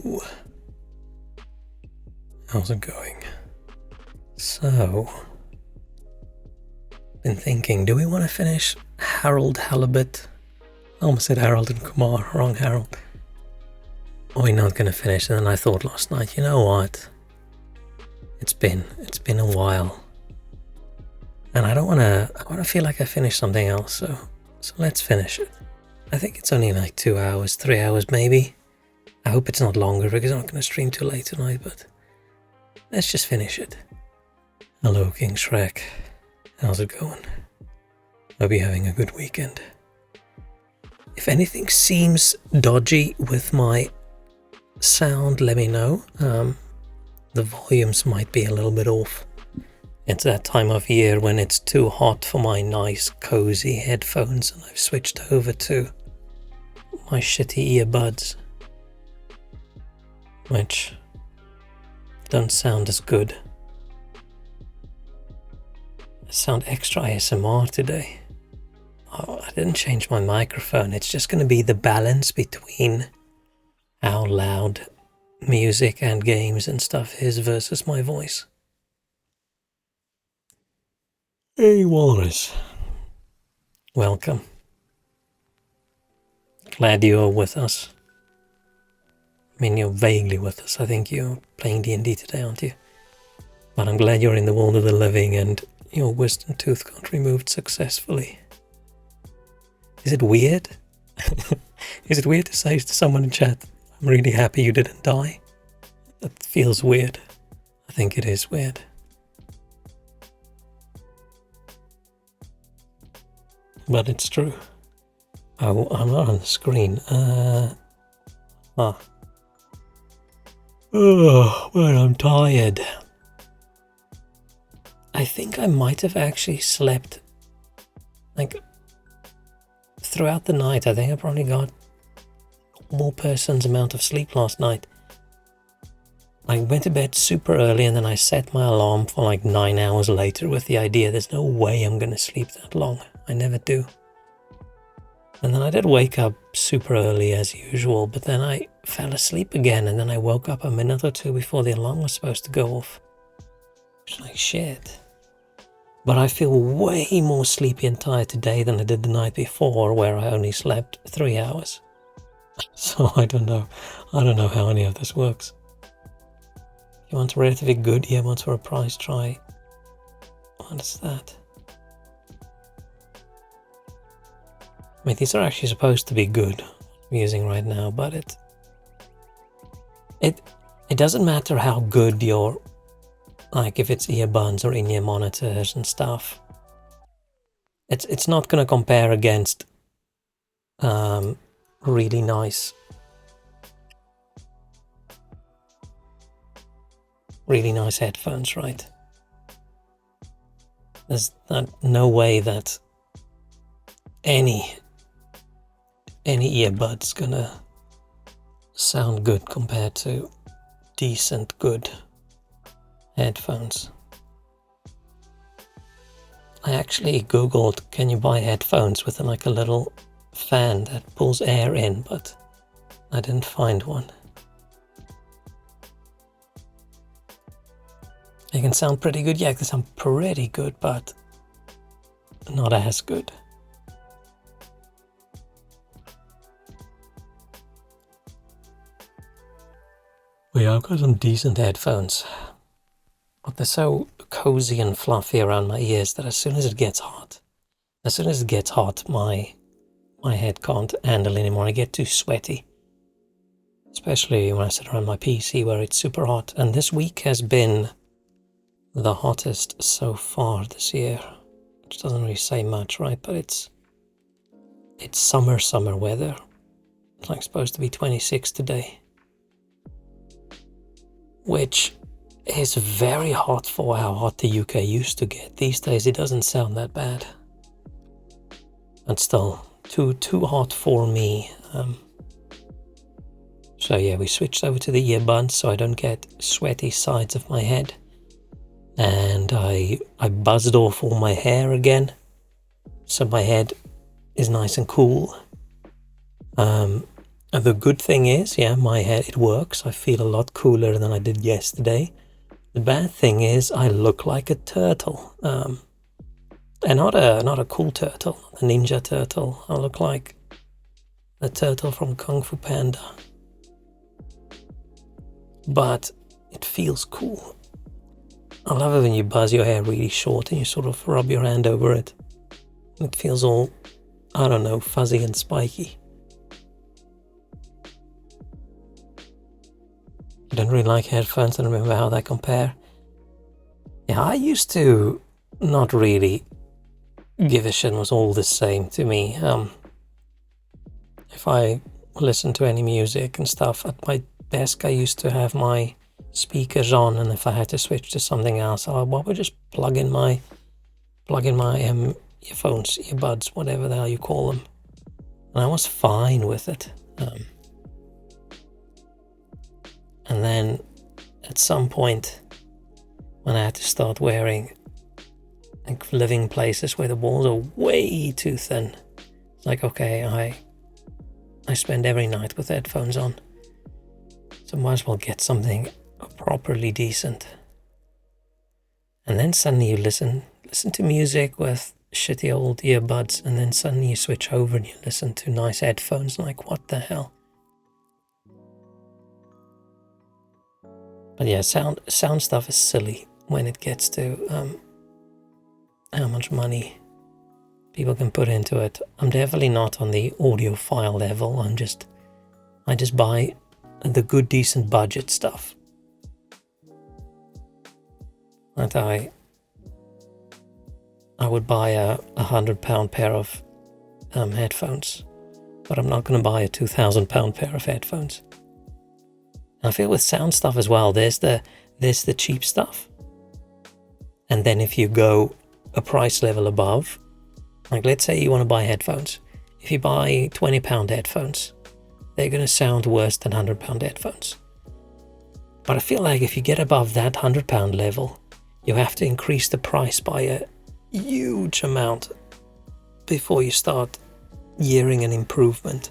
Hello. How's it going? So, been thinking, do we want to finish Halibut? I almost said Harold and Kumar, wrong Harold. Or we're not gonna finish, and then I thought last night, you know what? It's been a while. And I wanna feel like I finished something else, so let's finish it. I think it's only like 2 hours, 3 hours maybe. I hope it's not longer because I'm not gonna stream too late tonight, but let's just finish it. Hello, King Shrek. How's it going? Hope you're having a good weekend. If anything seems dodgy with my sound, let me know. The volumes might be a little bit off. It's that time of year when it's too hot for my nice, cozy headphones, and I've switched over to my shitty earbuds, which don't sound as good. I sound extra ASMR today. Oh, I didn't change my microphone. It's just going to be the balance between how loud music and games and stuff is versus my voice. Hey, Walrus. Welcome. Glad you're with us. I mean, you're vaguely with us. I think you're playing D&D today, aren't you? But I'm glad you're in the world of the living and your wisdom tooth got removed successfully. Is it weird? Is it weird to say to someone in chat, I'm really happy you didn't die? That feels weird. I think it is weird. But it's true. Oh, I'm not on the screen. Oh, well, I'm tired. I think I might have actually slept, like, throughout the night. I think I probably got a normal person's amount of sleep last night. I went to bed super early and then I set my alarm for like 9 hours later with the idea there's no way I'm going to sleep that long. I never do. And then I did wake up super early as usual, but then I fell asleep again and then I woke up a minute or two before the alarm was supposed to go off. It's like shit. But I feel way more sleepy and tired today than I did the night before, where I only slept 3 hours. So I don't know how any of this works. You want a relatively good year once for a prize try? What is that? I mean, these are actually supposed to be good, I'm using right now, but it doesn't matter how good your, like if it's earbuds or in-ear monitors and stuff. It's not going to compare against really nice headphones, right? There's no way that any earbud's gonna sound good compared to decent, good headphones. I actually googled, can you buy headphones with like a little fan that pulls air in, but I didn't find one. They can sound pretty good. Yeah, they sound pretty good, but not as good. Well, yeah, I've got some decent headphones, but they're so cozy and fluffy around my ears that as soon as it gets hot, my head can't handle anymore. I get too sweaty, especially when I sit around my PC where it's super hot. And this week has been the hottest so far this year, which doesn't really say much, right? But it's summer weather. It's like supposed to be 26 today, which is very hot for how hot the UK used to get. These days it doesn't sound that bad, but still too hot for me. So yeah, we switched over to the earbuds so I don't get sweaty sides of my head. And I buzzed off all my hair again, so my head is nice and cool. The good thing is, yeah, my head, it works. I feel a lot cooler than I did yesterday. The bad thing is I look like a turtle. And not a cool turtle, a ninja turtle. I look like the turtle from Kung Fu Panda. But it feels cool. I love it when you buzz your hair really short and you sort of rub your hand over it. It feels all, I don't know, fuzzy and spiky. I don't really like headphones. I don't remember how they compare. Yeah, I used to not really give a shit. It was all the same to me. If I listen to any music and stuff at my desk, I used to have my speakers on, and if I had to switch to something else, I would just plug in my earphones, earbuds, whatever the hell you call them, and I was fine with it. And then at some point, when I had to start wearing, like, living places where the walls are way too thin, it's like, okay, I spend every night with headphones on, so might as well get something properly decent. And then suddenly you listen to music with shitty old earbuds, and then suddenly you switch over and you listen to nice headphones. Like, what the hell? But yeah, sound stuff is silly when it gets to how much money people can put into it. I'm definitely not on the audiophile level. I just buy the good, decent budget stuff. That I would buy a £100 pair of headphones, but I'm not going to buy a £2,000 pair of headphones. And I feel with sound stuff as well, there's the cheap stuff, and then if you go a price level above, like let's say you want to buy headphones, if you buy £20 headphones, they're going to sound worse than £100 headphones. But I feel like if you get above that £100 level, you have to increase the price by a huge amount before you start hearing an improvement.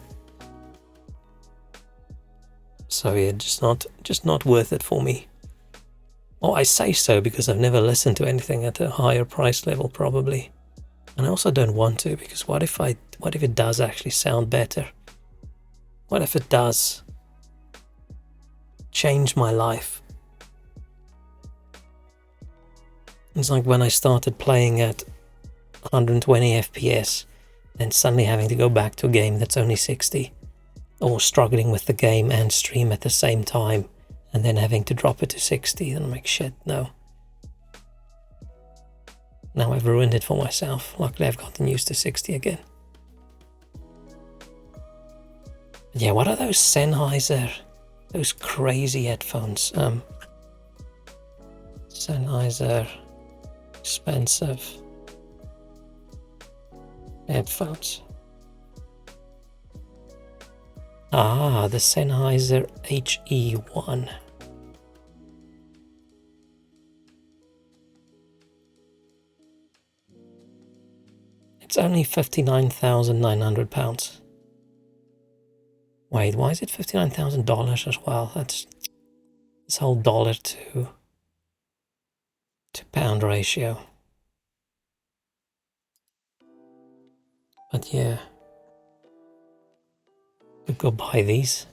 So yeah, just not worth it for me. Oh, I say so because I've never listened to anything at a higher price level, probably. And I also don't want to, because what if it does actually sound better? What if it does change my life? It's like when I started playing at 120 FPS, then suddenly having to go back to a game that's only 60, or struggling with the game and stream at the same time, and then having to drop it to 60, and I'm like, shit, no. Now I've ruined it for myself. Luckily I've gotten used to 60 again. But yeah, what are those Sennheiser, those crazy headphones? Sennheiser expensive headphones. Ah, the Sennheiser HE1. It's only £59,900. Wait, why is it $59,000 as well? That's this whole dollar to pound ratio. But yeah, you go buy these.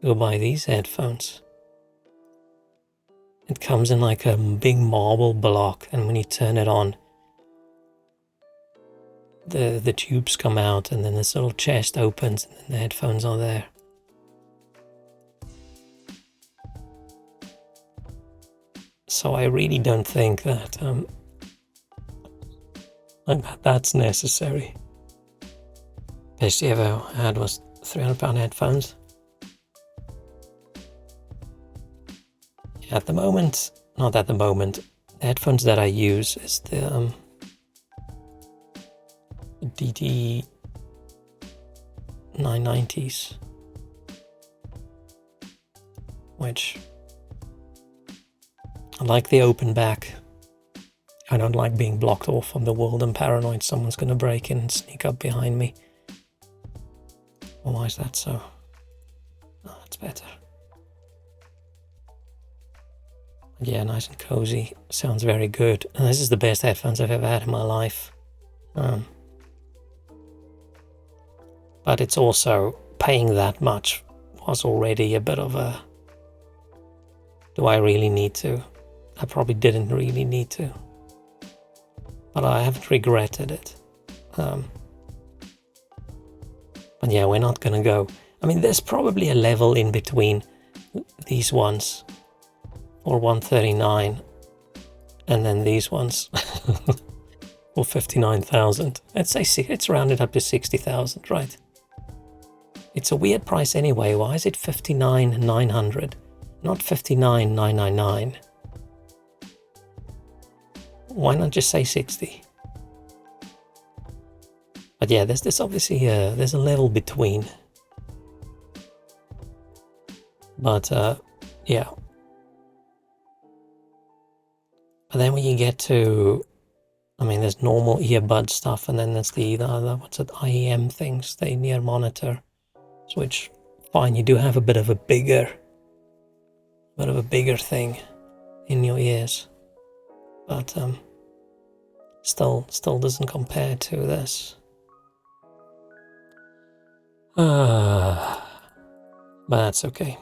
Go buy these headphones. It comes in like a big marble block, and when you turn it on, the tubes come out, and then this little chest opens, and then the headphones are there. So I really don't think that that's necessary. Best you ever had was £300 headphones. At the moment, not at the moment, the headphones that I use is the DT 990s, which I like the open back. I don't like being blocked off from the world. I'm paranoid someone's going to break in and sneak up behind me. Well, why is that so? That's better. But yeah, nice and cozy. Sounds very good. And this is the best headphones I've ever had in my life. But it's also, paying that much was already a bit of a, do I really need to? I probably didn't really need to. But I haven't regretted it. But yeah, we're not gonna go. I mean, there's probably a level in between these ones for 139 and then these ones for 59,000. Let's say it's rounded up to 60,000, right? It's a weird price anyway. Why is it 59,900, not 59,999? Why not just say 60? But yeah, there's obviously there's a level between. But yeah. But then when you get to, I mean, there's normal earbud stuff, and then there's the other, what's it, IEM things, the in-ear monitor, which, fine, you do have a bit of a bigger thing in your ears, but still doesn't compare to this. But that's okay.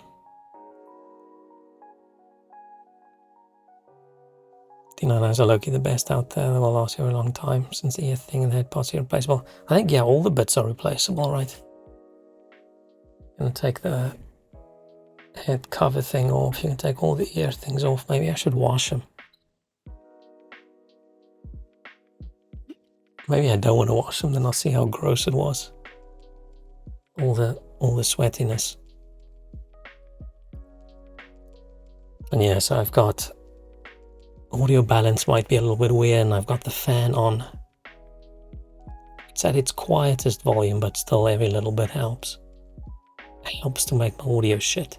$59 are low-key the best out there. They will last you a long time since the ear thing and the head parts are replaceable. I think, yeah, all the bits are replaceable, right? I'm gonna take the head cover thing off. You can take all the ear things off. Maybe I should wash them. Maybe I don't want to wash them, then I'll see how gross it was. All the sweatiness. And yeah, so I've got audio balance might be a little bit weird, and I've got the fan on. It's at its quietest volume, but still every little bit helps. It helps to make my audio shit.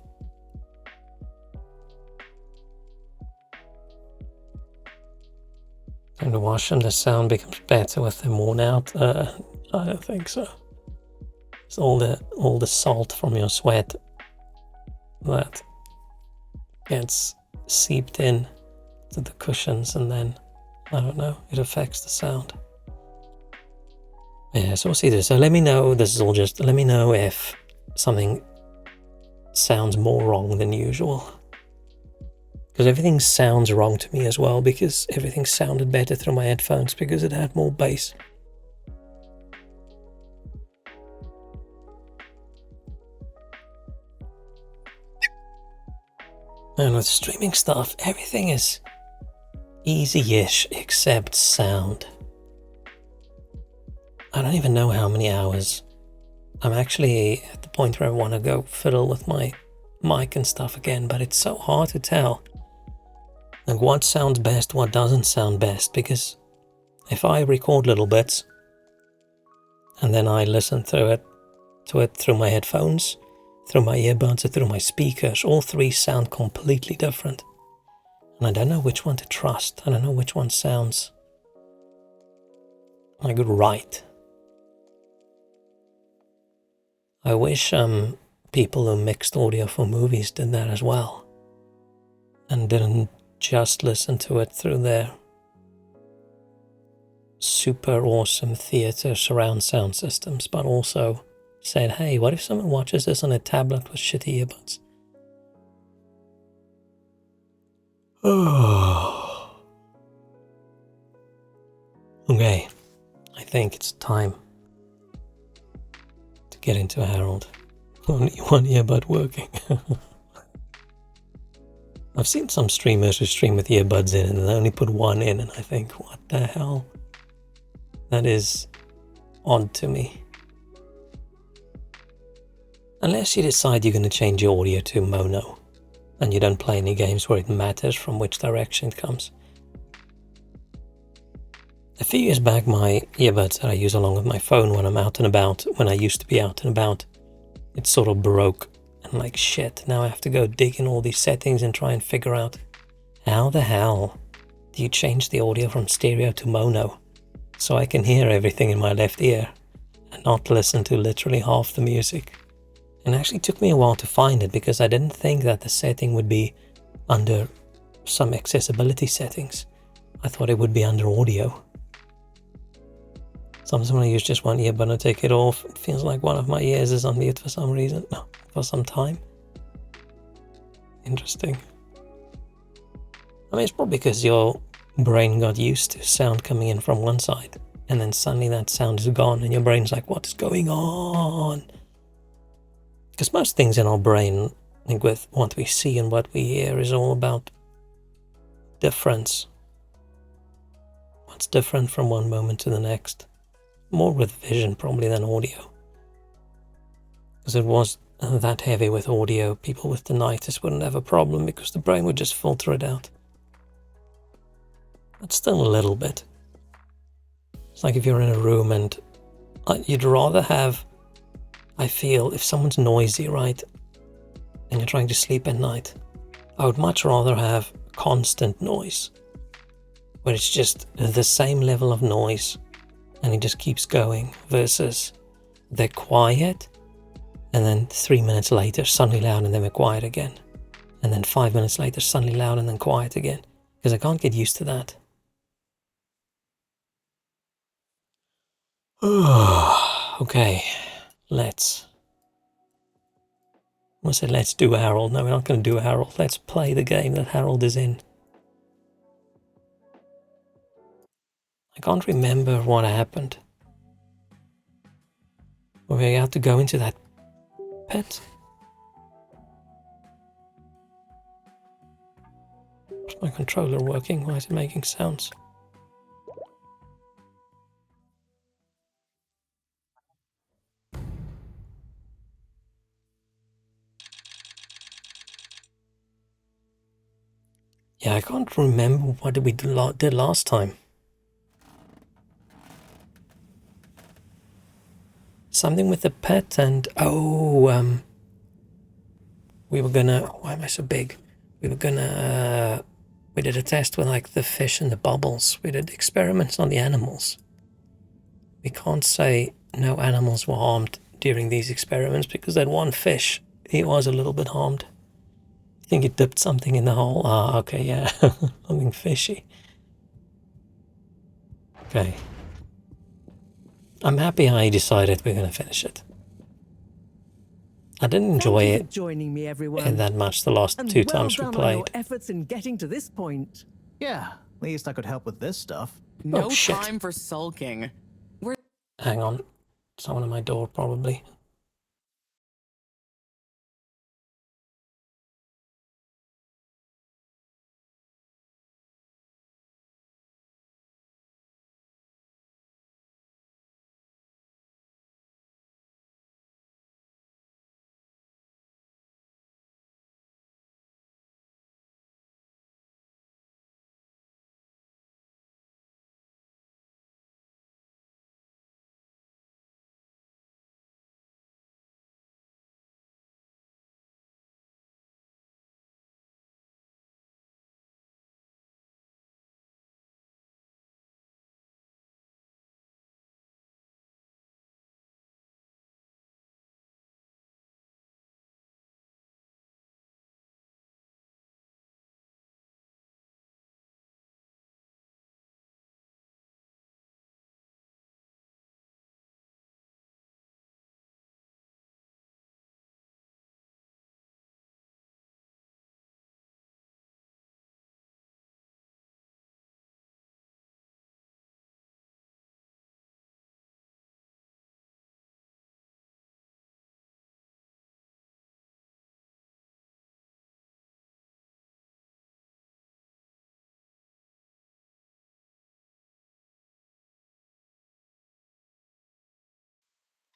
Time to wash them. The sound becomes better with them worn out. I don't think so. It's all the salt from your sweat that gets seeped in to the cushions, and then, I don't know, it affects the sound. Yeah, so we'll see this. So let me know, this is all just, let me know if something sounds more wrong than usual. Because everything sounds wrong to me as well, because everything sounded better through my headphones because it had more bass. And with streaming stuff, everything is easy-ish except sound. I don't even know how many hours. I'm actually at the point where I want to go fiddle with my mic and stuff again, but it's so hard to tell. Like, what sounds best, what doesn't sound best, because if I record little bits and then I listen to it through my headphones, through my earbuds, or through my speakers, all three sound completely different. And I don't know which one to trust. I don't know which one sounds like right. I wish people who mixed audio for movies did that as well, and didn't just listen to it through their super awesome theater surround sound systems, but also said, hey, what if someone watches this on a tablet with shitty earbuds? Oh. Okay, I think it's time to get into Harold. Only one earbud working. I've seen some streamers who stream with earbuds in and they only put one in, and I think, what the hell? That is odd to me. Unless you decide you're going to change your audio to mono, and you don't play any games where it matters from which direction it comes. A few years back, my earbuds that I use along with my phone when I'm out and about, when I used to be out and about, it sort of broke. And like, shit, now I have to go dig in all these settings and try and figure out how the hell do you change the audio from stereo to mono so I can hear everything in my left ear and not listen to literally half the music And it actually took me a while to find it because I didn't think that the setting would be under some accessibility settings. I thought it would be under audio. Sometimes when I use just one earbud and take it off, it feels like one of my ears is on mute for some reason, for some time. Interesting. I mean, it's probably because your brain got used to sound coming in from one side, and then suddenly that sound is gone, and your brain's like, what is going on? Because most things in our brain, like with what we see and what we hear, is all about difference. What's different from one moment to the next? More with vision probably than audio. Because it was that heavy with audio, people with tinnitus wouldn't have a problem because the brain would just filter it out. But still a little bit. It's like if you're in a room and you'd rather have, I feel, if someone's noisy, right, and you're trying to sleep at night, I would much rather have constant noise, where it's just the same level of noise and it just keeps going, versus they're quiet and then 3 minutes later suddenly loud and then they're quiet again, and then 5 minutes later suddenly loud and then quiet again, because I can't get used to that. Okay, let's do Harold. No, we're not going to do Harold. Let's play the game that Harold is in. I can't remember what happened. Were we have to go into that pit? Is my controller working? Why is it making sounds? Yeah, I can't remember what we did last time. Something with the pet and we were gonna, why am I so big? We did a test with like the fish and the bubbles. We did experiments on the animals. We can't say no animals were harmed during these experiments because that one fish, he was a little bit harmed. I think he dipped something in the hole. Ah, okay, yeah, something fishy. Okay. I'm happy I decided we're going to finish it. I didn't enjoy it joining me, everyone. that much the last two times we played. Your efforts in getting to this point. Yeah, at least I could help with this stuff. No shit. time for sulking. Hang on. Someone at my door, probably.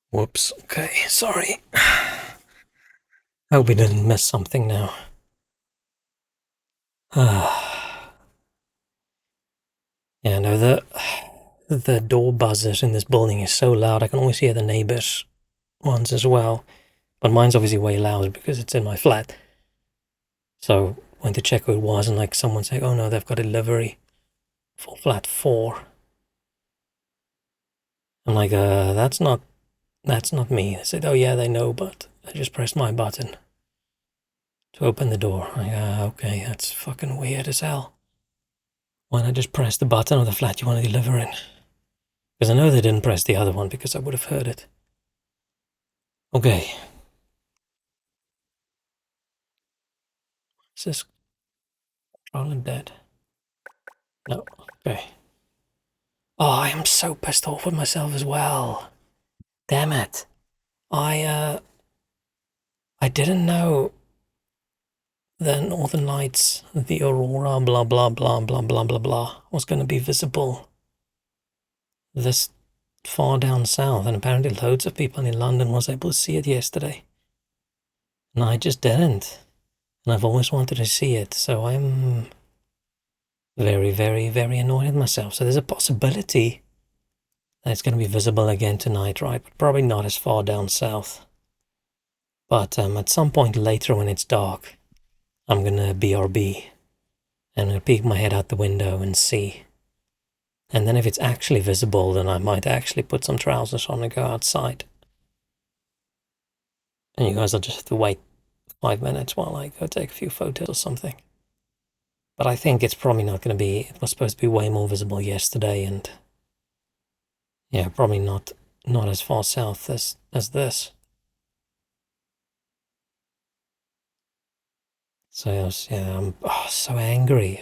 Whoops. Okay, sorry. Hope we didn't miss something now. Yeah, no, the door buzzers in this building is so loud. I can always hear the neighbors' ones as well. But mine's obviously way louder because it's in my flat. So went to check who it was, and like someone said, oh no, they've got a delivery for flat 4. I'm like, that's not me. They said, oh yeah, they know, but I just pressed my button to open the door. Okay, that's fucking weird as hell. Why not just press the button of the flat you want to deliver in? Because I know they didn't press the other one because I would have heard it. Okay. Is this controller dead? No. Okay. Oh, I am so pissed off with myself as well. Damn it. I didn't know the Northern Lights, the Aurora, blah, blah, blah, blah, blah, blah, blah, was going to be visible this far down south. And apparently loads of people in London was able to see it yesterday. And I just didn't. And I've always wanted to see it. So I'm very, very, very annoyed with myself. So there's a possibility that it's going to be visible again tonight, right? But probably not as far down south. But at some point later when it's dark, I'm going to BRB. And I'll peek my head out the window and see. And then if it's actually visible, then I might actually put some trousers on and go outside. And you guys will just have to wait 5 minutes while I go take a few photos or something. But I think it's probably not going to be, it was supposed to be way more visible yesterday, and yeah, probably not as far south as this. So I'm so angry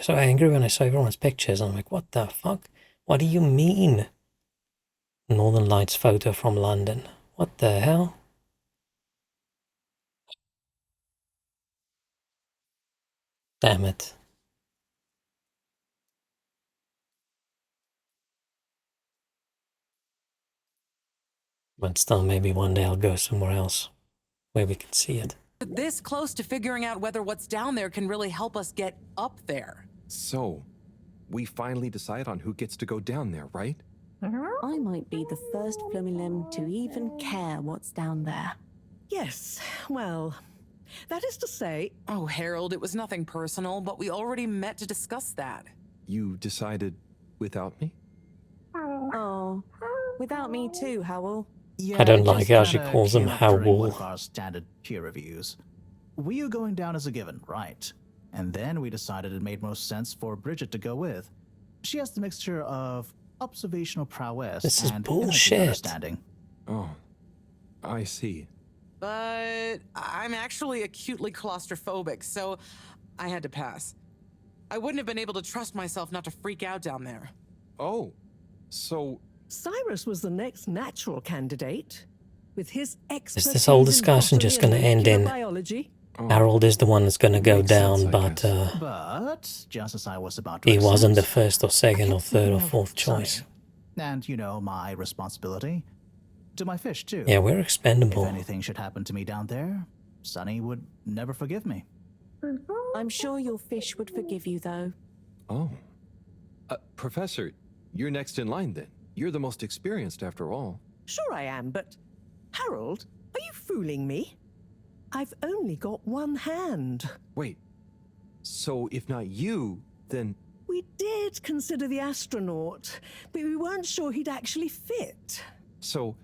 when I saw everyone's pictures. I'm like, what the fuck? What do you mean? Northern Lights photo from London. What the hell? Damn it. But still, maybe one day I'll go somewhere else where we can see it. This close to figuring out whether what's down there can really help us get up there. So, we finally decide on who gets to go down there, right? I might be the first Flumilim to even care what's down there. Yes, well, that is to say, Oh, Harold, it was nothing personal, but we already met to discuss that. You decided without me? Oh, without me too, Howell. Yeah, I don't it like just how she kinda calls him came up during Howl. one of our standard peer reviews. We are going down as a given, right? And then we decided it made most sense for Bridget to go with. She has the mixture of observational prowess This is and bullshit. intimate understanding. Oh, I see. But I'm actually acutely claustrophobic, so I had to pass. I wouldn't have been able to trust myself not to freak out down there. Oh, so Cyrus was the next natural candidate. With his expertise this whole in discussion just botany and gonna end molecular in biology? Harold is the one that's going to go Makes sense, down, I but guess. But just as I was about to he wasn't the accept, first or second or third or thinking of fourth choice. Sunny. And you know, my responsibility to my fish too. Yeah, we're If expendable. anything should happen to me down there, Sunny would never forgive me. I'm sure your fish would forgive you, though. Oh. Professor, you're next in line then. You're the most experienced after all. Sure I am, but Harold, are you fooling me? I've only got one hand. Wait. So if not you, then... We did consider the astronaut, but we weren't sure he'd actually fit. So...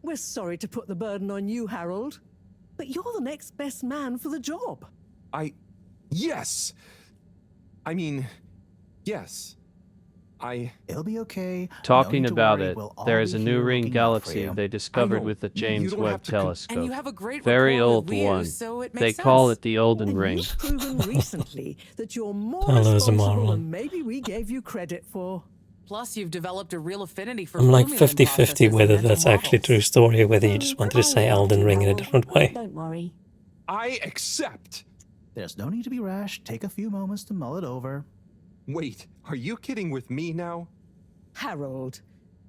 We're sorry to put the burden on you, Harold, but you're the next best man for the job. Yes! I mean, yes. It'll be okay. Talking No need to about worry, it, we'll all there be is a here new ring looking out for galaxy you. they discovered know. with the You James don't Webb have to And telescope. you have a great Very rapport old with Ryu, one. so it They makes call sense. it the Olden And Ring. you've proven recently that you're more Hello, responsible Zamarlon. than maybe we gave you credit for. Plus, you've developed a real affinity for I'm like Flumilim 50-50 processes whether and that's mental actually models. true story or whether you just wanted to say I love Elden you, Ring in a Howell. different way. Don't worry. I accept! There's no need to be rash. Take a few moments to mull it over. Wait, are you kidding with me now? Harold,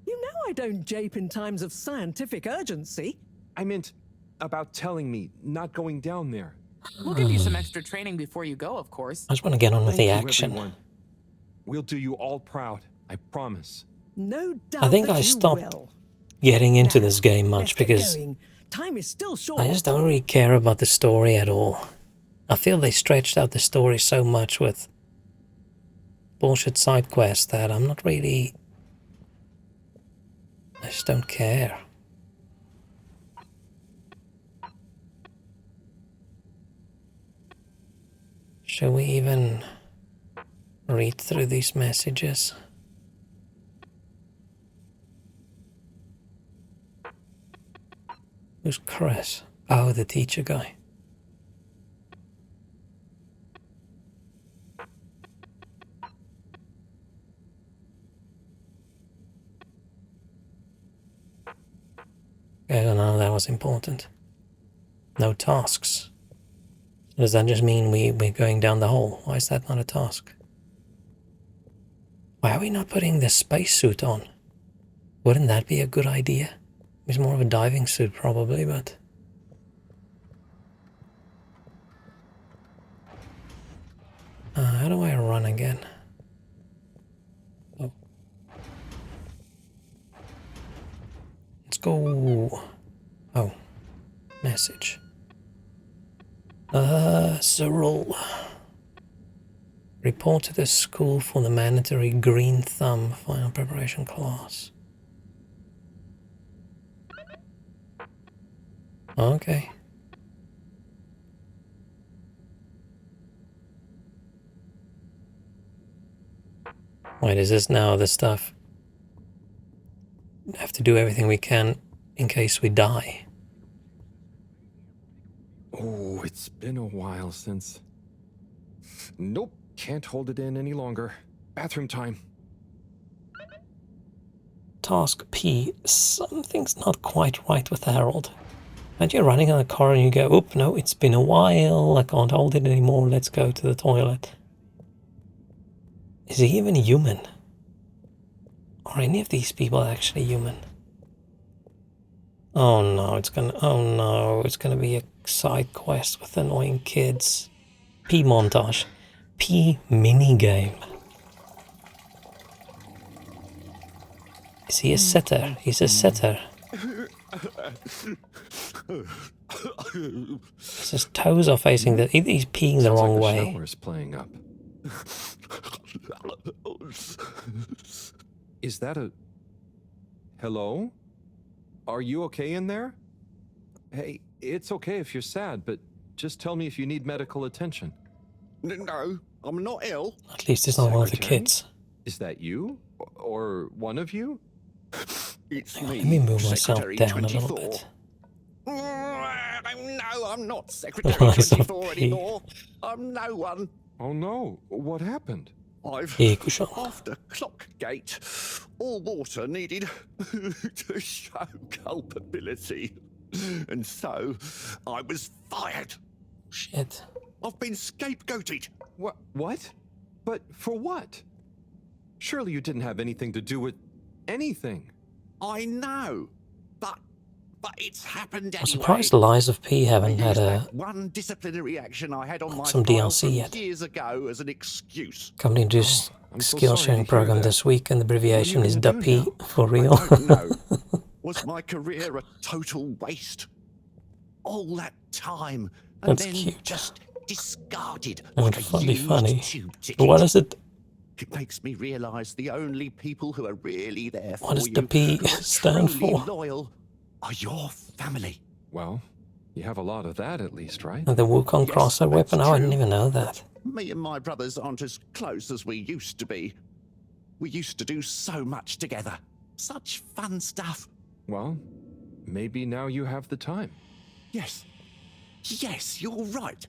you know I don't jape in times of scientific urgency. I meant about telling me, not going down there. We'll give you some extra training before you go, of course. I just want to get on with the Thank you, action. everyone. We'll do you all proud, I promise. No doubt I think that I you stopped will. getting into Now, this game let's much get because going. Time is still short. I just don't really care about the story at all. I feel they stretched out the story so much with bullshit side quests that I'm not really... I just don't care. Should we even read through these messages? Who's Chris? Oh, the teacher guy. I don't know, that was important. No tasks. Does that just mean we're going down the hole? Why is that not a task? Why are we not putting the spacesuit on? Wouldn't that be a good idea? It's more of a diving suit probably, but... how do I run again? Oh. Let's go... Oh. Message. Cyril. Report to the school for the mandatory green thumb final preparation class. Okay. Wait, is this now the stuff? We have to do everything we can in case we die. Oh, it's been a while since... Nope, can't hold it in any longer. Bathroom time. Task P. Something's not quite right with Harold. And you're running in the car and you go, oop, no, it's been a while, I can't hold it anymore, let's go to the toilet. Is he even human? Are any of these people actually human? Oh no, it's gonna be a side quest with annoying kids. P montage. P minigame. Is he a sitter? He's a sitter. His toes are facing the... He's peeing the wrong way. The shower's playing up. Is that a... Hello? Are you okay in there? Hey, it's okay if you're sad, but just tell me if you need medical attention. No, I'm not ill. At least it's not one of the Secretary? kids. Is that you? Or one of you? It's Hang on, me. let me move myself Secretary down 24. a little bit. No, I'm not Secretary Eyes of 24 P. anymore. I'm no one. Oh no, what happened? I've Hey, Kushal. after clock gate. All water needed to show culpability. And so I was fired. Shit. I've been scapegoated. What? But for what? Surely you didn't have anything to do with anything. I know. But it's happened anyway. I'm surprised the Lies of P haven't I had used a that one disciplinary action I had on my some file DLC from yet. years ago as an excuse. company introduced I'm so skill sorry sharing to hear program that. this week, and the abbreviation What are is you gonna do DAPI for real. I don't know. Was my career a total waste? All that time and That's then cute. just discarded And like a funny, used funny. tube ticket. What is it? It makes me realise the only people who are really there for What does you, DAPI who are stand truly for? loyal, are your family. Well, you have a lot of that at least, right? And the Wukong Yes, crosser weapon? that's Oh, I didn't true. even know that. Me and my brothers aren't as close as we used to be. We used to do so much together. Such fun stuff. Well, maybe now you have the time. Yes. Yes, you're right.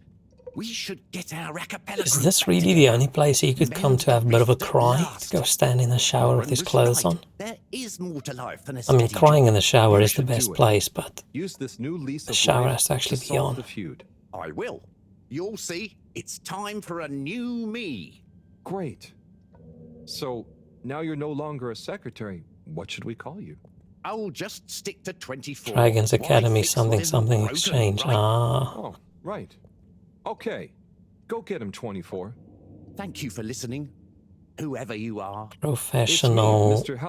We should get our a cappella Is group this back really the together. only place he could come to have a bit of a cry? To go stand in the shower with his clothes on? There is more to life than a I mean, steady crying in the shower You is the should best do it. place, but Use this new lease The of shower life has to actually be solve on. the feud. job. I will. You'll see. It's time for a new me. Great. So now you're no longer a secretary. What should we call you? I'll just stick to 24. Dragons Why Academy fix something what isn't something broken, exchange. right? Ah, Oh, right. Okay. Go get him, 24. Thank you for listening, whoever you are. professional It's me, Mr.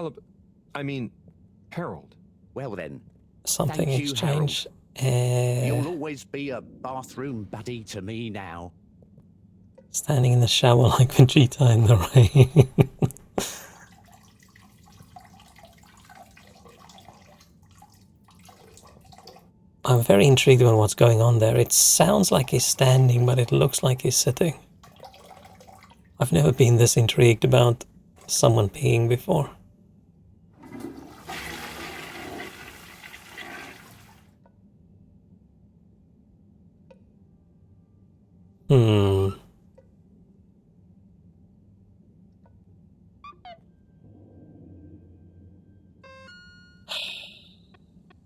Harold. Well then, something Thank you, exchange. you'll always be a bathroom buddy to me now. Standing in the shower like Vegeta in the rain. I'm very intrigued on what's going on there. It sounds like he's standing, but it looks like he's sitting. I've never been this intrigued about someone peeing before.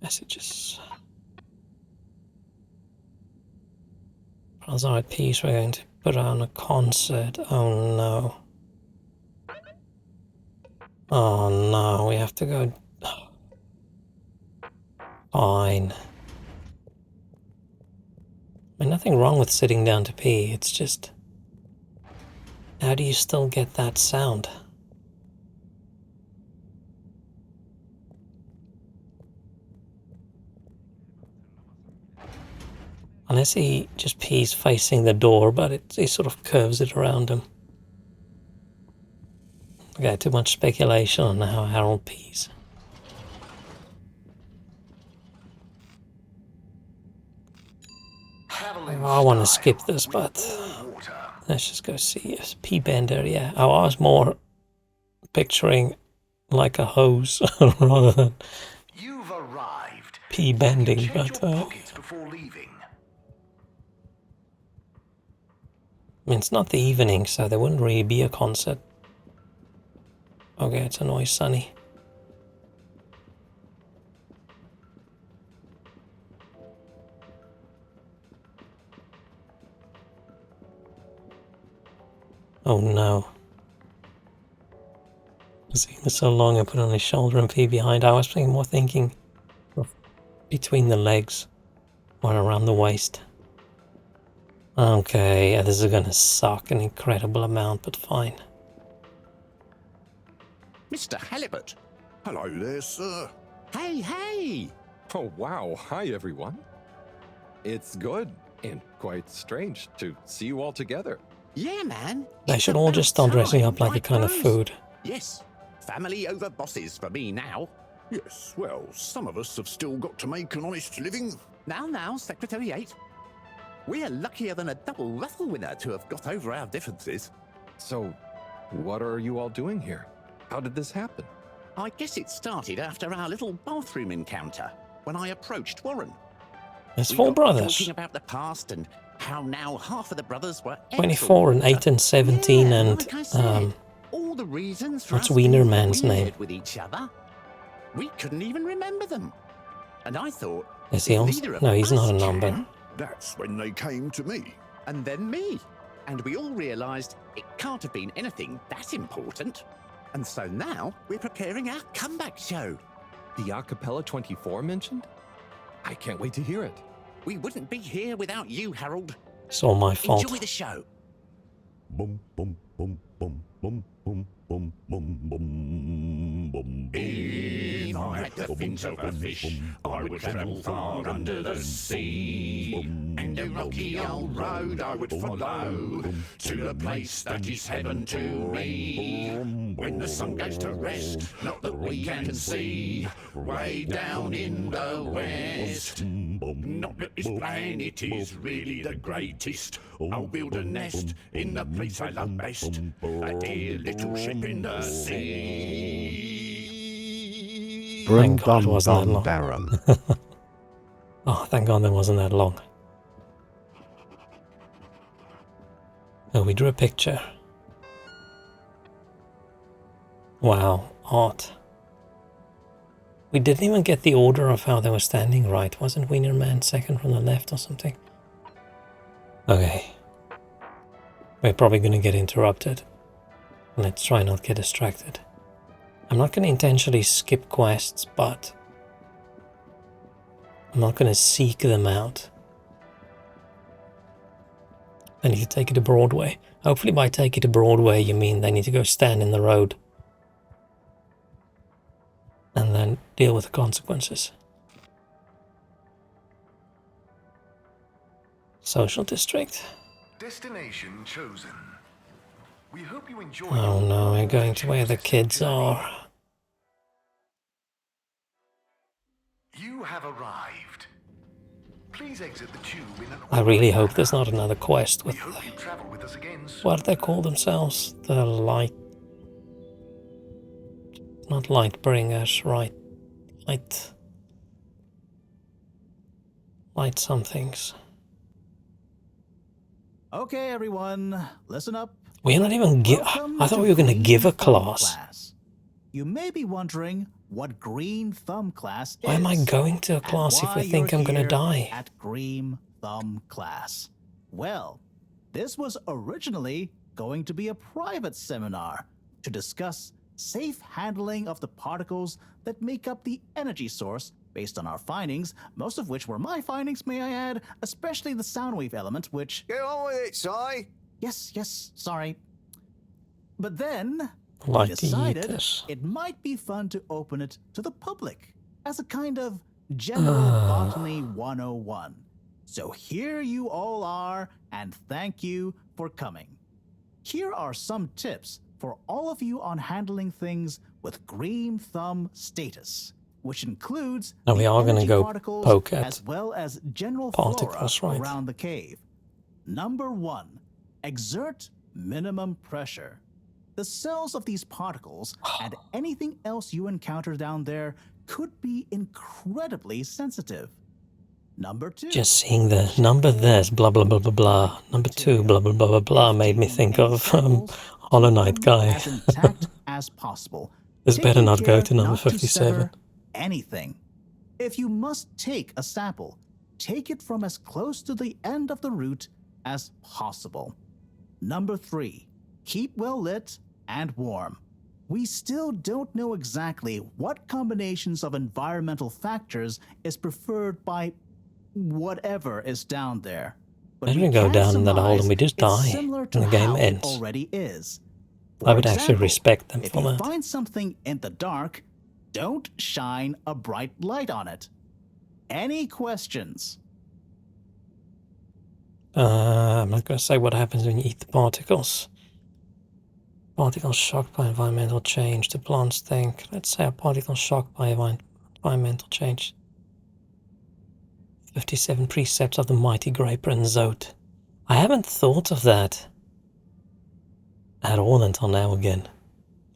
Messages. Brothers are at peace. We're going to put on a concert. Oh no. Oh no, we have to go. Fine. I mean, nothing wrong with sitting down to pee. It's just, how do you still get that sound? Unless he just pees facing the door, but he sort of curves it around him. Okay, too much speculation on how Harold pees. I want to skip this, but let's just go see a pee bender. Yeah, I was more picturing like a hose rather than You've arrived. pee bending, but Before leaving. I mean, it's not the evening, so there wouldn't really be a concert. Okay, it's a noise, Sunny. Oh no. I've seen this so long I put on his shoulder and pee behind. I was thinking of between the legs or around the waist. Okay, yeah, this is gonna suck an incredible amount, but fine. Mr. Halibut. Hello there, sir. Hey! Oh, wow. Hi, everyone. It's good and quite strange to see you all together. Yeah, man. They should all just start dressing up like a kind of food. Yes. Family over bosses for me now. Yes, well, some of us have still got to make an honest living. Now, Secretary 8. We're luckier than a double ruffle winner to have got over our differences. So, what are you all doing here? How did this happen? I guess it started after our little bathroom encounter, when I approached Warren. There's We 4 got brothers. talking about the past and how now half of the brothers were 24 and 8 and 17 Yeah, and like I said, all the reasons for what's us Wiener being Man's weird name? with each other. We couldn't even remember them. And I thought, Is he if also? neither of No, he's us not a number. can, That's when they came to me. and then me. And we all realised it can't have been anything that important. And so now we're preparing our comeback show. The Acapella 24 mentioned? I can't wait to hear it. We wouldn't be here without you, Harold. It's all my fault. Enjoy the show. Bum bum bum bum bum bum bum bum bum bum. If I had the fins of a fish, I would travel far under the sea. And the rocky old road I would follow to the place that is heaven to me. When the sun goes to rest, not that we can see, way down in the west. Not that this planet is really the greatest. I'll build a nest in the place I love best, a dear little ship in the sea. Thank God it wasn't that long. Darren. Oh, thank God that wasn't that long. Oh, we drew a picture. Wow, art. We didn't even get the order of how they were standing right. Wasn't Wiener Man second from the left or something? Okay. We're probably going to get interrupted. Let's try not get distracted. I'm not going to intentionally skip quests, but I'm not going to seek them out. I need to take it to Broadway. Hopefully by take it to Broadway you mean they need to go stand in the road and then deal with the consequences. Social district. Destination chosen. We hope you enjoy. Oh no, we're going to where the kids are. You have arrived. Please exit the tube in an I really hope there's not another quest We with hope you travel with us again soon. what do they call themselves? The light... Not light bringers, right? Light somethings. Okay, everyone, listen up. We're not even Welcome I thought to we were going to Green give a Thumb class. You may be wondering what Green Thumb class is. Why am I going to a class if I think I'm going to die? At Green Thumb class. Well, this was originally going to be a private seminar to discuss safe handling of the particles that make up the energy source based on our findings, most of which were my findings, may I add, especially the sound wave element, which... Get on with it, Si. Yes, sorry. But then we Like to eat decided this. it might be fun to open it to the public as a kind of general botany 101. So here you all are, and thank you for coming. Here are some tips for all of you on handling things with Green Thumb status, which includes Now we the are gonna energy go particles poke at as well as general particles, flora right? around the cave. Number 1, exert minimum pressure. The cells of these particles and anything else you encounter down there could be incredibly sensitive. Number 2, Just seeing the number this, blah blah blah blah blah. Number 2, blah blah blah blah blah, made me think of Hollow Knight guy. as intact as possible. This better Taking not go care to number not 57. sever anything. If you must take a sample, take it from as close to the end of the root as possible. Number 3, keep well lit and warm. We still don't know exactly what combinations of environmental factors is preferred by whatever is down there. But Why don't we we go can down in that hole and we surmise just it's die similar and to the game how it ends? already is. I For would actually example, respect them if for you that. find something in the dark, don't shine a bright light on it. Any questions? I'm not going to say what happens when you eat the particles. Particles shocked by environmental change. The plants think. Let's say a particle shocked by environmental change. 57 precepts of the mighty Graper and Zote. I haven't thought of that at all until now again.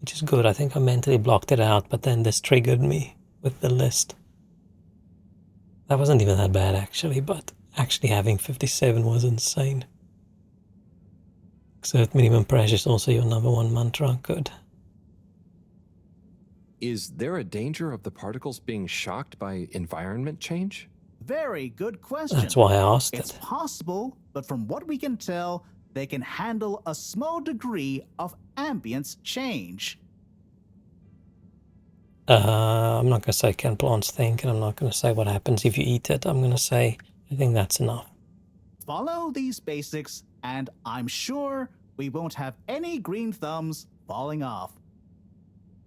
Which is good. I think I mentally blocked it out, but then this triggered me with the list. That wasn't even that bad actually, but actually having 57 was insane. Exert minimum pressure is also your number 1 mantra. Good. Is there a danger of the particles being shocked by environment change? Very good question. That's why I asked It's it. possible, but from what we can tell, they can handle a small degree of ambience change. I'm not going to say can plants think, and I'm not going to say what happens if you eat it. I'm going to say I think that's enough. Follow these basics, and I'm sure we won't have any green thumbs falling off.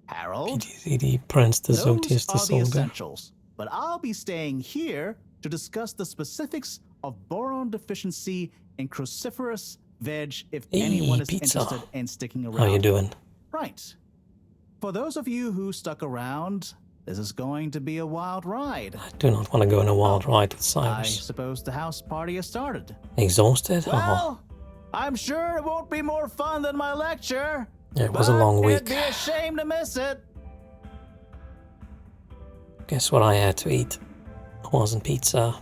Harold, The Prince, the those Zotius, the are the Soldier. essentials, but I'll be staying here to discuss the specifics of boron deficiency in cruciferous veg if Hey, anyone is pizza. interested in sticking around. How you doing? Right. For those of you who stuck around, this is going to be a wild ride. I do not want to go on a wild ride with I Cyrus. suppose the house party has started. Exhausted? Well, I'm sure it won't be more fun than my lecture. Yeah, it was a but long week. It'd be a shame to miss it. Guess what I had to eat? It wasn't pizza.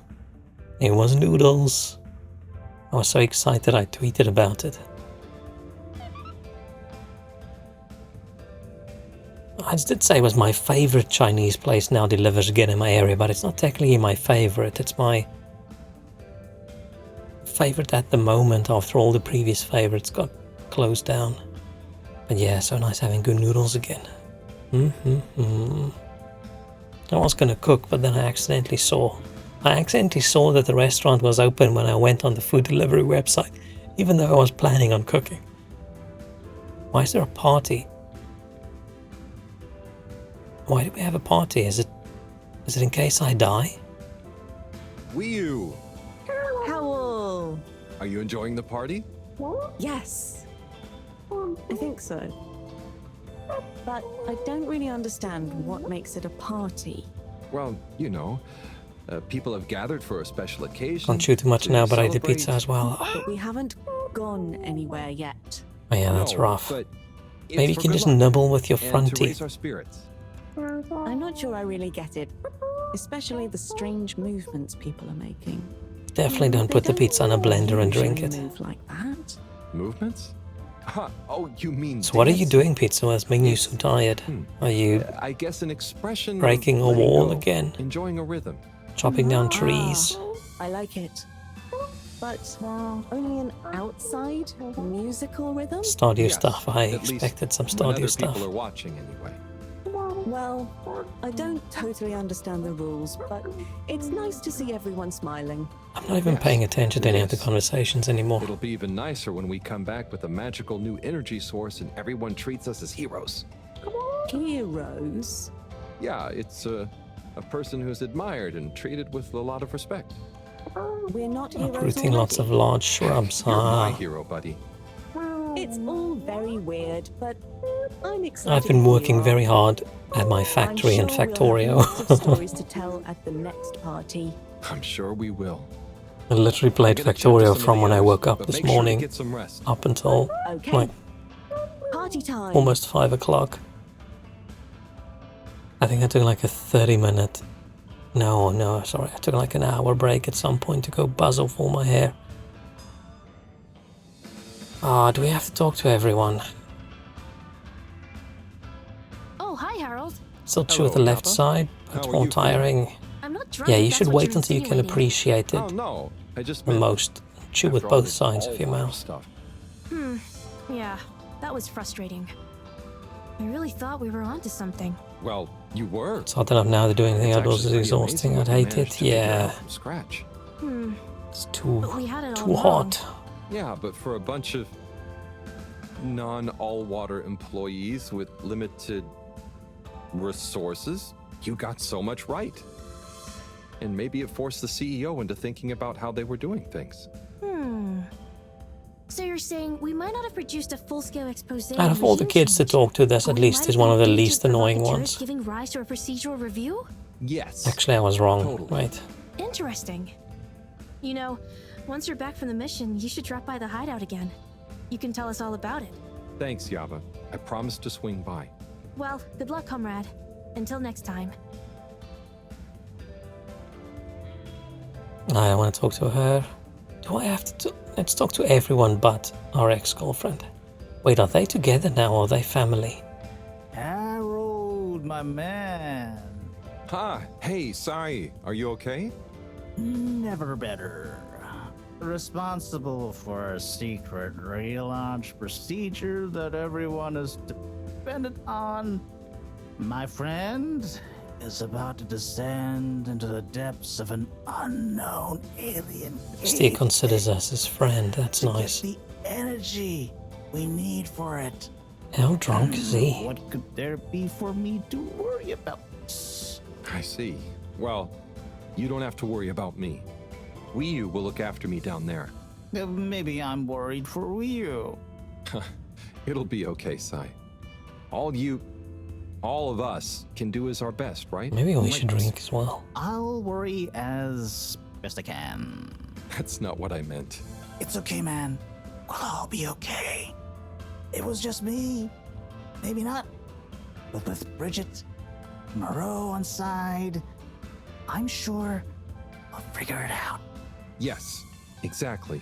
It was noodles. I was so excited I tweeted about it. I did say it was my favorite Chinese place now delivers again in my area, but it's not technically my favorite. It's my favorite at the moment after all the previous favorites got closed down. But yeah, so nice having good noodles again. I was going to cook, but then I accidentally saw that the restaurant was open when I went on the food delivery website, even though I was planning on cooking. Why is there a party? Why do we have a party? Is it in case I die? Wii Howl! are you enjoying the party? Yes. I think so. But I don't really understand what makes it a party. Well, you know, people have gathered for a special occasion. Can't chew too much to now, but I did celebrate. pizza as well. But we haven't gone anywhere yet. Oh yeah, that's No, rough. But it's Maybe you for can good just luck nibble with your and front to raise teeth. our spirits. I'm not sure I really get it, especially the strange movements people are making. Definitely don't They put the pizza in a blender and drink usually it. move like that. Movements? Huh. Oh, you mean So what are you dancing? doing, Pizza? What's making you so tired? Are you I guess an expression breaking of a letting wall go, again? enjoying a rhythm. Chopping down trees? I like it. But only an outside musical rhythm? Stardew Yes, stuff. I at least expected some when Stardew other stuff. people are watching anyway. Well, I don't totally understand the rules, but it's nice to see everyone smiling. I'm not even Yes, paying attention to it any of the is. conversations anymore. It'll be even nicer when we come back with a magical new energy source and everyone treats us as heroes. Heroes? Yeah, it's a person who's admired and treated with a lot of respect. We're not heroes Uprooting lots of already. large shrubs. You're my Ah, hero, buddy. It's all very weird, but I'm excited. I've been for you working all. very hard at my I'm factory in sure we'll have lots of Factorio. stories to tell at the next party. I'm sure we will. I literally played I'll get a chat to some Factorio of from the when I others, woke up but this make sure to morning get some rest. up until Okay. like Party time. almost 5 o'clock. I think I took like a 30-minute... No, sorry. I took like an hour break at some point to go buzz off all my hair. Do we have to talk to everyone? Oh, hi, Harold. Still chew at the Hello, left Kappa. side, How but are more you feeling? tiring. I'm not drunk. Yeah, if you that's should what wait you're until you can insinuating. appreciate it Oh no, I just the meant most. Chew with after all both this sides of your all-water mouth. stuff. Yeah, that was frustrating. I really thought we were onto something. Well, you were. It's hard enough now to do anything It's outdoors is actually pretty exhausting. amazing I'd what you hate managed it. to figure Yeah, out from scratch. it's too But we had it all too along. hot. Yeah, but for a bunch of non-all-water employees with limited resources, you got so much right. And maybe it forced the CEO into thinking about how they were doing things. So you're saying we might not have produced a full-scale expose Out on of all the regime kids to change, talk to, this but at we least might is have one of the been least agent annoying provocateurs ones. Giving rise to a procedural review? Yes. Actually, I was wrong. Totally. Right. Interesting. You know, once you're back from the mission, you should drop by the hideout again. You can tell us all about it. Thanks, Yava. I promise to swing by. Well, good luck, comrade. Until next time. I want to talk to her. Do I have to? Let's talk to everyone but our ex-girlfriend. Wait, are they together now or are they family? Harold, my man. Hey, Sai. Are you okay? Never better. Responsible for a secret relaunch procedure that everyone is dependent on. My friend is about to descend into the depths of an unknown alien. Steve considers us his friend. That's to nice. get the energy we need for it. How drunk is he? What could there be for me to worry about? I see. Well, you don't have to worry about me. Wiyu will look after me down there. Maybe I'm worried for Ryu. It'll be okay, Sai. All of us can do is our best, right? Maybe we should drink as well. I'll worry as best I can. That's not what I meant. It's okay, man. We'll all be okay. It was just me. Maybe not. But with Bridget, Moreau on side, I'm sure we'll figure it out. Yes, exactly.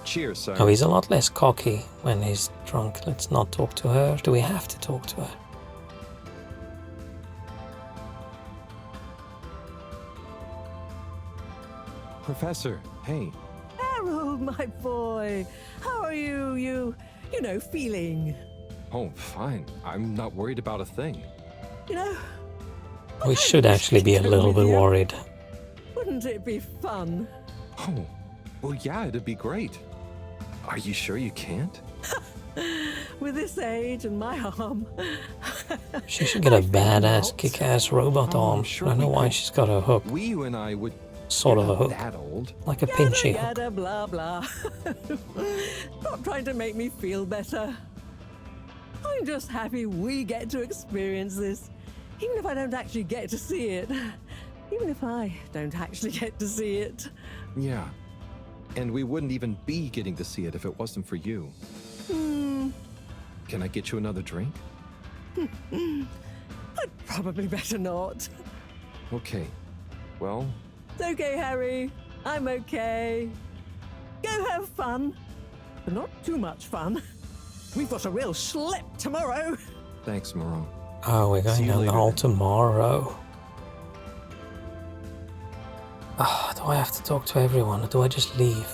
Cheers, Sai. Oh, he's a lot less cocky when he's drunk. Let's not talk to her. Do we have to talk to her? Professor, hey. Harold, my boy. How are you feeling? Oh, fine. I'm not worried about a thing. You know, We should actually be a little bit worried. wouldn't it be fun? Oh, well, yeah, it'd be great. Are you sure you can't? With this age and my arm. She should get a I think badass, not. kick-ass robot Oh, arm. I'm sure I don't know we why could. she's got a hook. Wiyu and I would. Sort of We're a not hook. that old. Like a pinchy hook. Yada, blah, blah. Stop trying to make me feel better. I'm just happy we get to experience this. Even if I don't actually get to see it. Even if I don't actually get to see it. Yeah. And we wouldn't even be getting to see it if it wasn't for you. Can I get you another drink? I'd probably better not. Okay. Well, It's okay, Harry. I'm okay. Go have fun. But not too much fun. We've got a real schlep tomorrow. thanks, Moreau. Oh, we're See going you down the later hall then. tomorrow. Ah, do I have to talk to everyone or do I just leave?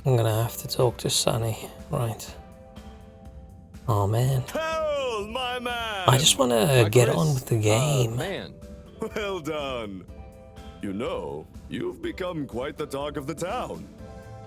I'm gonna have to talk to Sunny, right? Oh man, Harold, my man! I just wanna Hi, get Chris. on with the game. Man, Well done. You know, you've become quite the talk of the town.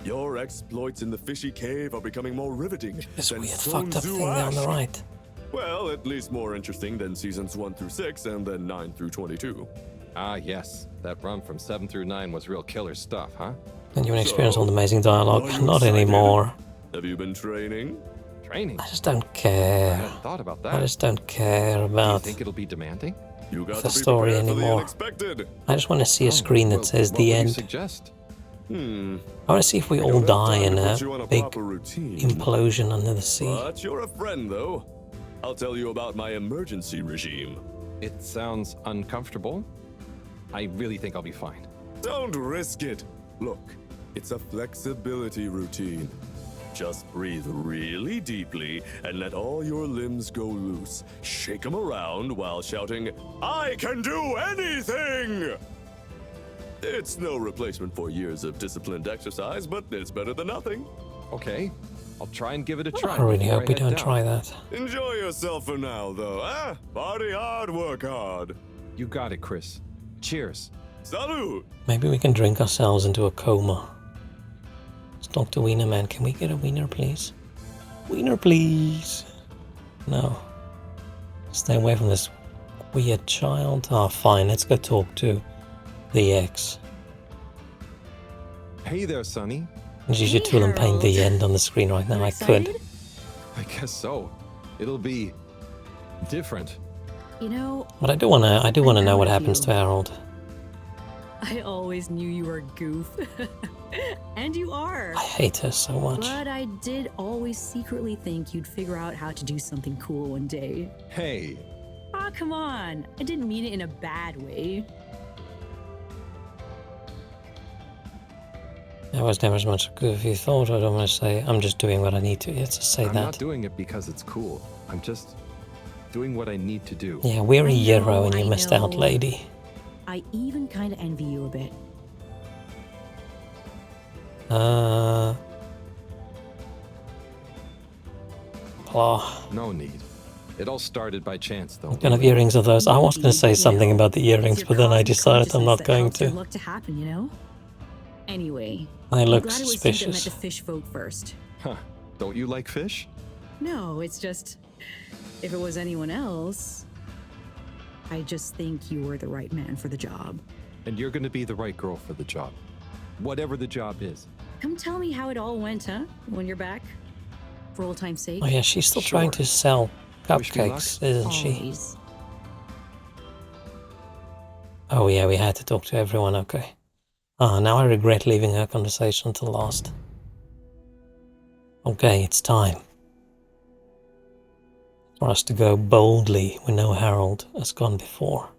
Your exploits in the fishy cave are becoming more riveting This than weird Sun fucked up Tzu thing down the Ash. right. Well, at least more interesting than seasons 1 through 6 and then 9 through 22. ah yes, that run from 7 through 9 was real killer stuff, huh? And you can experience all the So, amazing dialogue. are you Not excited? anymore. Have you been training? Training. I just don't I care. hadn't thought about that. I just don't care Do you about think it'll be demanding? You got the to be story prepared for the anymore. unexpected. I just want to see a screen that well, says what the would you end. suggest? I want to see if we I all don't have die time in to a put you on a big proper routine. implosion under the sea. But you're a friend, though. I'll tell you about my emergency regime. It sounds uncomfortable. I really think I'll be fine. Don't risk it. Look, it's a flexibility routine. Just breathe really deeply and let all your limbs go loose. Shake them around while shouting, "I can do anything!" It's no replacement for years of disciplined exercise, but it's better than nothing. Okay, I'll try and give it a try. I really before hope we head don't down. try that. Enjoy yourself for now, though, eh? Party hard, work hard. You got it, Chris. Cheers. Salute! Maybe we can drink ourselves into a coma. It's Dr. Wiener Man. Can we get a wiener, please? Wiener, please. No. Stay away from this weird child. Ah, fine. Let's go talk to the ex. Hey there, Sonny. And you should tool and paint the Harold. end on the screen right now. You I could. excited? I guess so. It'll be different. You know, But I do wanna I'm know what proud of happens you. to Harold. I always knew you were a goof. And you are. I hate her so much. But I did always secretly think you'd figure out how to do something cool one day. Hey, Ah, come on. I didn't mean it in a bad way. I was never as much good as you thought. I don't want to say I'm just doing what I need to. It's to say I'm that. not doing it because it's cool. I'm just doing what I need to do. Yeah, we're a I Euro know, and you I missed out, know. lady. I even kind of envy you a bit. Blah. No need. It all started by chance, though. I'm gonna have earrings of those. I was gonna say something about the earrings, It's but your then I cosmic decided I'm not consciousness that going helps your to. luck to happen, you know? Anyway, I I'm look glad it was you that met suspicious. the fish folk first. Huh. Don't you like fish? No, it's just, if it was anyone else, I just think you were the right man for the job. And you're gonna be the right girl for the job. Whatever the job is. Come tell me how it all went, huh? When you're back? For old time's sake? Oh yeah, she's still trying Sure. to sell Wish me luck. cupcakes, isn't she? Always. Oh yeah, we had to talk to everyone, okay. Ah, now I regret leaving her conversation until last. Okay, it's time for us to go boldly when no Harold has gone before.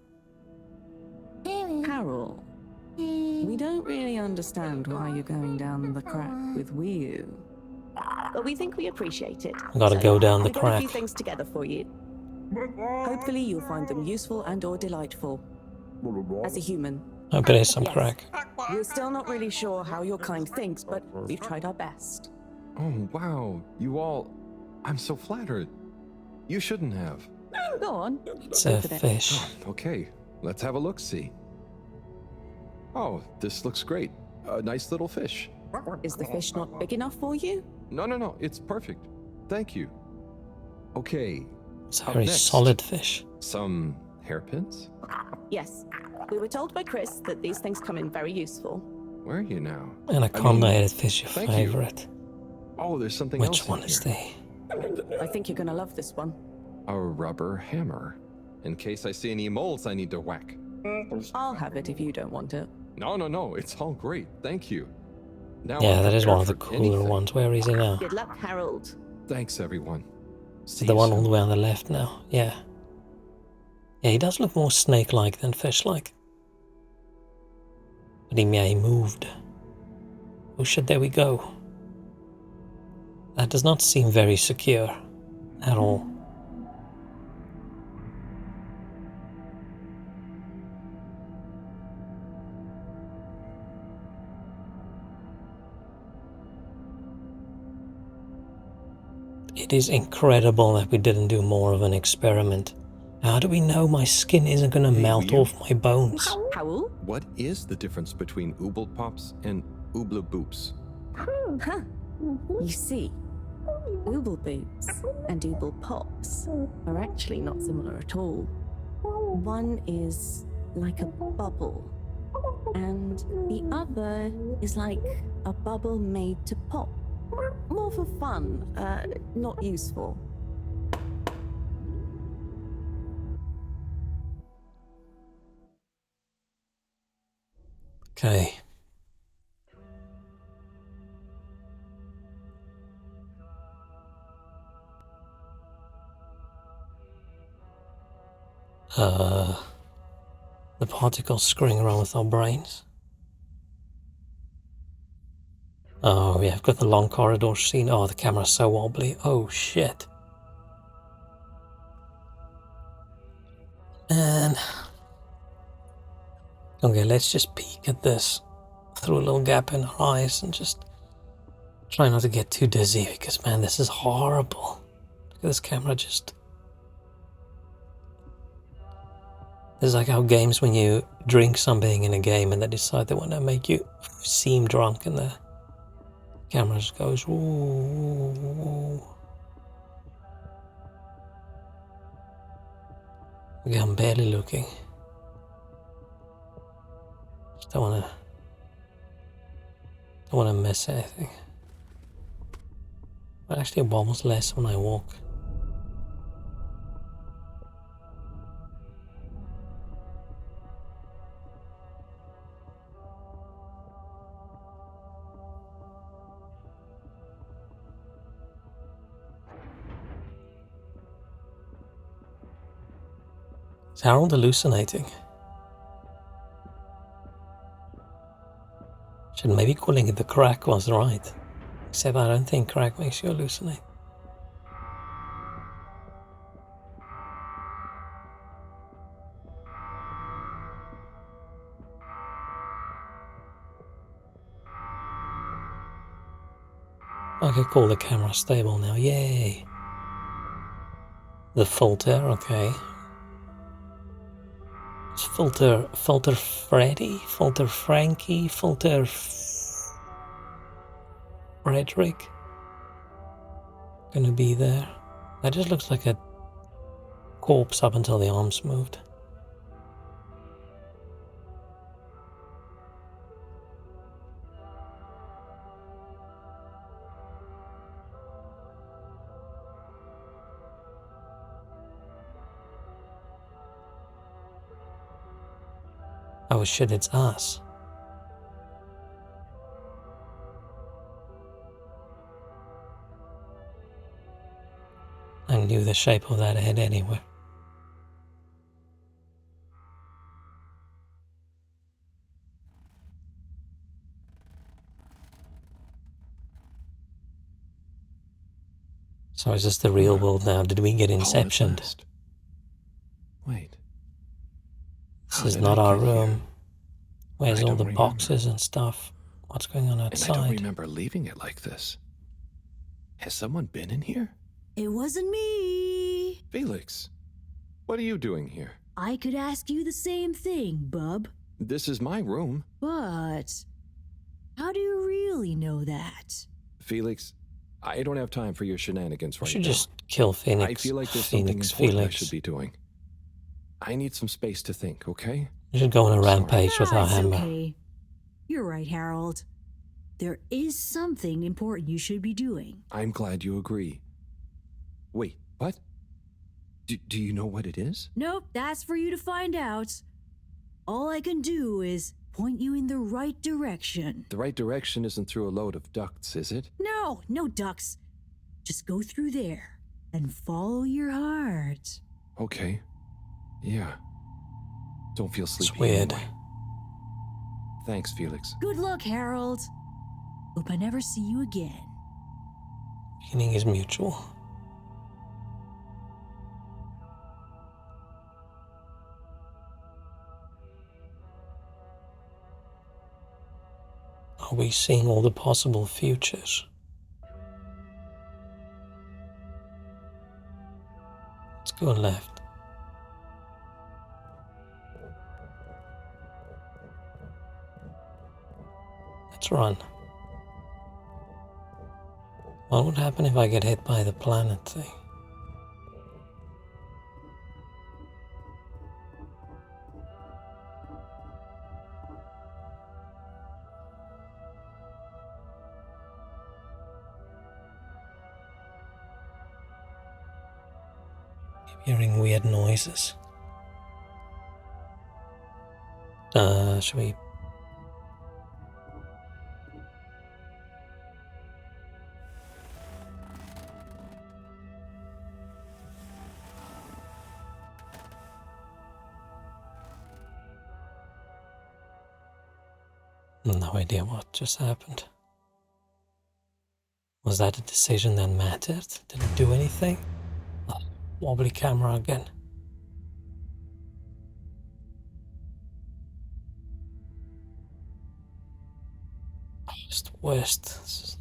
Carol, we don't really understand why you're going down the crack with Wii. But we think we appreciate it. I gotta go down the I got a few crack. things together for you. Hopefully you'll find them useful and or delightful. As a human, Hope it is some Yes. crack. we're still not really sure how your kind thinks, but we've tried our best. Oh, wow. You all. I'm so flattered. You shouldn't have. Go on. It's a fish. Okay, let's have a look-see. Oh, this looks great. A nice little fish. Is the fish not big enough for you? No, it's perfect. Thank you. Okay, It's a Up very next. solid fish. some hairpins? Yes. We were told by Chris that these things come in very useful. Where are you now? And a I mean, condensed fish, your thank you. favorite. Oh, there's something else Which one in is here. I think you're gonna love this one. A rubber hammer. In case I see any moles I need to whack. I'll have it if you don't want it. No, it's all great. Thank you. Now Yeah, I'm that is one of the prepared for cooler anything. ones. Where is he now? Good luck, Harold. Thanks, everyone. See The you one soon. all the way on the left now. Yeah. Yeah, he does look more snake-like than fish-like. But he moved. Oh shit, there we go. That does not seem very secure at all. It is incredible that we didn't do more of an experiment. How do we know my skin isn't gonna melt off my bones? Howl? What is the difference between ooble pops and ooble boops? Huh. You see, ooble boots and ooble pops are actually not similar at all. One is like a bubble, and the other is like a bubble made to pop. More for fun, not useful. Okay. The particles screwing around with our brains. Oh yeah, I've got the long corridor scene. Oh, the camera's so wobbly. Oh shit. And okay, let's just peek at this through a little gap in our eyes and just try not to get too dizzy because man, this is horrible. Look at this camera just. It's like how games when you drink something in a game and they decide they want to make you seem drunk and the camera just goes ooh. Okay, I'm barely looking. Just don't wanna miss anything. But actually it wobbles less when I walk. Is Harold hallucinating? Should maybe calling it the crack was right. Except I don't think crack makes you hallucinate. Okay, cool, the camera's stable now, yay! The filter, okay. It's filter Freddy, filter Frankie, filter Frederick. Gonna be there. That just looks like a corpse up until the arms moved. Oh shit, it's us. I knew the shape of that head anyway. So is this the real world now? Did we get inceptioned? Wait. This is not our room. Where's all the boxes and stuff? What's going on And I don't outside? remember leaving it like this. Has someone been in here? It wasn't me. Felix, what are you doing here? I could ask you the same thing, bub. This is my room. But how do you really know that? Felix, I don't have time for your shenanigans We right should now. just kill Phoenix. I feel like there's Phoenix, something important Felix. I should be doing. I need some space to think, okay? We should go on a rampage with our That's hammer. okay. You're right, Harold. there is something important you should be doing. I'm glad you agree. Wait, what? Do you know what it is? Nope, that's for you to find out. All I can do is point you in the right direction. The right direction isn't through a load of ducts, is it? No, no ducks. Just go through there and follow your heart. Okay. Yeah. Don't feel sleepy. It's weird. Anyway. Thanks, Felix. Good luck, Harold. Hope I never see you again. Meaning is mutual. Are we seeing all the possible futures? Let's go left. Let's run. What would happen if I get hit by the planet thing? Hearing weird noises. Should we? No idea what just happened. Was that a decision that mattered? Did it do anything? Oh, wobbly camera again. Oh, it's the worst.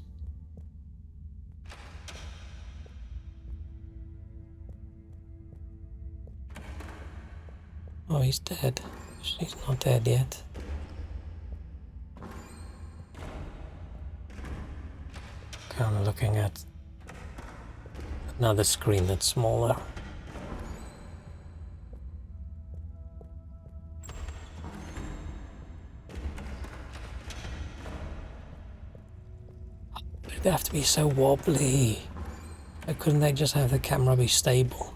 Oh, he's dead. She's not dead yet. Kind of looking at another screen that's smaller. They have to be so wobbly. Why couldn't they just have the camera be stable?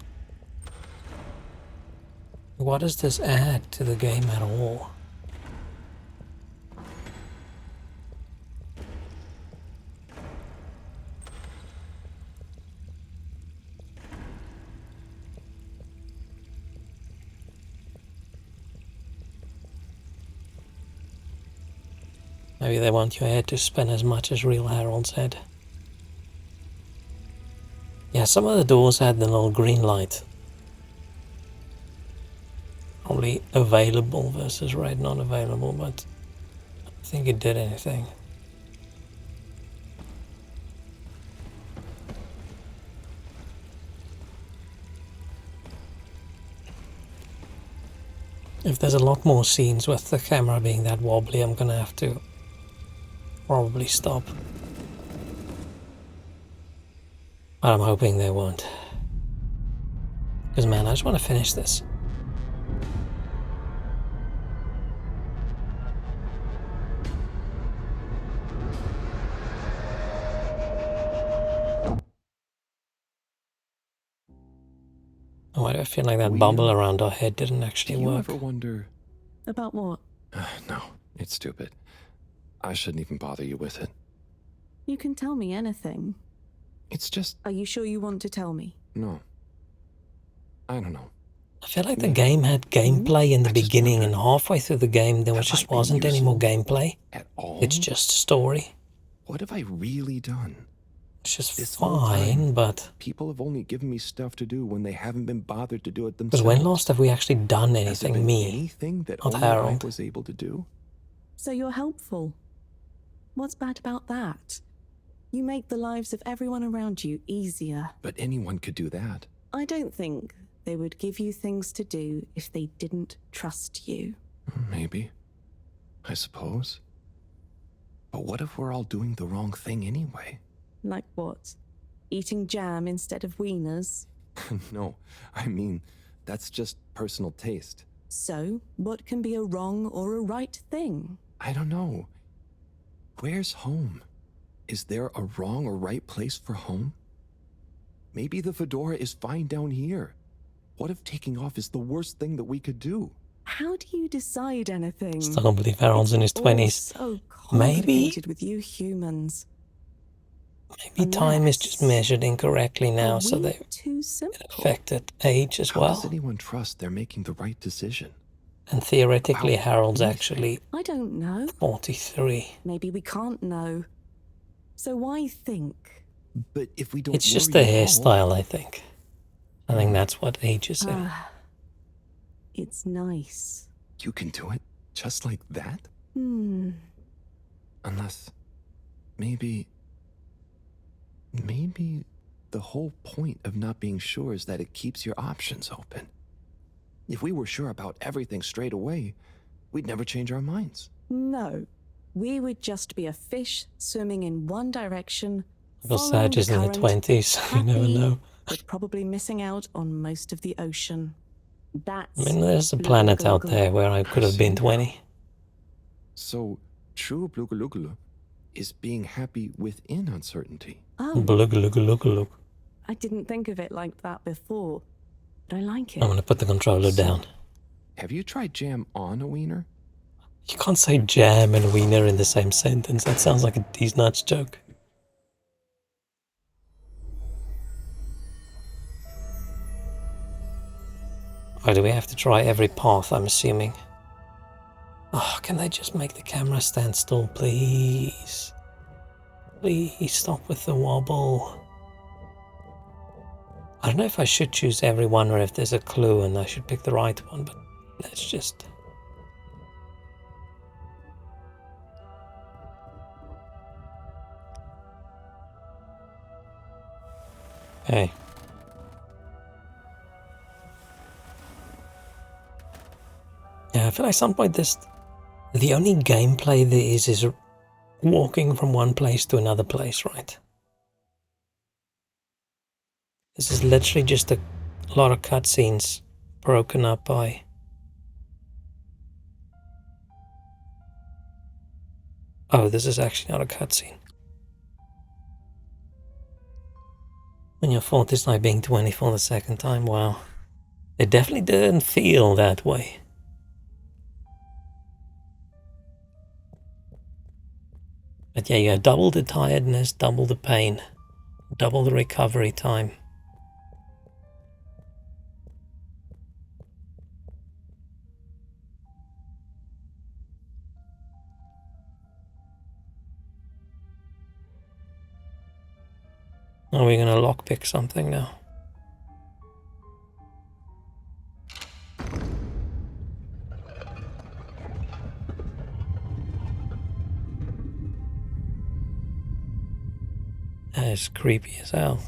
What does this add to the game at all? Maybe they want your head to spin as much as real Harold's head. Yeah, some of the doors had the little green light. Probably available versus red not available, but I don't think it did anything. If there's a lot more scenes with the camera being that wobbly, I'm gonna have to probably stop. But I'm hoping they won't. Because man, I just want to finish this. Why do I feel like that bubble around our head didn't actually work? Do you ever wonder... About what? No, it's stupid. I shouldn't even bother you with it. You can tell me anything. It's just... Are you sure you want to tell me? No. I don't know. I feel like the game had gameplay in the beginning, and halfway through the game there just wasn't any more gameplay. At all? It's just story. What have I really done? It's just This whole time, fine, but... people have only given me stuff to do when they haven't been bothered to do it Because themselves. when last have we actually done Has there anything, been me? anything that not only I Harold. was able to do? So you're helpful. What's bad about that? You make the lives of everyone around you easier. But anyone could do that. I don't think they would give you things to do if they didn't trust you. Maybe. I suppose. But what if we're all doing the wrong thing anyway? Like what? Eating jam instead of wieners? No, I mean, that's just personal taste. So, what can be a wrong or a right thing? I don't know. Where's home? Is there a wrong or right place for home? Maybe the fedora is fine down here. What if taking off is the worst thing that we could do? How do you decide anything? Still don't believe Harold's in his All 20s. so Maybe, complicated with you humans. maybe time is just measured incorrectly now, Are so we they too simple? affected age as How well. does anyone trust they're making the right decision? And theoretically, About Harold's anything? actually I don't know. 43. Maybe we can't know. So why think? But if we don't It's just the worry at all- hairstyle, I think. I think that's what ages him. It's nice. You can do it just like that? Unless, maybe the whole point of not being sure is that it keeps your options open. If we were sure about everything straight away, we'd never change our minds. No. We would just be a fish swimming in one direction. Uncle following Sag is in the current, 20s, you never happy, know. but probably missing out on most of the ocean. That's I mean, there's a planet out there where I could have been 20. So, true Blugalugulu is being happy within uncertainty. Oh, Look. I didn't think of it like that before, but I like it. I'm gonna put the controller down. Have you tried jam on a wiener? You can't say jam and wiener in the same sentence. That sounds like a These Nuts joke. Or do we have to try every path, I'm assuming? Oh, can they just make the camera stand still, please? Please stop with the wobble. I don't know if I should choose every one or if there's a clue and I should pick the right one, but let's just... Okay. Yeah, I feel like at some point the only gameplay there is walking from one place to another place, right? This is literally just a lot of cutscenes broken up by... Oh, this is actually not a cutscene. When your fault is like being 20 for the second time, wow. It definitely didn't feel that way. But yeah, you have double the tiredness, double the pain, double the recovery time. Are we gonna lockpick something now? That is creepy as hell.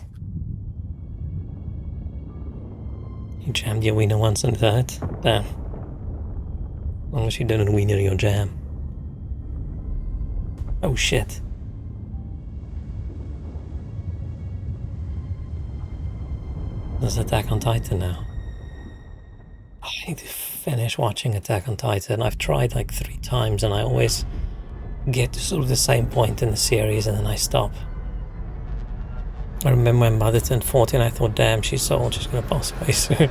You jammed your wiener once into that? Damn. As long as you didn't wiener your jam. Oh shit. There's Attack on Titan now. I need to finish watching Attack on Titan. I've tried like 3 times and I always get to sort of the same point in the series and then I stop. I remember my mother turned 14, I thought, damn, she's so old, she's gonna pass away soon.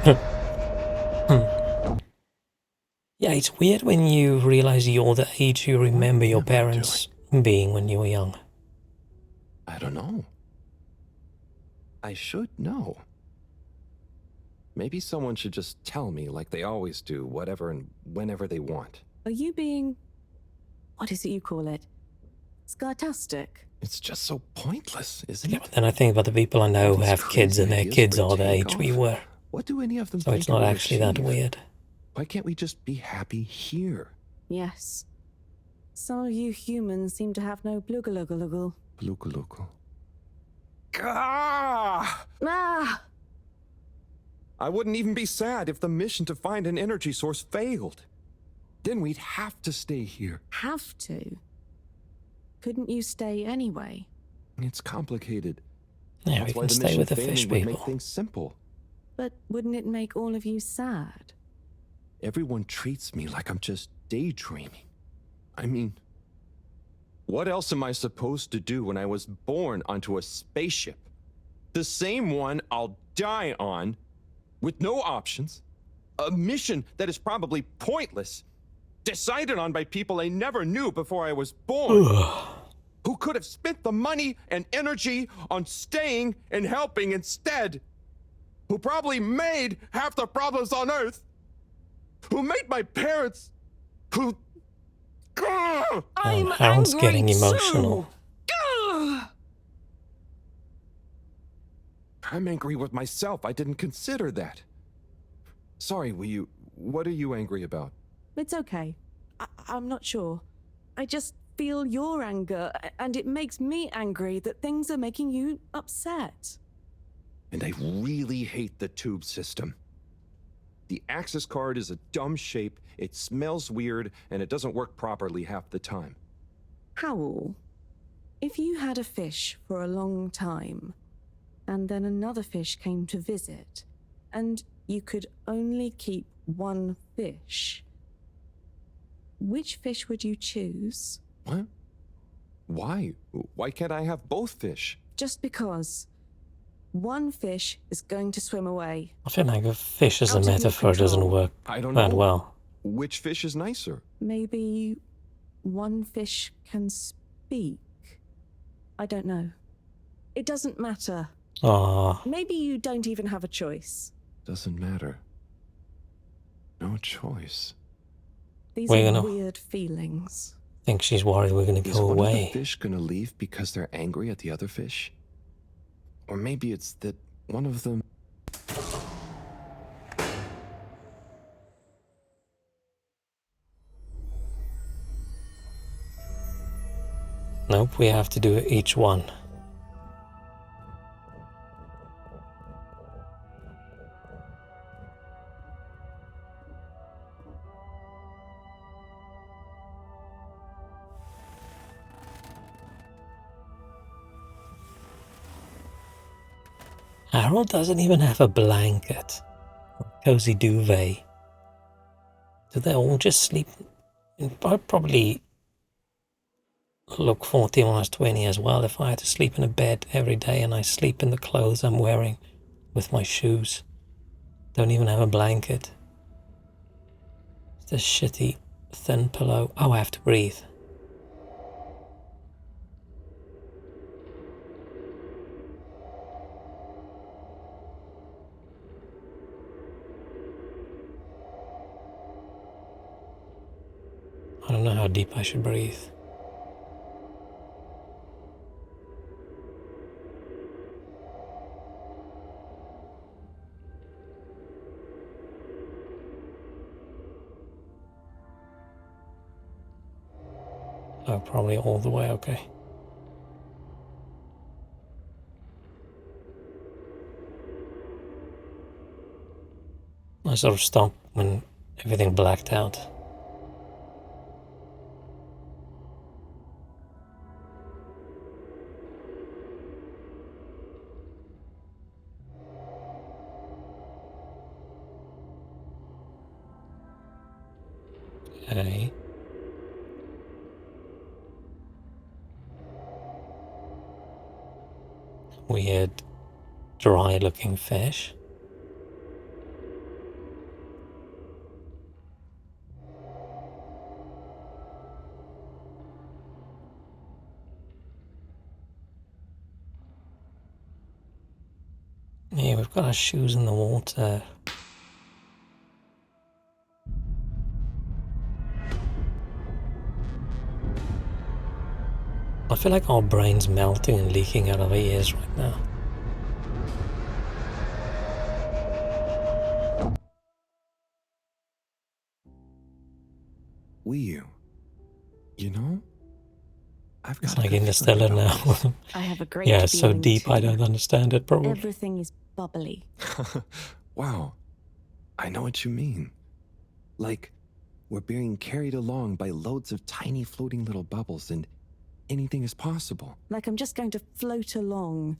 Yeah, it's weird when you realize you're the age you remember your parents being when you were young. I don't know. I should know. Maybe someone should just tell me like they always do, whatever and whenever they want. Are you being... what is it you call it? Scartastic? It's just so pointless, isn't Yeah, it? but then I think about the people I know who have kids and their kids are the age we were. What do any of them So think it's not it will actually that achieve? weird. Why can't we just be happy here? Yes. Some of you humans seem to have no blugaluggaluggle. Blukalukal. Ah! I wouldn't even be sad if the mission to find an energy source failed. Then we'd have to stay here. Have to? Couldn't you stay anyway? It's complicated. Yeah, That's we why can the stay mission with the failing fish would make people. things simple. But wouldn't it make all of you sad? Everyone treats me like I'm just daydreaming. I mean, What else am I supposed to do when I was born onto a spaceship? The same one I'll die on, with no options. A mission that is probably pointless. Decided on by people I never knew before I was born. Who could have spent the money and energy on staying and helping instead. Who probably made half the problems on Earth. Who made my parents. Who... And Harold's getting emotional. I'm angry with myself. I didn't consider that. Sorry, what are you angry about? It's okay. I'm not sure. I just feel your anger, and it makes me angry that things are making you upset. And I really hate the tube system. The access card is a dumb shape, it smells weird, and it doesn't work properly half the time. Howl, if you had a fish for a long time, and then another fish came to visit, and you could only keep one fish, which fish would you choose? What? Why? Why can't I have both fish? Just because. One fish is going to swim away. I feel like a fish as a Out of your metaphor doesn't control. work I don't that know. well. Which fish is nicer? Maybe one fish can speak. I don't know. It doesn't matter. Ah, Maybe you don't even have a choice. Doesn't matter. No choice. These We're are gonna- weird feelings. think she's worried we're gonna Is go one of away. the fish gonna leave because they're angry at the other fish? Or maybe it's that one of them... Nope, we have to do each one. Harold doesn't even have a blanket or cozy duvet. Do they all just sleep? I'd probably look 40 minus 20 as well if I had to sleep in a bed every day and I sleep in the clothes I'm wearing with my shoes. Don't even have a blanket. It's this shitty thin pillow. Oh, I have to breathe. I don't know how deep I should breathe. Oh, probably all the way, okay. I sort of stopped when everything blacked out. Okay. Weird, dry-looking fish. Yeah, we've got our shoes in the water. I feel like our brain's melting and leaking out of our ears right now. You know? I've got It's a like good Interstellar feeling now. about this. I have a great Yeah, it's so feeling deep too. I don't understand it probably. Everything is bubbly. Wow. I know what you mean. Like, we're being carried along by loads of tiny floating little bubbles and anything is possible. Like I'm just going to float along.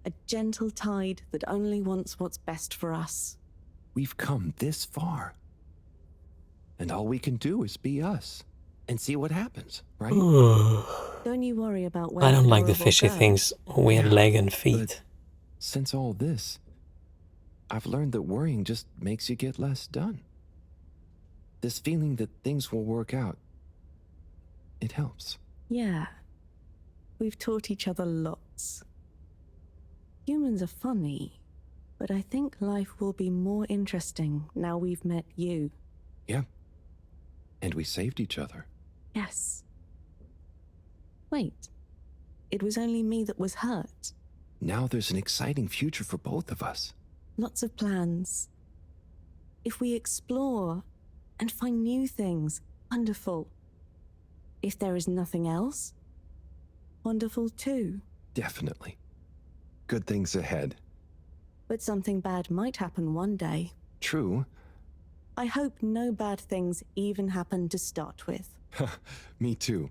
A gentle tide that only wants what's best for us. We've come this far. And all we can do is be us. and see what happens, right? Don't you worry about where I don't the like the Fedora will fishy go. things. Weird Yeah, leg and feet. But since all this, I've learned that worrying just makes you get less done. This feeling that things will work out, it helps. Yeah. We've taught each other lots. Humans are funny, but I think life will be more interesting now we've met you. Yeah. And we saved each other. Yes. Wait. It was only me that was hurt. Now there's an exciting future for both of us. Lots of plans. If we explore and find new things, wonderful. If there is nothing else, wonderful too. Definitely. Good things ahead. But something bad might happen one day. True. I hope no bad things even happen to start with. Me too.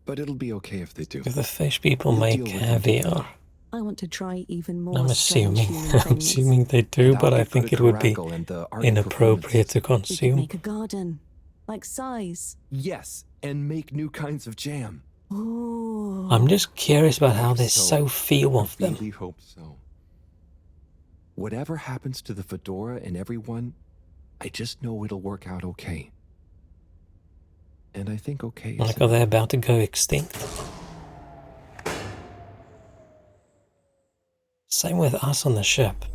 But it'll be okay if they do. If the fish people We'll make deal with it. caviar, I want to try even more I'm strange assuming, human I'm things. assuming they do, Without but I the think it critical would be wrangle and the art inappropriate to We could consume. make a garden, like size. Yes, and make new kinds of jam. Oh. I'm just curious about how there's So, so few of I them. really hope so. Whatever happens to the fedora and everyone, I just know it'll work out okay. And I think okay is Like, are they about to go extinct? Same with us on the ship.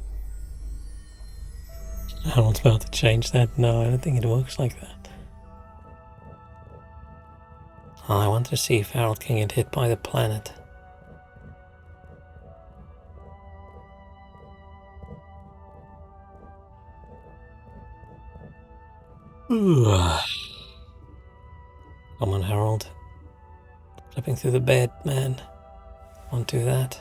Harold's about to change that. No, I don't think it works like that. I want to see if Harold can get hit by the planet. Ugh. Come on, Harold. Flipping through the bed, man. Won't do that.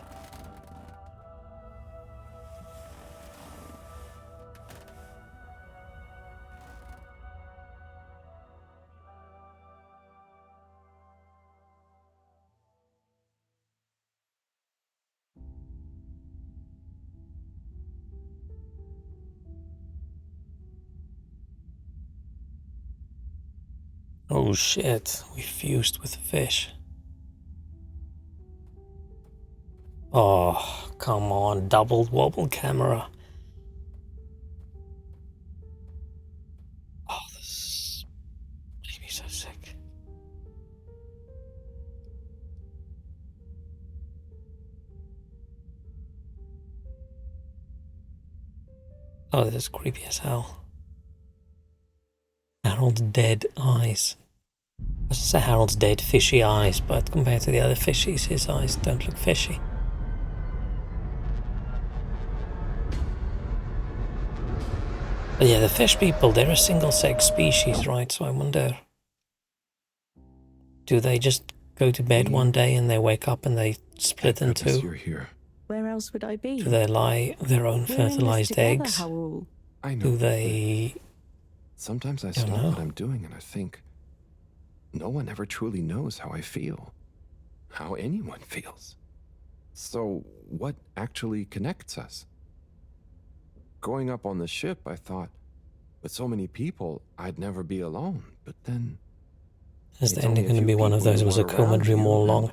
Oh shit, we fused with the fish. Oh, come on, double wobble camera. Oh, this makes me so sick. Oh, this is creepy as hell. Harold's dead eyes. I was to say Harold's dead fishy eyes, but compared to the other fishies, his eyes don't look fishy. But yeah, the fish people, they're a single-sex species, right? So I wonder, do they just go to bed one day and they wake up and they split in two? You're here. Where else would I be? Do they lie their own We're in this fertilized together, eggs? Howell. I know. Do they... Sometimes I Don't stop know. what I'm doing and I think, no one ever truly knows how I feel, how anyone feels. So, what actually connects us? Growing up on the ship, I thought, with so many people, I'd never be alone. But then, Is the It's ending only a going to few be one of people those who was a are coma around dream you, all and along?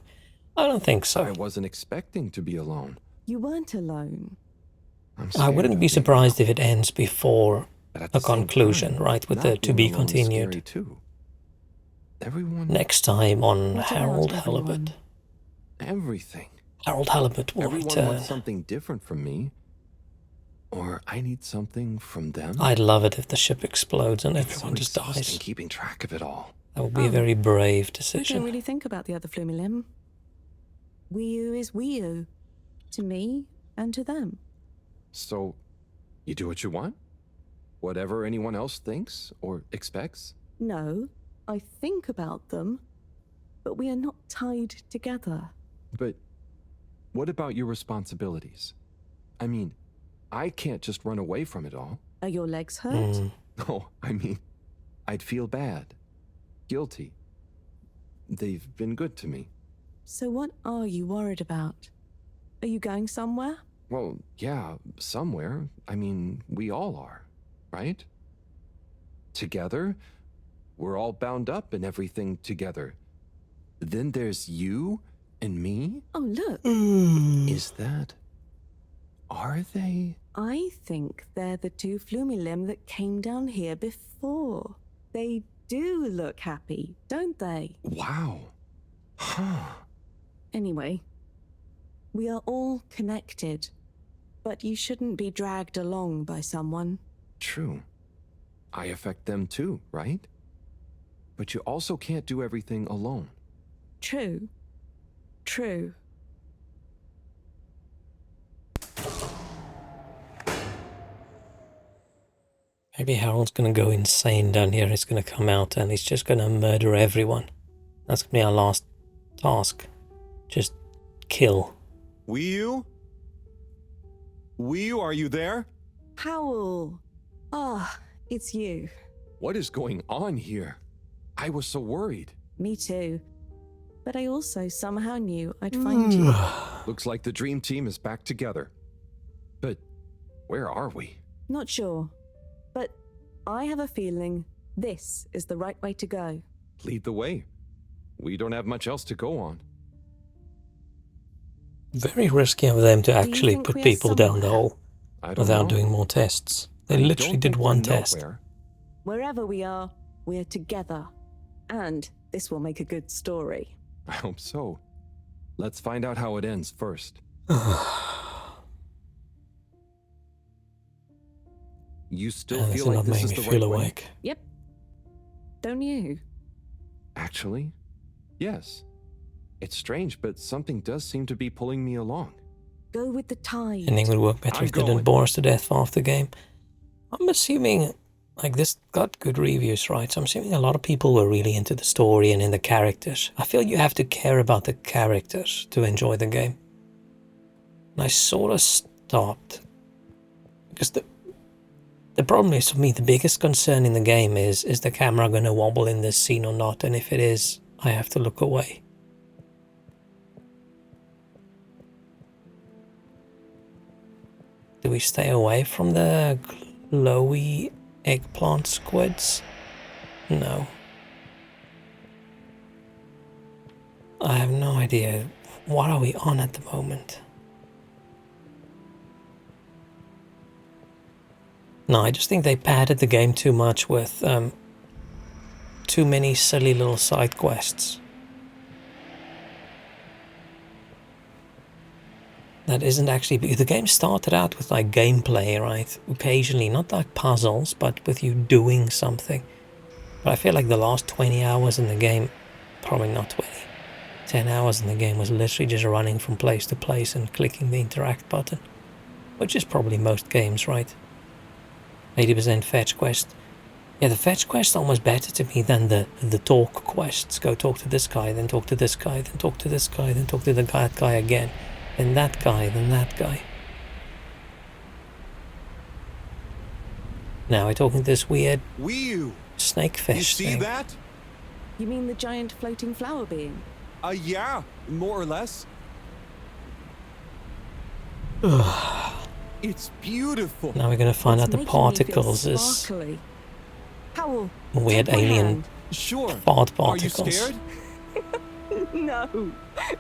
I don't think I so. wasn't expecting to be alone. You weren't alone. I'm I scared wouldn't of be being surprised alone. if it ends before But at a the same conclusion, time, right? With not the to being be alone is scary continued. too. Everyone, Next time on What about Harold everyone? Halibut. everything. Harold Halibut will Everyone return. wants something different from me. Or I need something from them. I'd love it if the ship explodes and It's everyone so just exhausting dies. keeping track of it all. That would be a Oh. very brave We don't decision. really think about the other Flumilim. Wii is Wii to me and to them. So, you do what you want? Whatever anyone else thinks or expects? No, I think about them, but we are not tied together. But what about your responsibilities? I mean, I can't just run away from it all. Are your legs hurt? Mm. No, I mean, I'd feel bad, guilty. They've been good to me. So what are you worried about? Are you going somewhere? Well, yeah, somewhere. I mean, we all are, right? Together, we're all bound up and everything together. Then there's you and me? Oh, look. Is that... Are they? I think they're the two Flumilim that came down here before. They do look happy, don't they? Wow. Huh. Anyway, we are all connected, but you shouldn't be dragged along by someone. True. I affect them too, right? But you also can't do everything alone. True. True. Maybe Harold's gonna go insane down here. He's gonna come out and he's just gonna murder everyone. That's gonna be our last task. Just kill. Wii-U? Wii-U, are you there? Powell! Ah, it's you. What is going on here? I was so worried. Me too. But I also somehow knew I'd find you. Looks like the dream team is back together. But where are we? Not sure. But I have a feeling this is the right way to go. Lead the way. We don't have much else to go on. Very risky of them to Do you actually think put we are people down the somewhere? hole I don't without know. doing more tests. They I literally don't did think one we're test. nowhere. Wherever we are, we're together. And this will make a good story. I hope so. Let's find out how it ends first. You still And this feel will like not this make is me the feel right way? awake. Yep. Don't you? Actually, yes. It's strange, but something does seem to be pulling me along. Go with the tide. Ending would work better I'm if they didn't going. bore us to death for half the game. I'm assuming, like, this got good reviews, right? So I'm assuming a lot of people were really into the story and in the characters. I feel you have to care about the characters to enjoy the game. And I sort of stopped. Because the problem is, for me, the biggest concern in the game is the camera going to wobble in this scene or not? And if it is, I have to look away. Do we stay away from the glowy eggplant squids? No. I have no idea. What are we on at the moment? No, I just think they padded the game too much with too many silly little side quests. That isn't actually... The game started out with like gameplay, right? Occasionally, not like puzzles, but with you doing something. But I feel like the last 20 hours in the game, probably not 20, 10 hours in the game was literally just running from place to place and clicking the interact button. Which is probably most games, right? 80% fetch quest. Yeah, the fetch quest almost better to me than the talk quests. Go talk to this guy, then talk to this guy, then talk to this guy, then talk to that guy again. Then that guy, then that guy. Now we're talking this weird Wii-U! snakefish You see thing. that? You mean the giant floating flower being? Yeah, more or less. It's beautiful. Now we're gonna find It's out the making me feel particles is sparkly. Powell, weird take my alien hand. Sure. fart Are you particles. scared? No.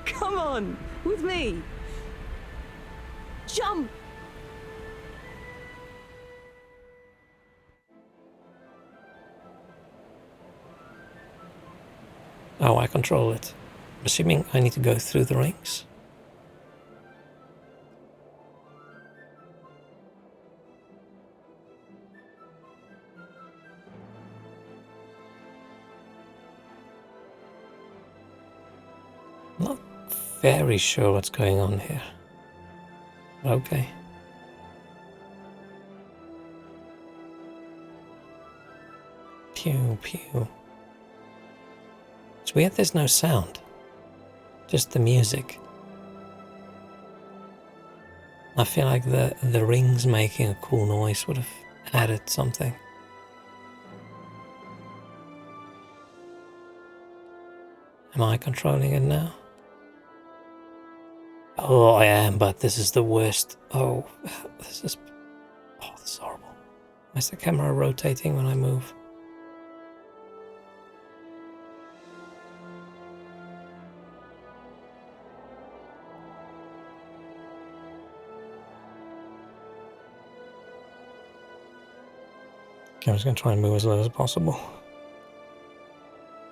Come on, with me. Jump. Oh, I control it. I'm assuming I need to go through the rings. Not very sure what's going on here. Okay. Pew, pew. It's weird there's no sound. Just the music. I feel like the rings making a cool noise would have added something. Am I controlling it now? Oh, I am, but this is the worst. Oh, this is horrible. Why is the camera rotating when I move? I'm just going to try and move as low as possible.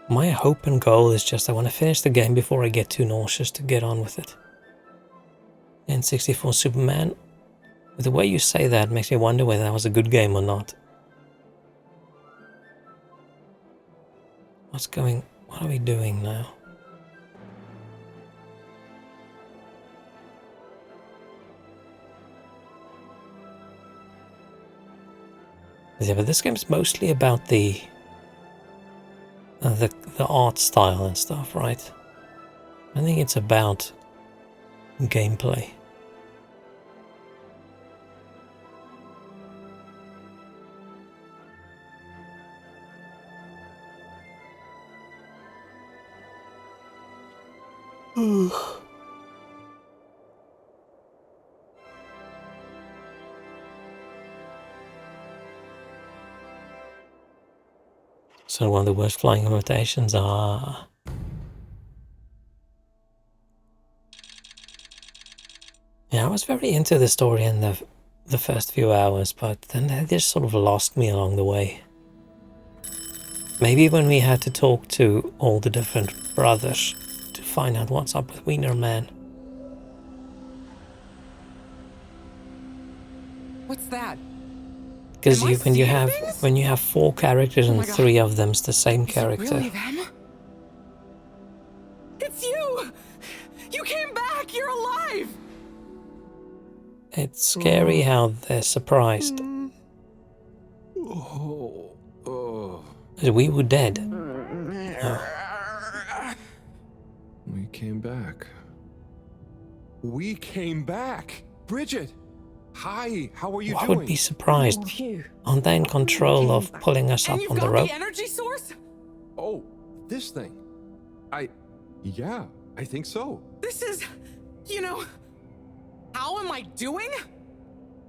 My hope and goal is just I want to finish the game before I get too nauseous to get on with it. N64 Superman. With the way you say that makes me wonder whether that was a good game or not. What are we doing now? Yeah, but this game's mostly about the art style and stuff, right? I think it's about gameplay. So one of the worst flying imitations are... Yeah, I was very into the story in the first few hours, but then they just sort of lost me along the way. Maybe when we had to talk to all the different brothers to find out what's up with Wiener Man. What's that? Because when you have 4 characters and 3 of them's the same character. Is it really them? It's you! You came back! You're alive! It's scary how they're surprised. We were dead. We came back. We came back! Bridget! Hi, how are you doing? I would be surprised. Aren't they in control of pulling us up on the rope? The energy source? Oh, this thing. Yeah, I think so. This is, how am I doing?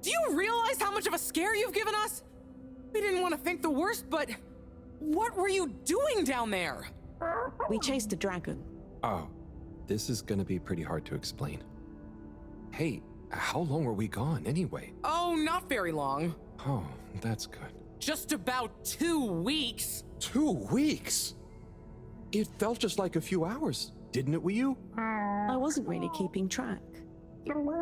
Do you realize how much of a scare you've given us? We didn't want to think the worst, but what were you doing down there? We chased a dragon. Oh, this is gonna be pretty hard to explain. Hey, how long were we gone anyway? Oh, not very long. Oh, that's good. Just about 2 weeks. 2 weeks? It felt just like a few hours, didn't it, Wii-U? I wasn't really keeping track.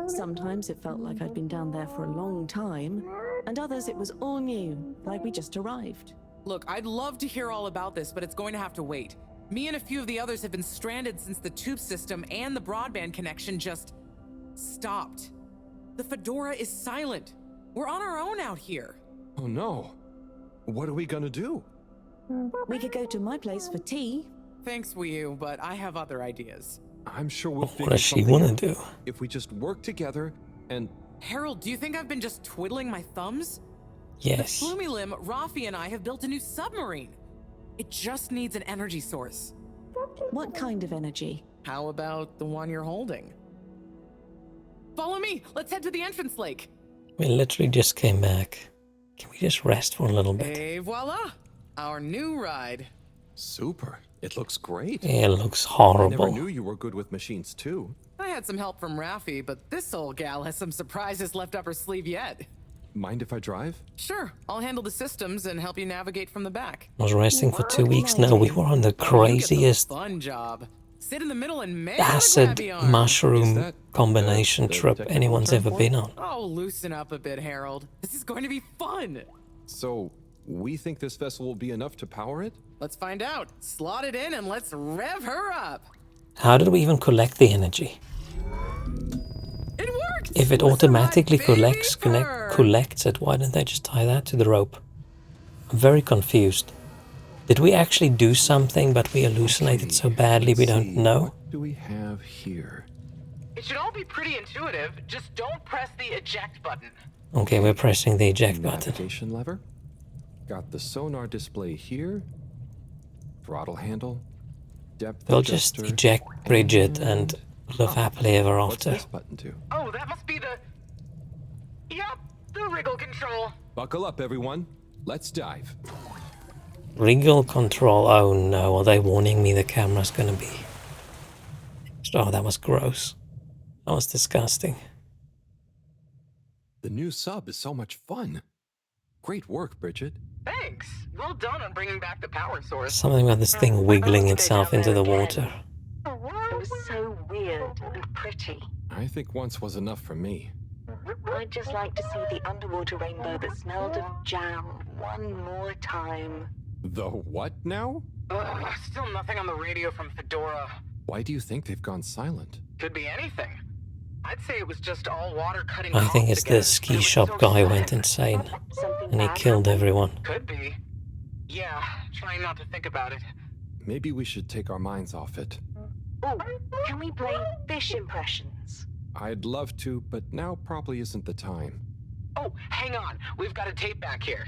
Sometimes it felt like I'd been down there for a long time, and others it was all new, like we just arrived. Look, I'd love to hear all about this, but it's going to have to wait. Me and a few of the others have been stranded since the tube system and the broadband connection just stopped. The Fedora is silent. We're on our own out here. Oh no. What are we gonna do? We could go to my place for tea. Thanks, Wii-U, but I have other ideas. I'm sure we'll figure What does she something want out to do? if we just work together and... Harold, do you think I've been just twiddling my thumbs? Yes. The Flumilim, Rafi, and I have built a new submarine. It just needs an energy source. What kind of energy? How about the one you're holding? Follow me! Let's head to the entrance lake! We literally just came back. Can we just rest for a little bit? Et voila! Our new ride. Super. It looks great. It looks I horrible. never knew you were good with machines too. I had some help from Rafi, but this old gal has some surprises left up her sleeve yet. Mind if I drive? Sure, I'll handle the systems and help you navigate from the back. I was resting for 2 weeks now. We were on the craziest Fun job. Sit in the middle and make acid the grabby arm. mushroom combination trip anyone's ever been on. Oh, loosen up a bit, Harold. This is going to be fun. So, we think this vessel will be enough to power it? Let's find out. Slot it in and let's rev her up. How did we even collect the energy? It worked! If it Listen, automatically my baby collects it, why didn't they just tie that to the rope? I'm very confused. Did we actually do something, but we hallucinated so badly we don't know? What do we have here? It should all be pretty intuitive. Just don't press the eject button. Okay, we're pressing the eject button. Navigation lever. Got the sonar display here. Throttle handle. Depth We'll just adjuster, eject Bridget and live happily ever What's after. this button do? Oh, that must be the... Yep, the wriggle control. Buckle up, everyone. Let's dive. Wriggle control. Oh no, are they warning me the camera's gonna be... Oh, that was gross. That was disgusting. The new sub is so much fun. Great work, Bridget. Thanks. Well done on bringing back the power source. Something about this thing wiggling itself into the water. It was so weird and pretty. I think once was enough for me. I'd just like to see the underwater rainbow that smelled of jam one more time. The what now? Still nothing on the radio from Fedora. Why do you think they've gone silent? Could be anything. I'd say it was just all water cutting I think off it's together. the ski It was shop so guy sudden. went insane. Something And he bad killed happened? everyone. Could be. Yeah, trying not to think about it. Maybe we should take our minds off it. Oh, can we play fish impressions? I'd love to, but now probably isn't the time. Oh, hang on. We've got a tape back here.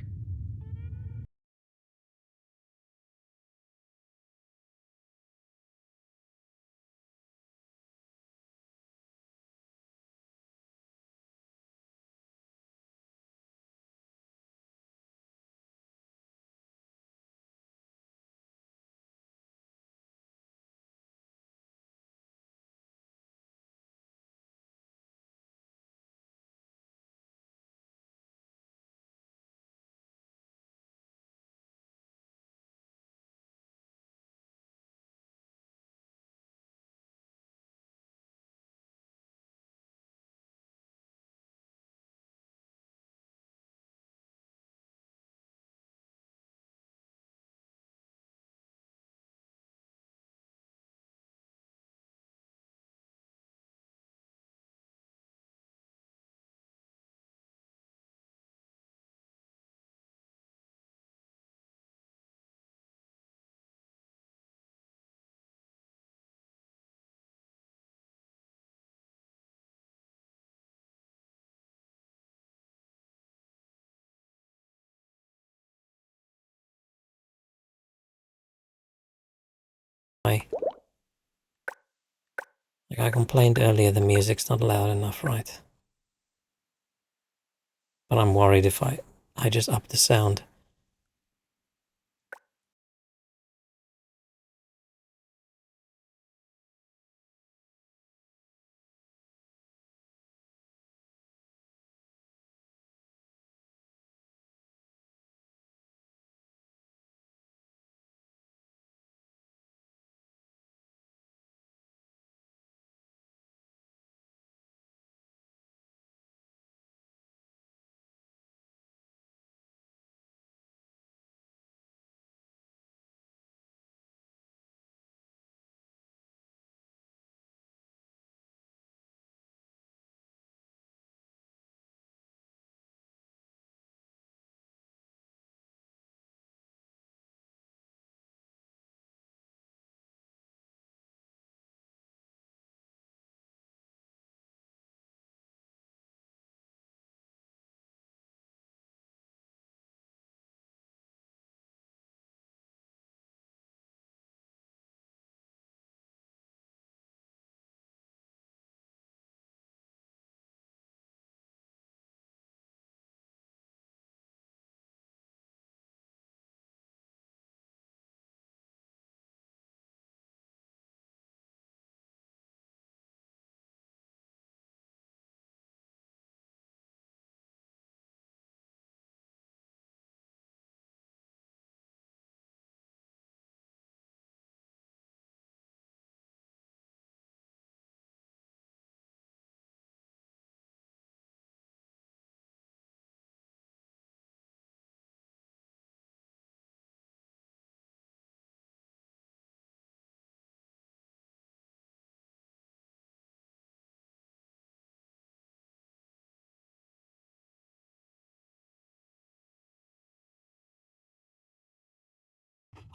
Like I complained earlier, the music's not loud enough, right? But I'm worried if I just up the sound.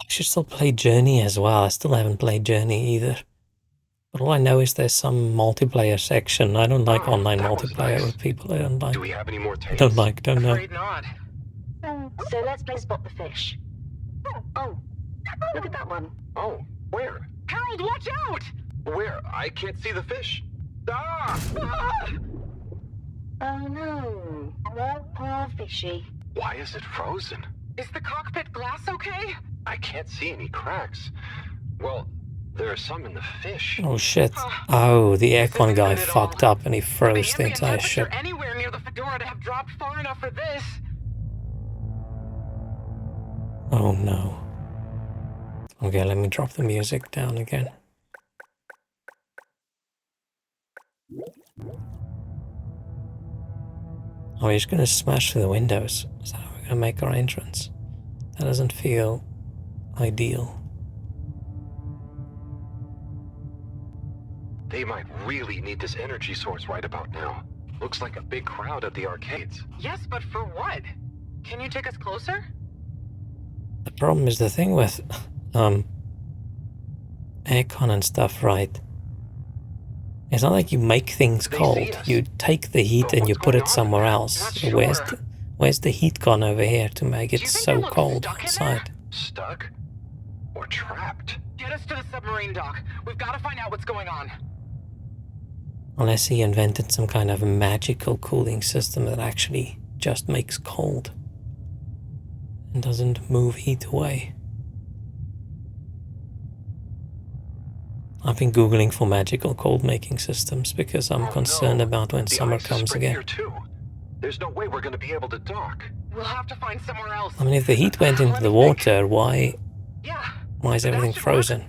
I should still play Journey as well. I still haven't played Journey either. But all I know is there's some multiplayer section. I don't like online multiplayer with people I don't like. Do we have any more tapes? Don't know. Afraid not. So let's play Spot the Fish. Oh, look at that one. Oh, where? Harold, watch out! Where? I can't see the fish. Ah! Oh no, poor fishy. Why is it frozen? Is the cockpit glass okay? I can't see any cracks. Well, there are some in the fish. Oh shit. Oh, the aircon guy fucked up and he froze the ambient entire temperature ship. anywhere near the Fedora to have dropped far enough for this. Oh no. Okay, let me drop the music down again. Are we just gonna smash through the windows? Is that how we're gonna make our entrance? That doesn't feel ideal. They might really need this energy source right about now. Looks like a big crowd at the arcades. Yes, but for what? Can you take us closer? The problem is the thing with aircon and stuff, right? It's not like you make things cold. You take the heat and you put it somewhere else. So where's the heat gone over here to make it so cold outside? Stuck? Or trapped? Get us to the submarine dock. We've got to find out what's going on. Unless he invented some kind of magical cooling system that actually just makes cold and doesn't move heat away. I've been Googling for magical cold making systems because I'm concerned about when summer comes again. Here too. There's no way we're going to be able to dock. We'll have to find somewhere else. I mean, if the heat went into the water, why is everything frozen?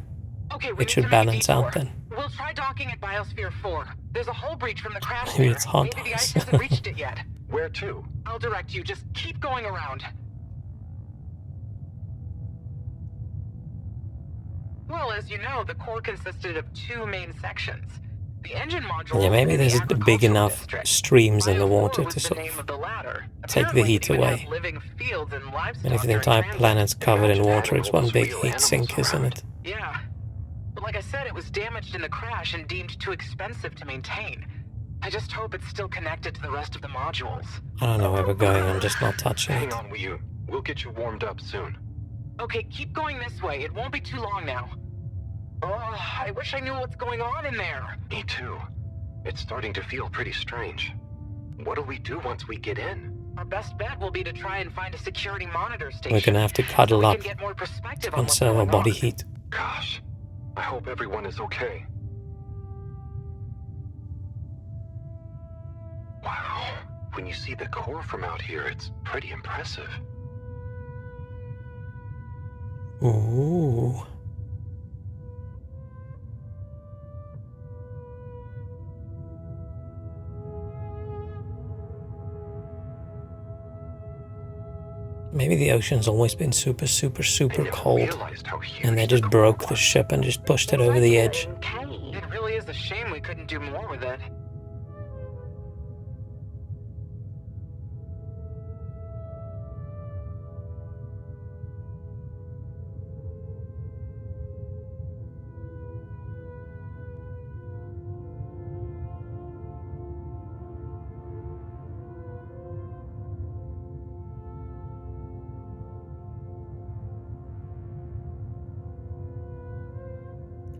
Okay, it should balance out then. We'll try docking at Biosphere 4. There's a hull breach from the crash. Maybe it's hot Maybe the ice hasn't reached it yet. Where to? I'll direct you. Just keep going around. Well, as you know, the core consisted of 2 main sections. The engine module. Yeah, maybe there's big enough streams in the water to sort of take the heat away. And if the entire planet's covered in water, it's one big heat sink, isn't it? Yeah. But like I said, it was damaged in the crash and deemed too expensive to maintain. I just hope it's still connected to the rest of the modules. I don't know where we're going, I'm just not touching it. Hang on, we'll get you warmed up soon. Okay, keep going this way. It won't be too long now. Oh, I wish I knew what's going on in there. Me too. It's starting to feel pretty strange. What'll we do once we get in? Our best bet will be to try and find a security monitor station. We're gonna have to cuddle up to conserve our body heat. Gosh, I hope everyone is okay. Wow, when you see the core from out here, it's pretty impressive. Ooh. Maybe the ocean's always been super, super, super cold, and they just broke the ship and just pushed it over the edge. It really is a shame we couldn't do more with it.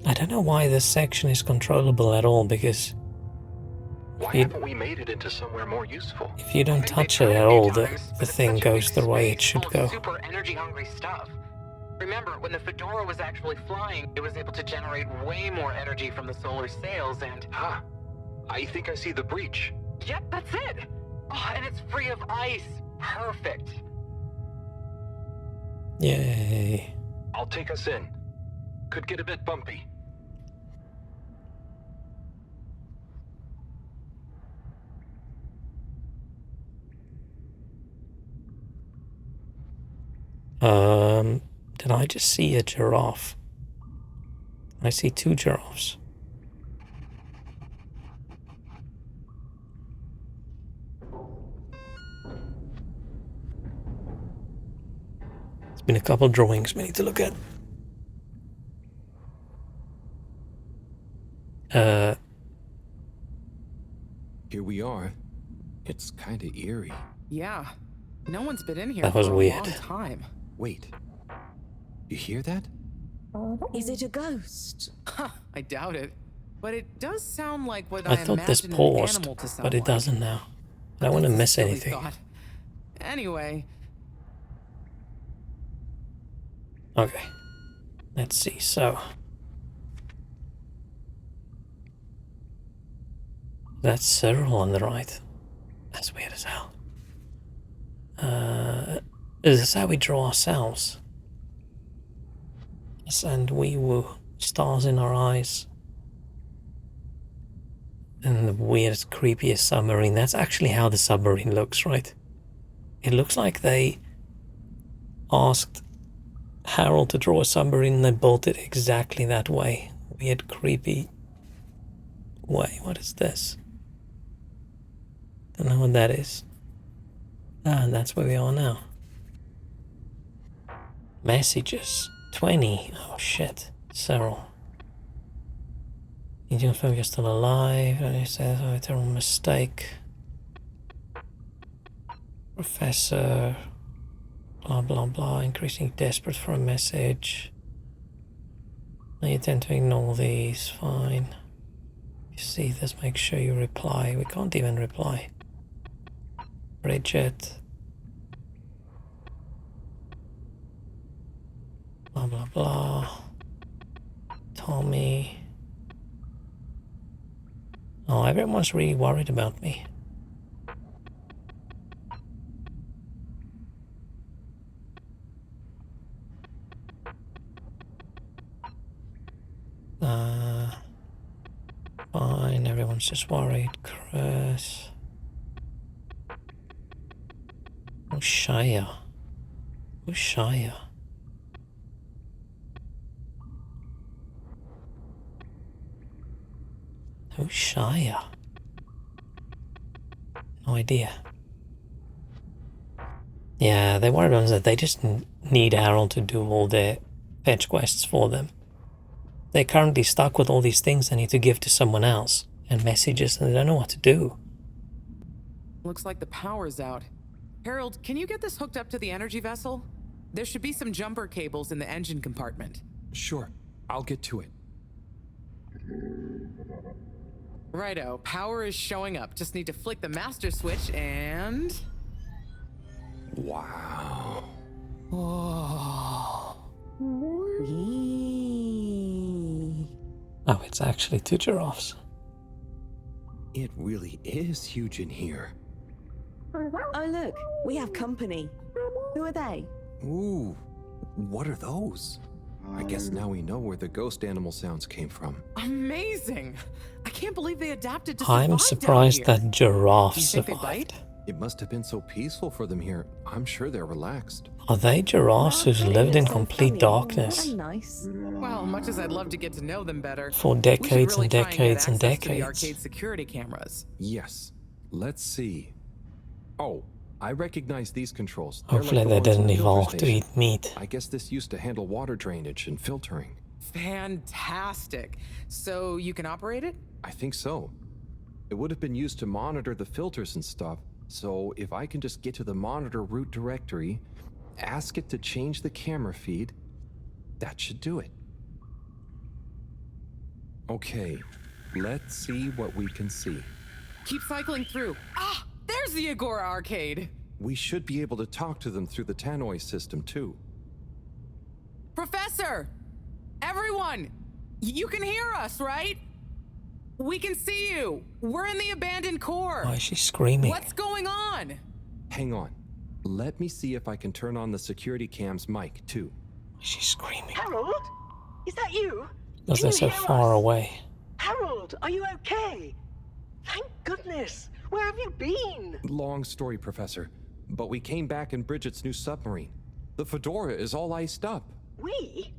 I don't know why this section is controllable at all, because why haven't we made it into somewhere more useful? If you don't touch it at all, the thing goes the way it should go. Super energy hungry stuff. Remember, when the Fedora was actually flying, it was able to generate way more energy from the solar sails and... Huh. I think I see the breach. Yep, that's it! Oh, and it's free of ice. Perfect. Yay. I'll take us in. Could get a bit bumpy. Did I just see a giraffe? I see 2 giraffes. There's been a couple drawings we need to look at. Here we are. It's kind of eerie. Yeah. No one's been in here That was for a weird. long time. Wait. You hear that? Is it a ghost? I doubt it. But it does sound like what I thought this imagined an paused, animal to sound but it like. doesn't now. I don't want to That's a miss silly anything. thought. Anyway. Okay. Let's see, so... That's Cyril on the right. That's weird as hell. Is this how we draw ourselves? and wee woo, stars in our eyes. And the weirdest, creepiest submarine. That's actually how the submarine looks, right? It looks like they asked Harold to draw a submarine and they built it exactly that way. Weird, creepy way. What is this? Don't know what that is. Ah, and that's where we are now. Messages. 20. Oh shit. Cyril. You do confirm you're still alive. Don't you say that's a terrible mistake. Professor. Blah blah blah. Increasingly desperate for a message. Now you tend to ignore these. Fine. You see this, make sure you reply. We can't even reply. Bridget. Blah blah blah. Tommy. Oh, everyone's really worried about me. Fine, everyone's just worried. Chris. Shia. Who's Shia? Who's Shia? No idea. Yeah, they worried about that. They just need Harold to do all their fetch quests for them. They're currently stuck with all these things they need to give to someone else, and messages, and they don't know what to do. Looks like the power's out. Harold, can you get this hooked up to the energy vessel? There should be some jumper cables in the engine compartment. Sure, I'll get to it. Righto, power is showing up. Just need to flick the master switch and... Wow. Oh. Oh, it's actually 2 giraffes. It really is huge in here. Oh, look, we have company. Who are they? Ooh, what are those? I guess now we know where the ghost animal sounds came from. Amazing! I can't believe they adapted to survive I'm down surprised here. that giraffes Do you think they'd survived. bite? It must have been so peaceful for them here. I'm sure they're relaxed. Are they giraffes who's lived in complete darkness And nice. Well, much as I'd love to get to know them better, for we should decades really and try and get decades and access to the decades? arcade security cameras. Yes. Let's see. Oh, I recognize these controls. They're Hopefully like the they ones in didn't the filter evolve to station. eat meat. I guess this used to handle water drainage and filtering. Fantastic. So you can operate it? I think so. It would have been used to monitor the filters and stuff, so if I can just get to the monitor root directory, ask it to change the camera feed, that should do it. Okay, let's see what we can see. Keep cycling through. Ah, there's the Agora arcade. We should be able to talk to them through the tannoy system too. Professor! Everyone! You can hear us, right? We can see you. We're in the abandoned core. Why is she screaming? What's going on? Hang on. Let me see if I can turn on the security cam's mic too. She's screaming. Harold? Is that you? Because Can they're you so hear far us? away. Harold, are you okay? Thank goodness. Where have you been? Long story, Professor, but we came back in Bridget's new submarine. The Fedora is all iced up. We?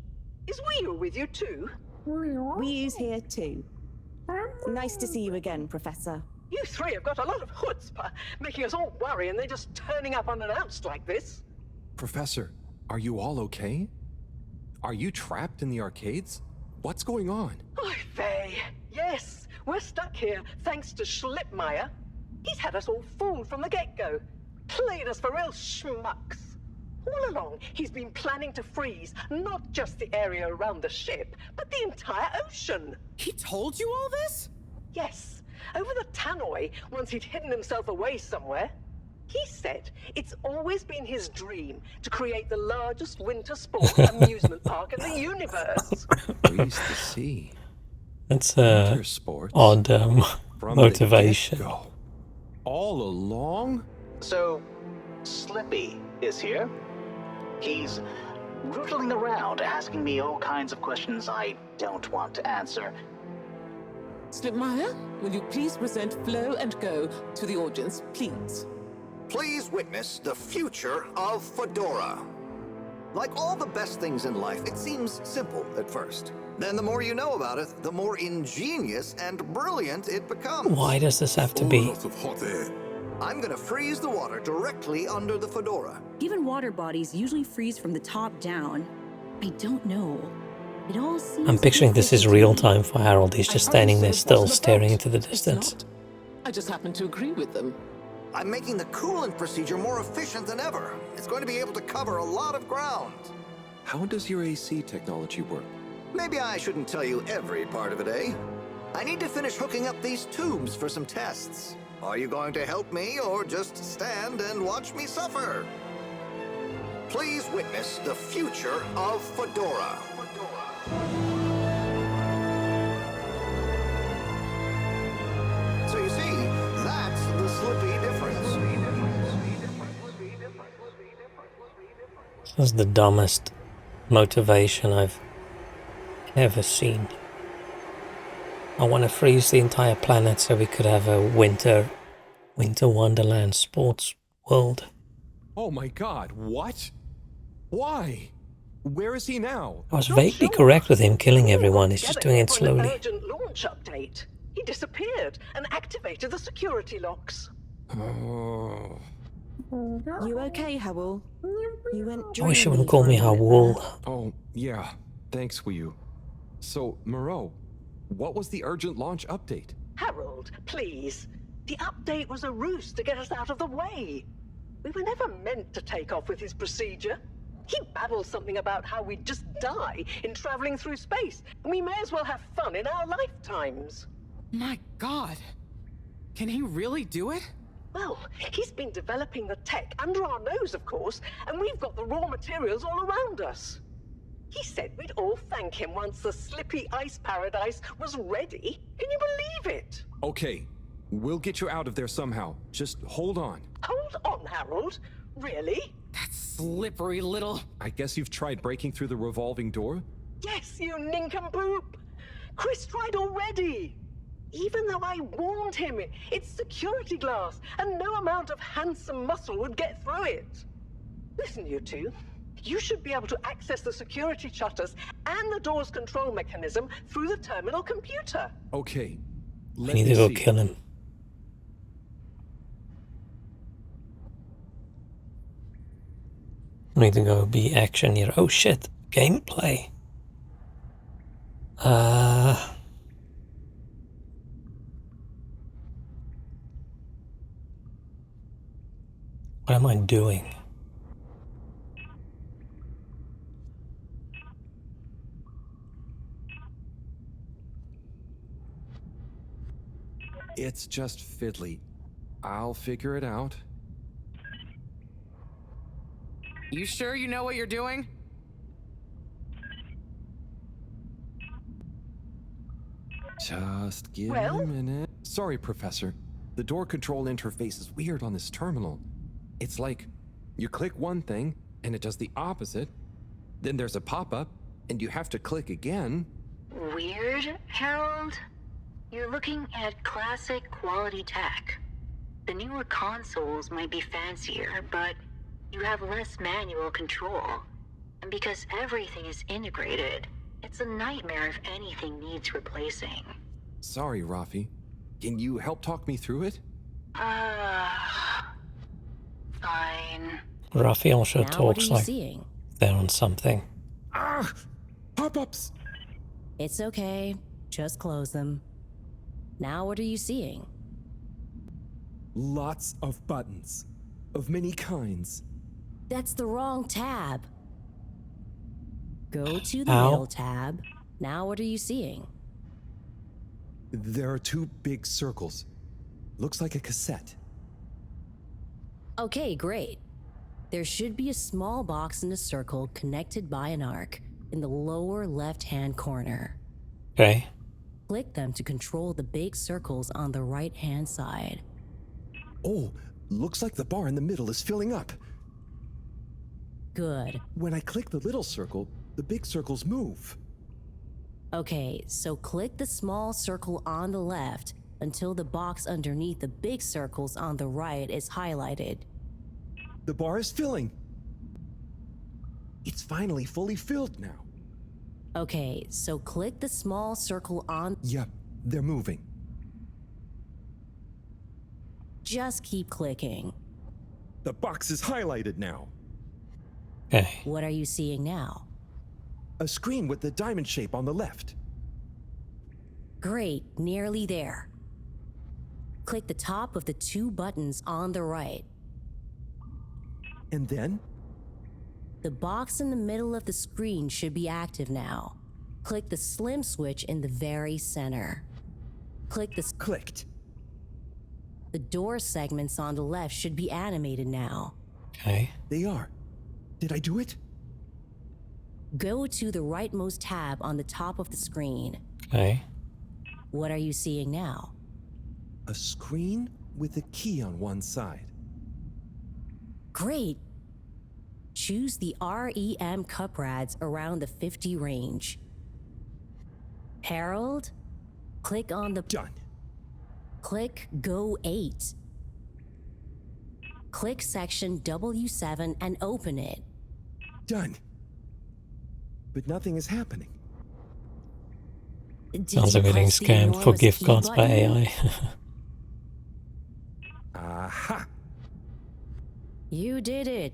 Is Wheel with you too? We's here too. Nice to see you again, Professor. You three have got a lot of chutzpah, making us all worry and then just turning up unannounced like this. Professor, are you all okay? Are you trapped in the arcades? What's going on? Oy vey. Yes, we're stuck here thanks to Schlippmeyer. He's had us all fooled from the get-go. Played us for real schmucks. All along, he's been planning to freeze not just the area around the ship, but the entire ocean. He told you all this? Yes, over the tannoy, once he'd hidden himself away somewhere. He said it's always been his dream to create the largest winter sport amusement park in the universe. Pleased to see. That's Winter sports odd from motivation. the get-go. All along? So, Slippy is here. He's rootling around, asking me all kinds of questions I don't want to answer. Slipmire, will you please present Flow and Go to the audience, please? Please witness the future of Fedora. Like all the best things in life, it seems simple at first. Then the more you know about it, the more ingenious and brilliant it becomes. Why does this have to be? Lots of hot air. I'm gonna freeze the water directly under the Fedora. Given water bodies usually freeze from the top down, I don't know. It all seems I'm picturing this is real time for Harold. He's just standing there still, staring into the distance. I just happen to agree with them. I'm making the coolant procedure more efficient than ever. It's going to be able to cover a lot of ground. How does your AC technology work? Maybe I shouldn't tell you every part of it, eh? I need to finish hooking up these tubes for some tests. Are you going to help me or just stand and watch me suffer? Please witness the future of Fedora. So you see, that's the Slippy difference. This is the dumbest motivation I've ever seen. I want to freeze the entire planet so we could have a winter wonderland sports world. Oh my god, what? Why? Where is he now? I was vaguely correct with him killing everyone. He's just doing it For an slowly. urgent launch update. He disappeared and activated the security locks. Oh. You okay, Howell? You went I wish you dreamy wouldn't call for a me minute Howell. there. Oh, yeah. Thanks, Wii. So, Moreau, what was the urgent launch update? Harold, please. The update was a ruse to get us out of the way. We were never meant to take off with his procedure. He babbled something about how we'd just die in traveling through space, and we may as well have fun in our lifetimes. My God. Can he really do it? Well, he's been developing the tech under our nose, of course, and we've got the raw materials all around us. He said we'd all thank him once the Slippy Ice Paradise was ready. Can you believe it? Okay, we'll get you out of there somehow. Just hold on. Hold on, Harold. Really? That slippery little... I guess you've tried breaking through the revolving door? Yes, you nincompoop. Chris tried already. Even though I warned him, it's security glass, and no amount of handsome muscle would get through it. Listen, you two. You should be able to access the security shutters and the door's control mechanism through the terminal computer. Okay. I need to go kill him. I need to go be action here. Oh shit. Gameplay. What am I doing? It's just fiddly. I'll figure it out. You sure you know what you're doing? Just give me a minute. Sorry, Professor. The door control interface is weird on this terminal. It's like you click one thing and it does the opposite. Then there's a pop-up and you have to click again. Weird, Harold? You're looking at classic quality tech. The newer consoles might be fancier, but you have less manual control. And because everything is integrated, it's a nightmare if anything needs replacing. Sorry, Rafi. Can you help talk me through it? Fine. Rafi also Now talks what are you like seeing? they're on something. Ah! Pop-ups! It's okay. Just close them. Now what are you seeing? Lots of buttons. Of many kinds. That's the wrong tab. Go to the Ow. Mail tab. Now what are you seeing? There are two big circles. Looks like a cassette. Okay, great. There should be a small box in a circle connected by an arc in the lower left-hand corner. Okay. Click them to control the big circles on the right-hand side. Oh, looks like the bar in the middle is filling up. good. When I click the little circle, the big circles move. Okay, so click the small circle on the left until the box underneath the big circles on the right is highlighted. The bar is filling. It's finally fully filled now. Okay, so click the small circle on... Yep, they're moving. Just keep clicking. The box is highlighted now. Okay. What are you seeing now? A screen with the diamond shape on the left. Great, nearly there. Click the top of the 2 buttons on the right. And then? The box in the middle of the screen should be active now. Click the slim switch in the very center. Click the... Clicked. The door segments on the left should be animated now. Okay. They are. Did I do it? Go to the rightmost tab on the top of the screen. Okay. What are you seeing now? A screen with a key on one side. Great. Choose the REM cup rads around the 50 range. Harold, click on the... Done. Click Go 8. Click section W7 and open it. Done. But nothing is happening. Sounds like we're getting scammed for gift cards by AI. Aha! You did it.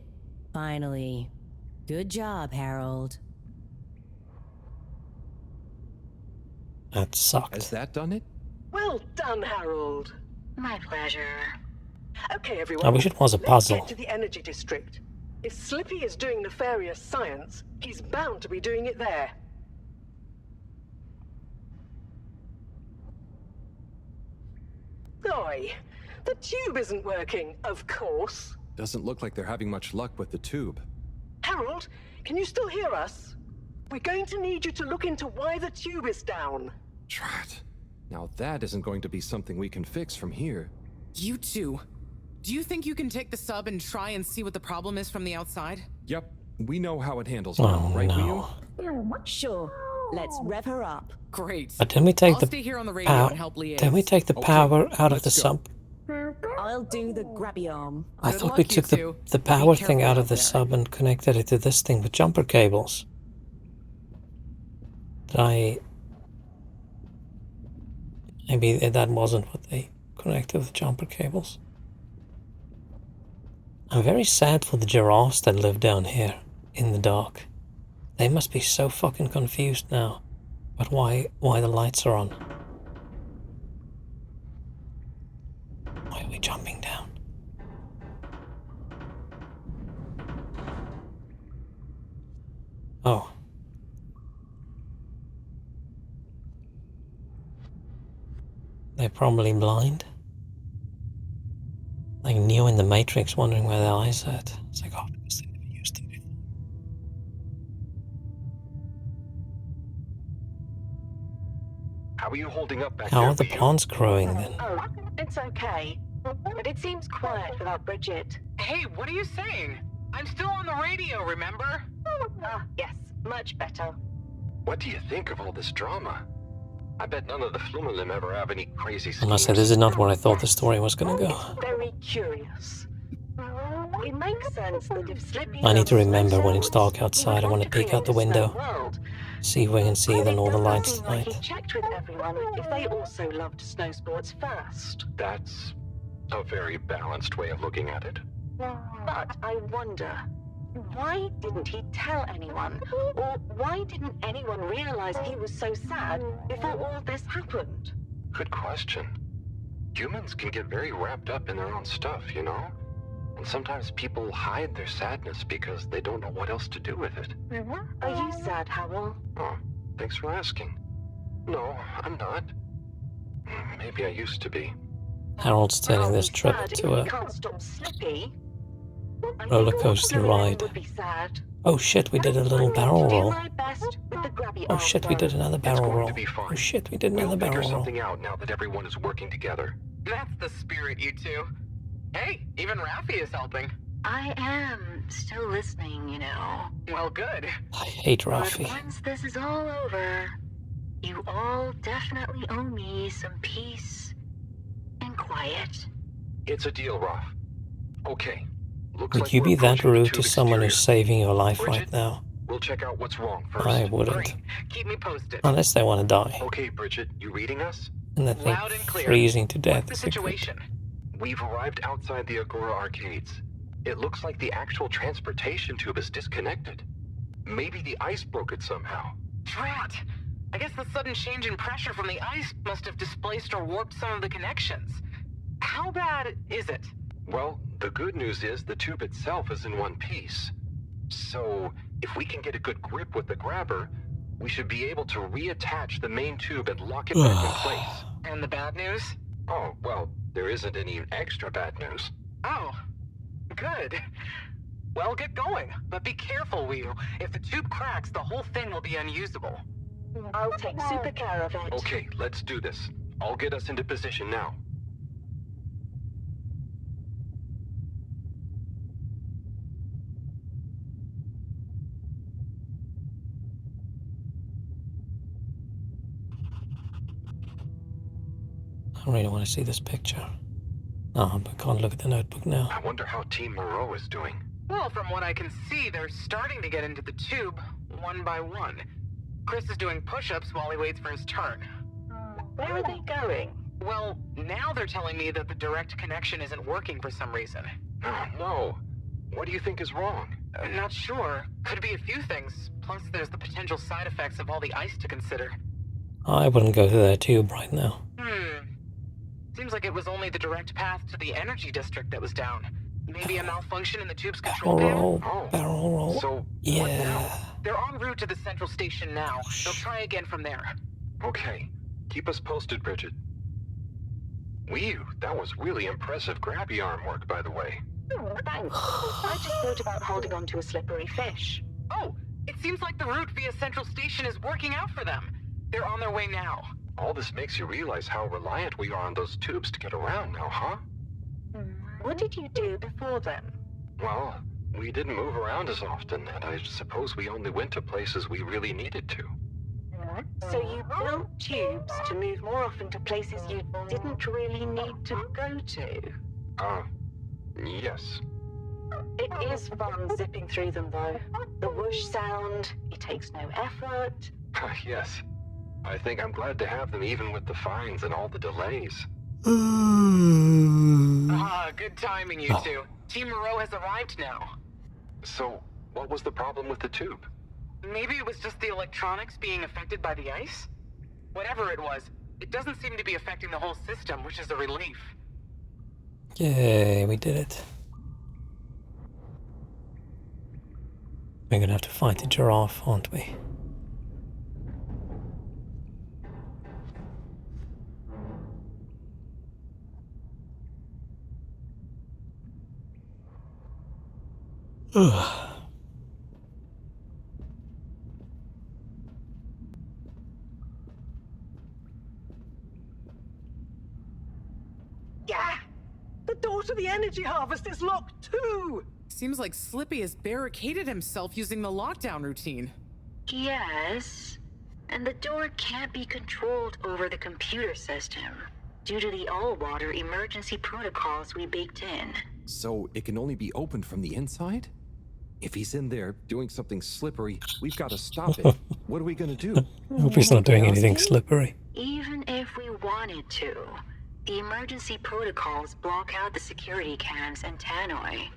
Finally. Good job, Harold. That sucked. Has that done it? Well done, Harold. My pleasure. Okay, everyone. I wish it was a puzzle. Let's get to the energy district. If Slippy is doing nefarious science, he's bound to be doing it there. Oi, the tube isn't working, of course. Doesn't look like they're having much luck with the tube. Harold, can you still hear us? We're going to need you to look into why the tube is down. Drat. Now that isn't going to be something we can fix from here. You two. Do you think you can take the sub and try and see what the problem is from the outside? Yep, we know how it handles Oh, right, no. Leo? Sure. Let's rev her up. Great. But didn't we take I'll the stay here on the radio power? and help liaise. Didn't we take the power out of the sub? I'll do the grabby arm. I thought we took the power thing out of the sub and connected it to this thing with jumper cables. Did I... Maybe that wasn't what they connected with jumper cables. I'm very sad for the giraffes that live down here in the dark. They must be so fucking confused now. But why the lights are on? Why are we jumping down? Oh. They're probably blind. Like Neo in the Matrix, wondering where their eyes are at. It's like, oh, because they never used them before. How are you holding up back How there, are the Leo? plants growing then? Oh, it's okay. But it seems quiet without Bridget. Hey, what are you saying? I'm still on the radio, remember? Ah, yes, much better. What do you think of all this drama? I bet none of the Flumalim ever have any crazy I must say, this is not where I thought the story was gonna go. Very curious. It makes sense that if Slippy I need to loves remember when snowswords, it's dark outside, I want to peek out the window. See if we can see the northern lights Seems like tonight. he checked with everyone if they also loved snow sports first. That's a very balanced way of looking at it. But I wonder, why didn't he tell anyone? Or why didn't anyone realize he was so sad before all this happened? Good question. Humans can get very wrapped up in their own stuff, you know? And sometimes people hide their sadness because they don't know what else to do with it. Are you sad, Howell? Oh, thanks for asking. No, I'm not. Maybe I used to be. Harold's turning this trip to a Can't stop Slippy. roller coaster ride. Would be sad. Oh shit, we did a little barrel roll. My best with the grabby Oh arm shit, we did another barrel roll. Oh shit, we did We'll another figure barrel roll. something out now that everyone is working together. That's the spirit, you two. Hey, even Raffi is helping. I am still listening, you know. Well, good. I hate But Rafi. once this is all over, you all definitely owe me some peace and quiet. It's a deal, Raf. Okay. Looks Would like you we're be that approaching the rude to tube someone who's exterior. saving your life Bridget, right now? We'll check out what's wrong first. I wouldn't. Great. Keep me posted. Unless they want to die. Okay, Bridget, you reading us? And they think Loud and clear. freezing to death What's the is a good. situation? We've arrived outside the Agora arcades. It looks like the actual transportation tube is disconnected. Maybe the ice broke it somehow. Drat! I guess the sudden change in pressure from the ice must have displaced or warped some of the connections. How bad is it? Well, the good news is the tube itself is in one piece. So, if we can get a good grip with the grabber, we should be able to reattach the main tube and lock it back in place. And the bad news? Oh, well, there isn't any extra bad news. Oh, good. Well, get going. But be careful, Wheel. If the tube cracks, the whole thing will be unusable. I'll take super care of it. Okay, let's do this. I'll get us into position now. I really want to see this picture. Oh, but I can't look at the notebook now. I wonder how Team Moreau is doing. Well, from what I can see, they're starting to get into the tube, one by one. Chris is doing push-ups while he waits for his turn. Where are they going? Well, now they're telling me that the direct connection isn't working for some reason. Oh, no. What do you think is wrong? I'm not sure. Could be a few things. Plus, there's the potential side effects of all the ice to consider. I wouldn't go through that tube right now. Seems like it was only the direct path to the energy district that was down. Maybe a malfunction in the tube's control panel? Barrel roll. So, yeah. They're en route to the central station now. They'll try again from there. Okay. Keep us posted, Bridget. Whew, that was really impressive grabby arm work, by the way. Oh, thanks. I just thought about holding on to a slippery fish. Oh, it seems like the route via central station is working out for them. They're on their way now. All this makes you realize how reliant we are on those tubes to get around now, huh? What did you do before then? Well, we didn't move around as often, and I suppose we only went to places we really needed to. So you built tubes to move more often to places you didn't really need to go to? Yes. It is fun zipping through them, though. The whoosh sound, it takes no effort. Yes. I think I'm glad to have them even with the fines and all the delays. Good timing, you two. Team Moreau has arrived now. So, what was the problem with the tube? Maybe it was just the electronics being affected by the ice? Whatever it was, it doesn't seem to be affecting the whole system, which is a relief. Yay, we did it. We're gonna have to fight the giraffe, aren't we? Ugh. Yeah! The door to the energy harvest is locked too! Seems like Slippy has barricaded himself using the lockdown routine. Yes, and the door can't be controlled over the computer system due to the all-water emergency protocols we baked in. So it can only be opened from the inside? If he's in there doing something slippery, we've got to stop it. What are we going to do? I hope he's not doing anything slippery. Even if we wanted to, the emergency protocols block out the security cams and tannoy.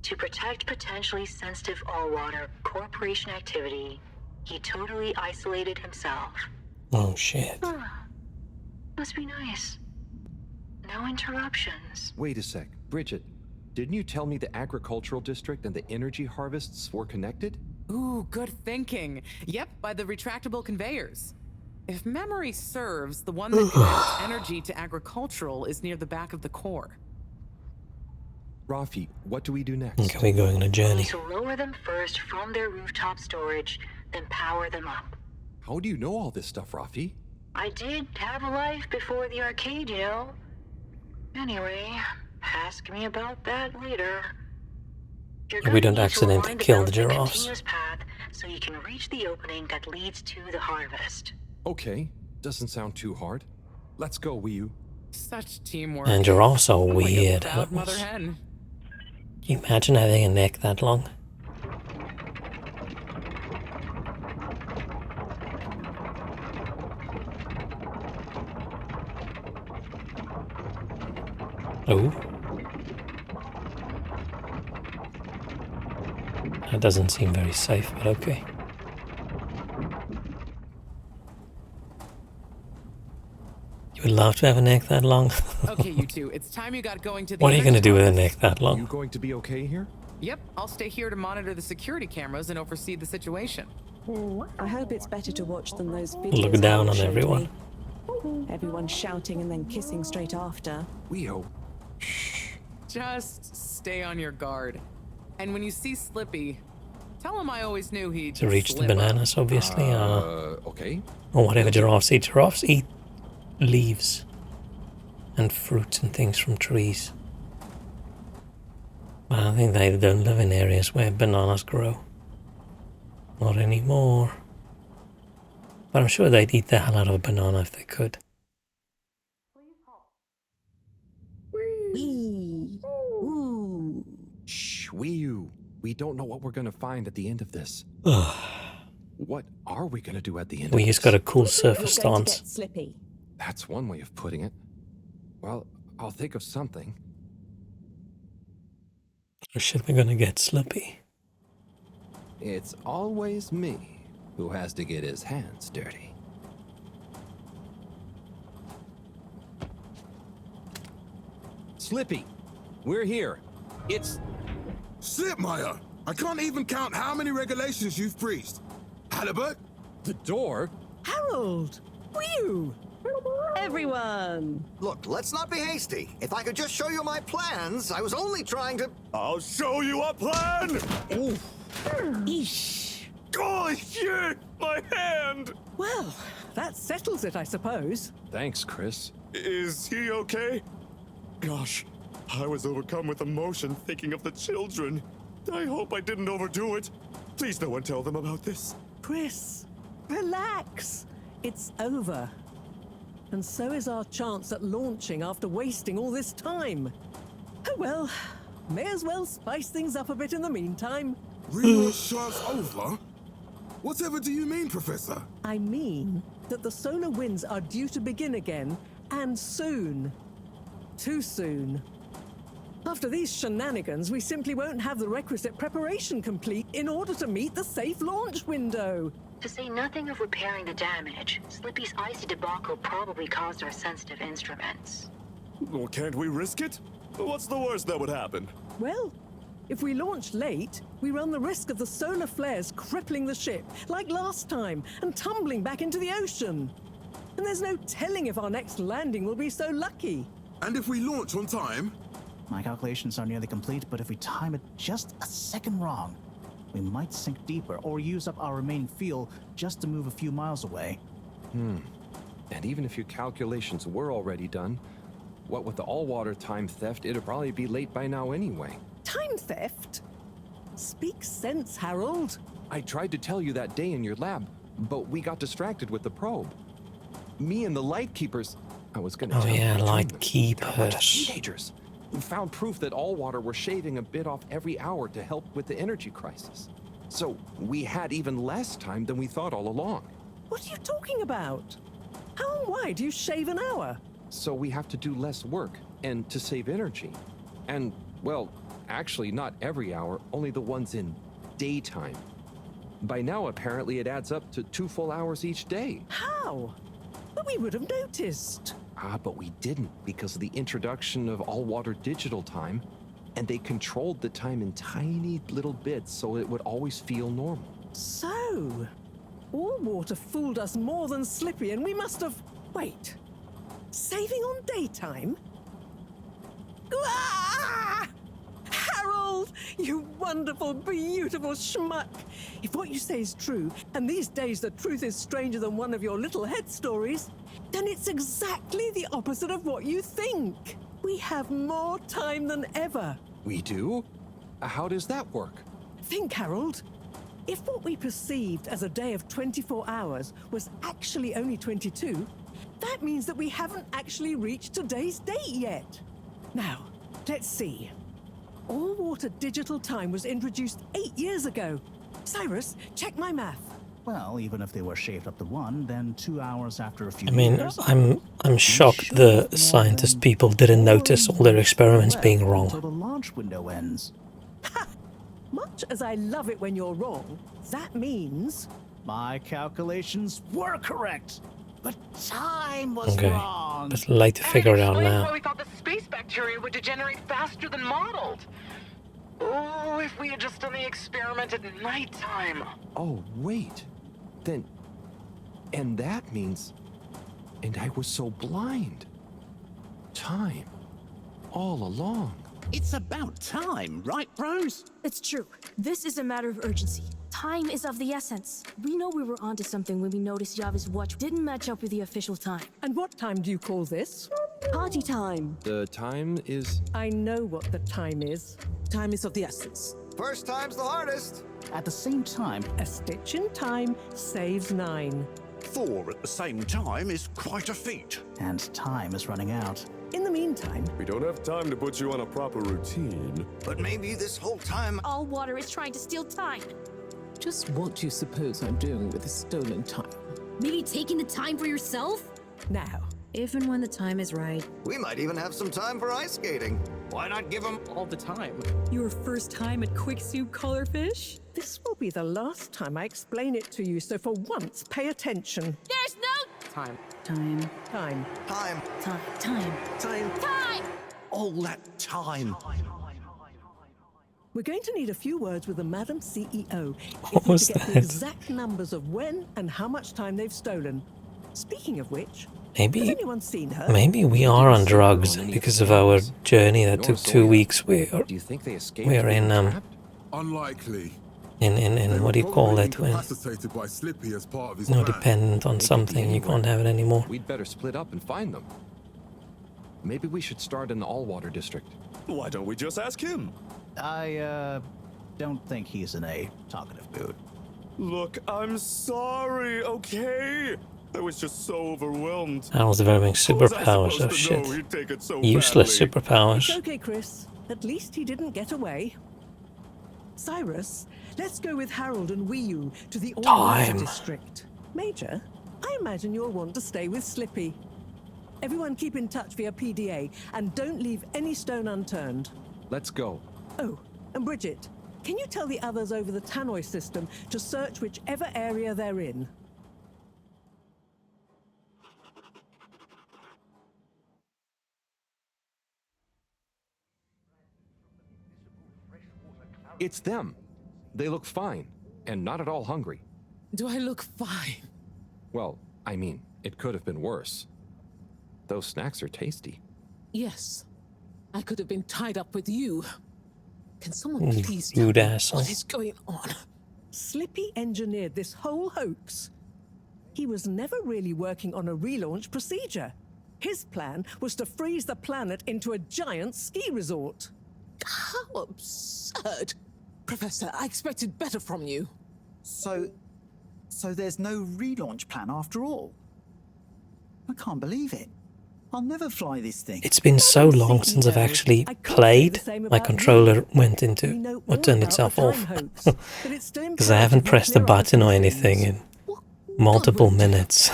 To protect potentially sensitive all-water corporation activity, he totally isolated himself. Oh shit. Must be nice. No interruptions. Wait a sec. Bridget, didn't you tell me the agricultural district and the energy harvests were connected? Ooh, good thinking. Yep, by the retractable conveyors. If memory serves, the one that connects energy to agricultural is near the back of the core. Rafi, what do we do next? Can we go on a We journey? need to lower them first from their rooftop storage, then power them up. How do you know all this stuff, Rafi? I did have a life before the arcade, you know. Anyway, ask me about that later. We don't accidentally kill the giraffes. Continuous path so you can reach the opening that leads to the harvest. Okay, doesn't sound too hard. Let's go, Wii. Such teamwork. And giraffes are Like a weird. proud mother hen. Can you imagine having a neck that long? Oh. That doesn't seem very safe, but okay. You would love to have a neck that long. Okay, you two, it's time you got going to the What are you going to do with a neck that You long? going to be okay here? Yep, I'll stay here to monitor the security cameras and oversee the situation. I hope it's better to watch than those videos. Look down Howard on showed everyone. me. Everyone shouting and then kissing straight after. Weo. Just stay on your guard. And when you see Slippy, tell him I always knew he'd To reach the slip up. bananas, obviously. Okay. Or whatever giraffes eat. Giraffes eat leaves and fruits and things from trees. But I think they don't live in areas where bananas grow. Not anymore. But I'm sure they'd eat the hell out of a banana if they could. Shh, Wii. We don't know what we're gonna find at the end of this. What are we gonna do at the end We of just this? got a cool surface You're going to stance. get Slippy. That's one way of putting it. Well, I'll think of something. Or should we gonna get Slippy? It's always me who has to get his hands dirty. Slippy, we're here. It's... Slipmire! I can't even count how many regulations you've breached. Halibut? The door? Harold! Whew! Everyone! Look, let's not be hasty. If I could just show you my plans, I was only trying to... I'll show you a plan! Ooh. Eesh. Oh, shit! My hand! Well, that settles it, I suppose. Thanks, Chris. Is he okay? Gosh, I was overcome with emotion thinking of the children. I hope I didn't overdo it. Please no one tell them about this. Chris, relax. It's over. And so is our chance at launching after wasting all this time. Oh well, may as well spice things up a bit in the meantime. Relaunch chance over? Whatever do you mean, Professor? I mean that the solar winds are due to begin again, and soon. Too soon. After these shenanigans, we simply won't have the requisite preparation complete in order to meet the safe launch window. To say nothing of repairing the damage, Slippy's icy debacle probably caused our sensitive instruments. Well, can't we risk it? What's the worst that would happen? Well, if we launch late, we run the risk of the solar flares crippling the ship, like last time, and tumbling back into the ocean. And there's no telling if our next landing will be so lucky. And if we launch on time? My calculations are nearly complete, but if we time it just a second wrong, we might sink deeper or use up our remaining fuel just to move a few miles away. And even if your calculations were already done, what with the all-water time theft, it'd probably be late by now anyway. Time theft? Speak sense, Harold. I tried to tell you that day in your lab, but we got distracted with the probe. Me and the Lightkeepers... I was gonna Oh tell you yeah, between them, they're a bunch of Lightkeepers. teenagers who found proof that all water were shaving a bit off every hour to help with the energy crisis. So we had even less time than we thought all along. What are you talking about? How and why do you shave an hour? So we have to do less work, and to save energy. And, well, actually not every hour, only the ones in daytime. By now, apparently, it adds up to 2 full hours each day. How? But we would have noticed. But we didn't because of the introduction of all-water digital time, and they controlled the time in tiny little bits so it would always feel normal. So, all water fooled us more than Slippy, and we must have... Wait. Saving on daytime? Ah! Harold, you wonderful, beautiful schmuck! If what you say is true, and these days the truth is stranger than one of your little head stories, then it's exactly the opposite of what you think. We have more time than ever. We do? How does that work? Think, Harold. If what we perceived as a day of 24 hours was actually only 22, that means that we haven't actually reached today's date yet. Now, let's see. All-water digital time was introduced 8 years ago. Cyrus, check my math. Well, even if they were shaved up to 1, then 2 hours after a few I mean, years... I'm shocked the scientist people didn't notice all their experiments being wrong. Until the launch window ends. Much as I love it when you're wrong, that means... My calculations were correct, but time was Okay, wrong. but I'd like to figure it out now. Why we thought the space bacteria would degenerate faster than modeled. Oh, if we had just done the experiment at nighttime. Oh, wait. Then... And that means... And I was so blind. Time. All along. It's about time, right, bros? It's true. This is a matter of urgency. Time is of the essence. We know we were onto something when we noticed Java's watch didn't match up with the official time. And what time do you call this? Party time. The time is... I know what the time is. Time is of the essence. First time's the hardest. At the same time, a stitch in time saves 9. 4 at the same time is quite a feat. And time is running out. In the meantime... We don't have time to put you on a proper routine. But maybe this whole time... All water is trying to steal time. Just what do you suppose I'm doing with the stolen time? Maybe taking the time for yourself? Now, if and when the time is right. We might even have some time for ice skating. Why not give them all the time? Your first time at Quick Soup Colorfish? This will be the last time I explain it to you, so for once, pay attention. There's no... Time. Time. time. All that time. We're going to need a few words with the Madam CEO. What was to get the that? exact numbers of when and how much time they've stolen. Speaking of which, has Maybe, anyone seen her? maybe we are on drugs because of our journey that took 2 weeks. Do you think they escaped? We're in Unlikely. in what do you call it when Incapacitated by Slippy as part of his you're plan. dependent on something, you can't have it anymore. We'd better split up and find them. Maybe we should start in the all-water district. Why don't we just ask him? I, don't think he's in a talkative mood. Look, I'm sorry, okay? I was just so overwhelmed. Harold's developing superpowers, oh shit. Useless superpowers. It's okay, Chris. At least he didn't get away. Cyrus, let's go with Harold and Wii to the all-water Time. district. Major, I imagine you'll want to stay with Slippy. Everyone keep in touch via PDA and don't leave any stone unturned. Let's go. Oh, and Bridget, can you tell the others over the tannoy system to search whichever area they're in? It's them. They look fine, and not at all hungry. Do I look fine? Well, I mean, it could have been worse. Those snacks are tasty. Yes. I could have been tied up with you. Can someone please tell Rude me asshole. what is going on? Slippy engineered this whole hoax. He was never really working on a relaunch procedure. His plan was to freeze the planet into a giant ski resort. How absurd! Professor, I expected better from you. So there's no relaunch plan after all? I can't believe it. I'll never fly this thing. It's been so long since I've actually played. My controller went into or turned itself off because I haven't pressed a button or anything in multiple minutes.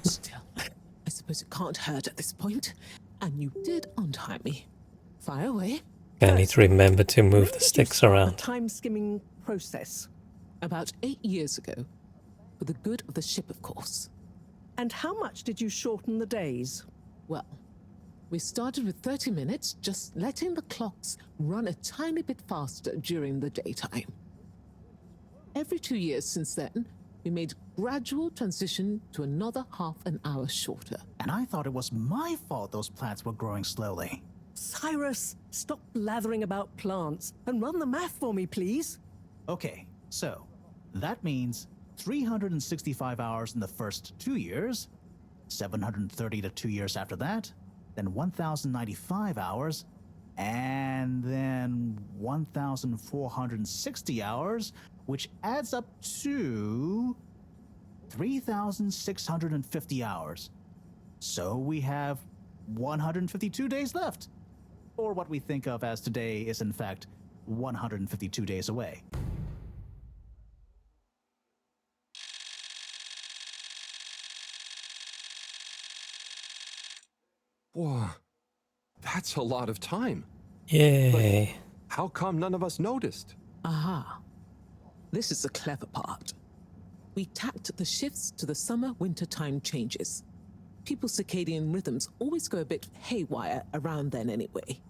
Still, I suppose it can't hurt at this point. And you did untie me. Fire away. I need to remember to move the sticks around. Time skimming process. About 8 years ago. For the good of the ship, of course. And how much did you shorten the days? Well, we started with 30 minutes, just letting the clocks run a tiny bit faster during the daytime. Every 2 years since then, we made gradual transition to another half an hour shorter. And I thought it was my fault those plants were growing slowly. Cyrus, stop blathering about plants and run the math for me, please. Okay, so that means 365 hours in the first 2 years, 730 to 2 years after that, then 1,095 hours, and then 1,460 hours, which adds up to 3,650 hours. So we have 152 days left. Or what we think of as today is in fact 152 days away. Whoa, that's a lot of time. Yay. But how come none of us noticed? Aha. This is the clever part. We tacked the shifts to the summer-winter time changes. People's circadian rhythms always go a bit haywire around then anyway.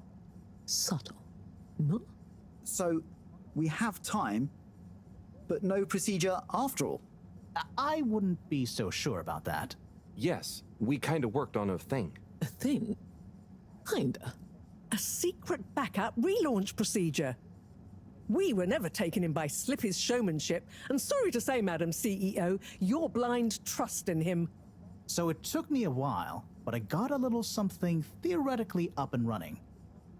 Subtle, no? So, we have time, but no procedure after all. I wouldn't be so sure about that. Yes, we kind of worked on a thing. A thing? Kinda. A secret backup relaunch procedure. We were never taken in by Slippy's showmanship, and sorry to say, Madam CEO, your blind trust in him. So it took me a while, but I got a little something theoretically up and running.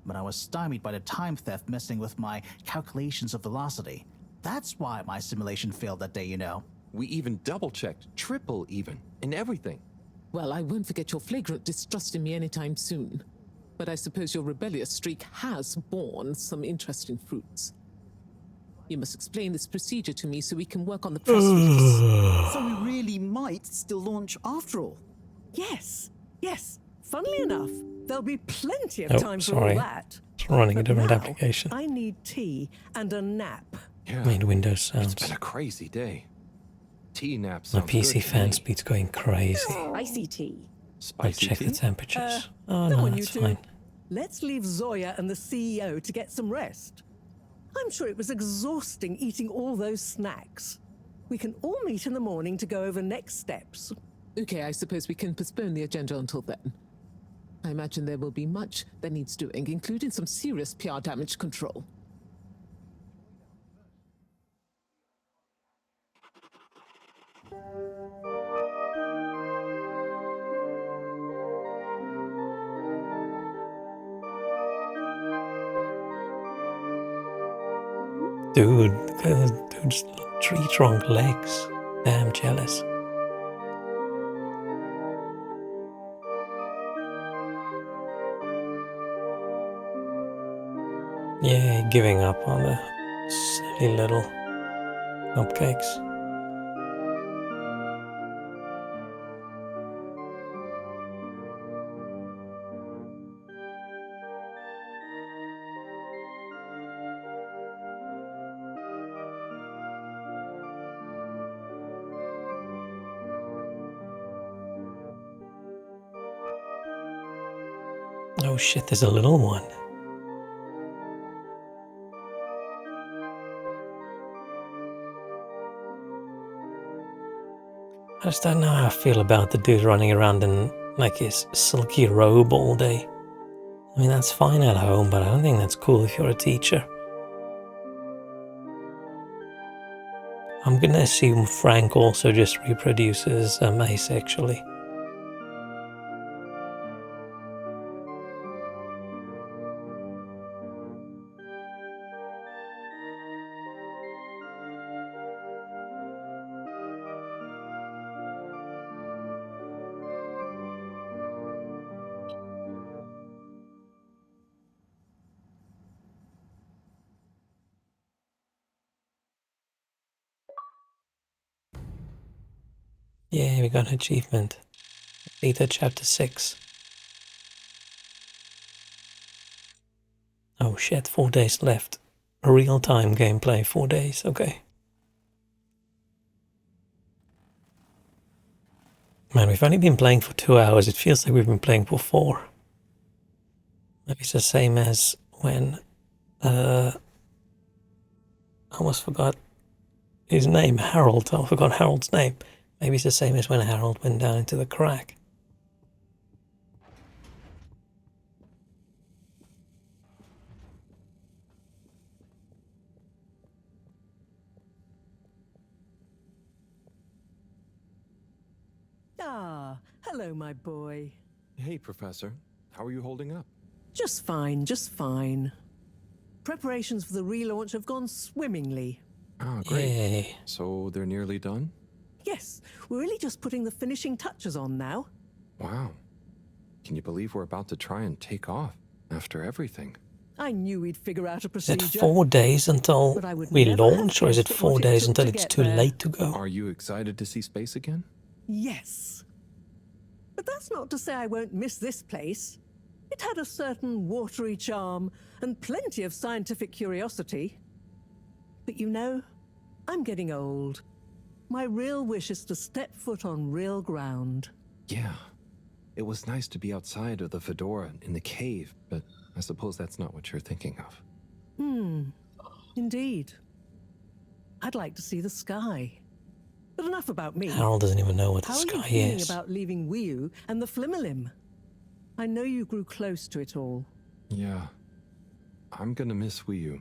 But I was stymied by the time theft messing with my calculations of velocity. That's why my simulation failed that day, you know. We even double-checked, triple even, and everything. Well, I won't forget your flagrant distrust in me anytime soon. But I suppose your rebellious streak has borne some interesting fruits. You must explain this procedure to me so we can work on the press release. So we really might still launch after all. Yes, yes. Funnily enough, there'll be plenty of Oh, time for sorry. all that. It's running a But different now, application. I need tea and a nap. Yeah. Made Windows sounds. It's been a crazy day. Tea nap My sounds PC good to fan me. speed's going crazy. Spicy tea. Let's Spicy check tea? the temperatures. Oh Come no, on, you that's two. fine. Let's leave Zoya and the CEO to get some rest. I'm sure it was exhausting eating all those snacks. We can all meet in the morning to go over next steps. Okay, I suppose we can postpone the agenda until then. I imagine there will be much that needs doing, including some serious PR damage control. Dude, look at this dude's tree trunk legs. Damn jealous. Yeah, giving up on the silly little cupcakes. Oh shit, there's a little one. I just don't know how I feel about the dude running around in like his silky robe all day. I mean, that's fine at home, but I don't think that's cool if you're a teacher. I'm gonna assume Frank also just reproduces asexually. Yeah, we got an achievement. Beta chapter 6. Oh shit, 4 days left. Real-time gameplay, 4 days, okay. Man, we've only been playing for 2 hours. It feels like we've been playing for 4. Maybe it's the same as when, I almost forgot his name, Harold. I forgot Harold's name. Maybe it's the same as when Harold went down into the crack. Ah, hello, my boy. Hey, Professor. How are you holding up? Just fine, just fine. Preparations for the relaunch have gone swimmingly. Oh, great. Yay. So they're nearly done? Yes, we're really just putting the finishing touches on now. Wow. Can you believe we're about to try and take off after everything? I knew we'd figure out a Is procedure. it 4 days until But I would we never have launch, or is it guessed 4 what it days took until to it's get too there. late to go? Are you excited to see space again? Yes. But that's not to say I won't miss this place. It had a certain watery charm and plenty of scientific curiosity. But you know, I'm getting old. My real wish is to step foot on real ground. Yeah. It was nice to be outside of the fedora in the cave, but I suppose that's not what you're thinking of. Indeed. I'd like to see the sky. But enough about me. Harold doesn't even know what the How sky are you feeling is. about leaving Wiu and the Flimmerlim? I know you grew close to it all. Yeah. I'm gonna miss Wii U.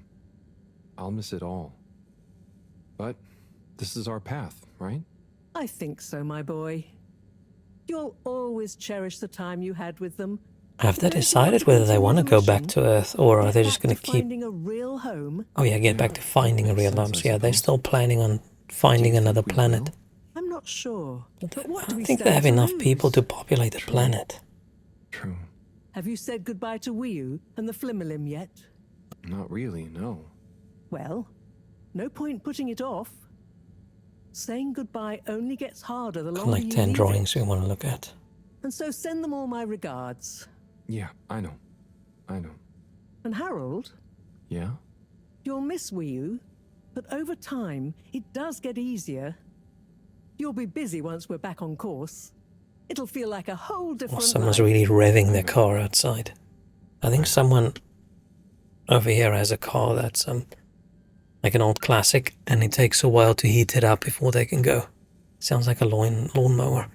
I'll miss it all. But this is our path, right? I think so, my boy. You'll always cherish the time you had with them. Have they decided whether they want to go back to Earth, or are they just going to keep... Finding a real home. Oh yeah, get back to finding a real home. So yeah, they're still planning on finding another planet. I'm not sure. But what I do we don't think they stand have to enough lose? people to populate the planet. True. Have you said goodbye to Wiu and the Flimmerlim yet? Not really, no. Well, no point putting it off. Saying goodbye only gets harder the Got longer like you 10 leave drawings it. we want to look at. And so send them all my regards. Yeah, I know. I know. And Harold, Yeah? you'll miss Wiu, but over time, it does get easier. You'll be busy once we're back on course. It'll feel like a whole Oh, different someone's life. really revving their car outside. I think someone over here has a car that's like an old classic, and it takes a while to heat it up before they can go. Sounds like a lawnmower.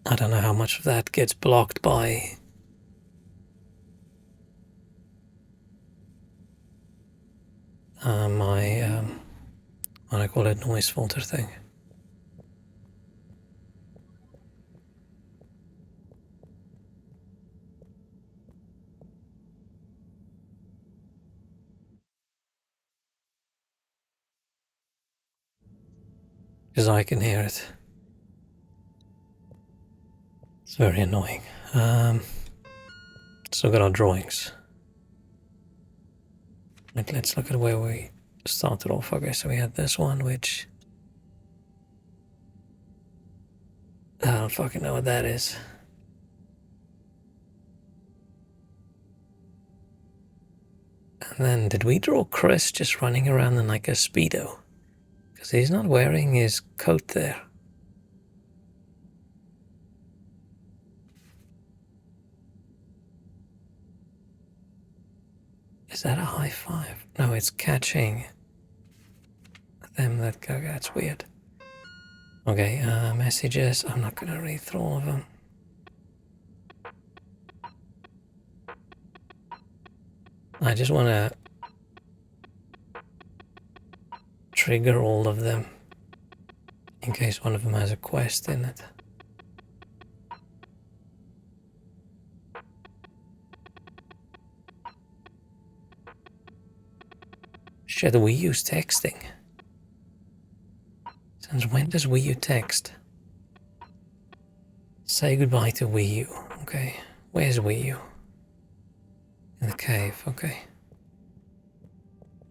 I don't know how much of that gets blocked by my what I call it, noise filter thing. Because I can hear it. It's very annoying. Still got our drawings. Let's look at where we started off. Okay, so we had this one, which I don't fucking know what that is. And then did we draw Chris just running around in like a Speedo? Because he's not wearing his coat there. Is that a high five? No, it's catching them that go. That's weird. Okay, messages. I'm not gonna read through all of them. I just wanna trigger all of them in case one of them has a quest in it. Shit, we use texting. Since when does Wii U text? Say goodbye to Wii U. Okay, where's Wii U? In the cave, okay.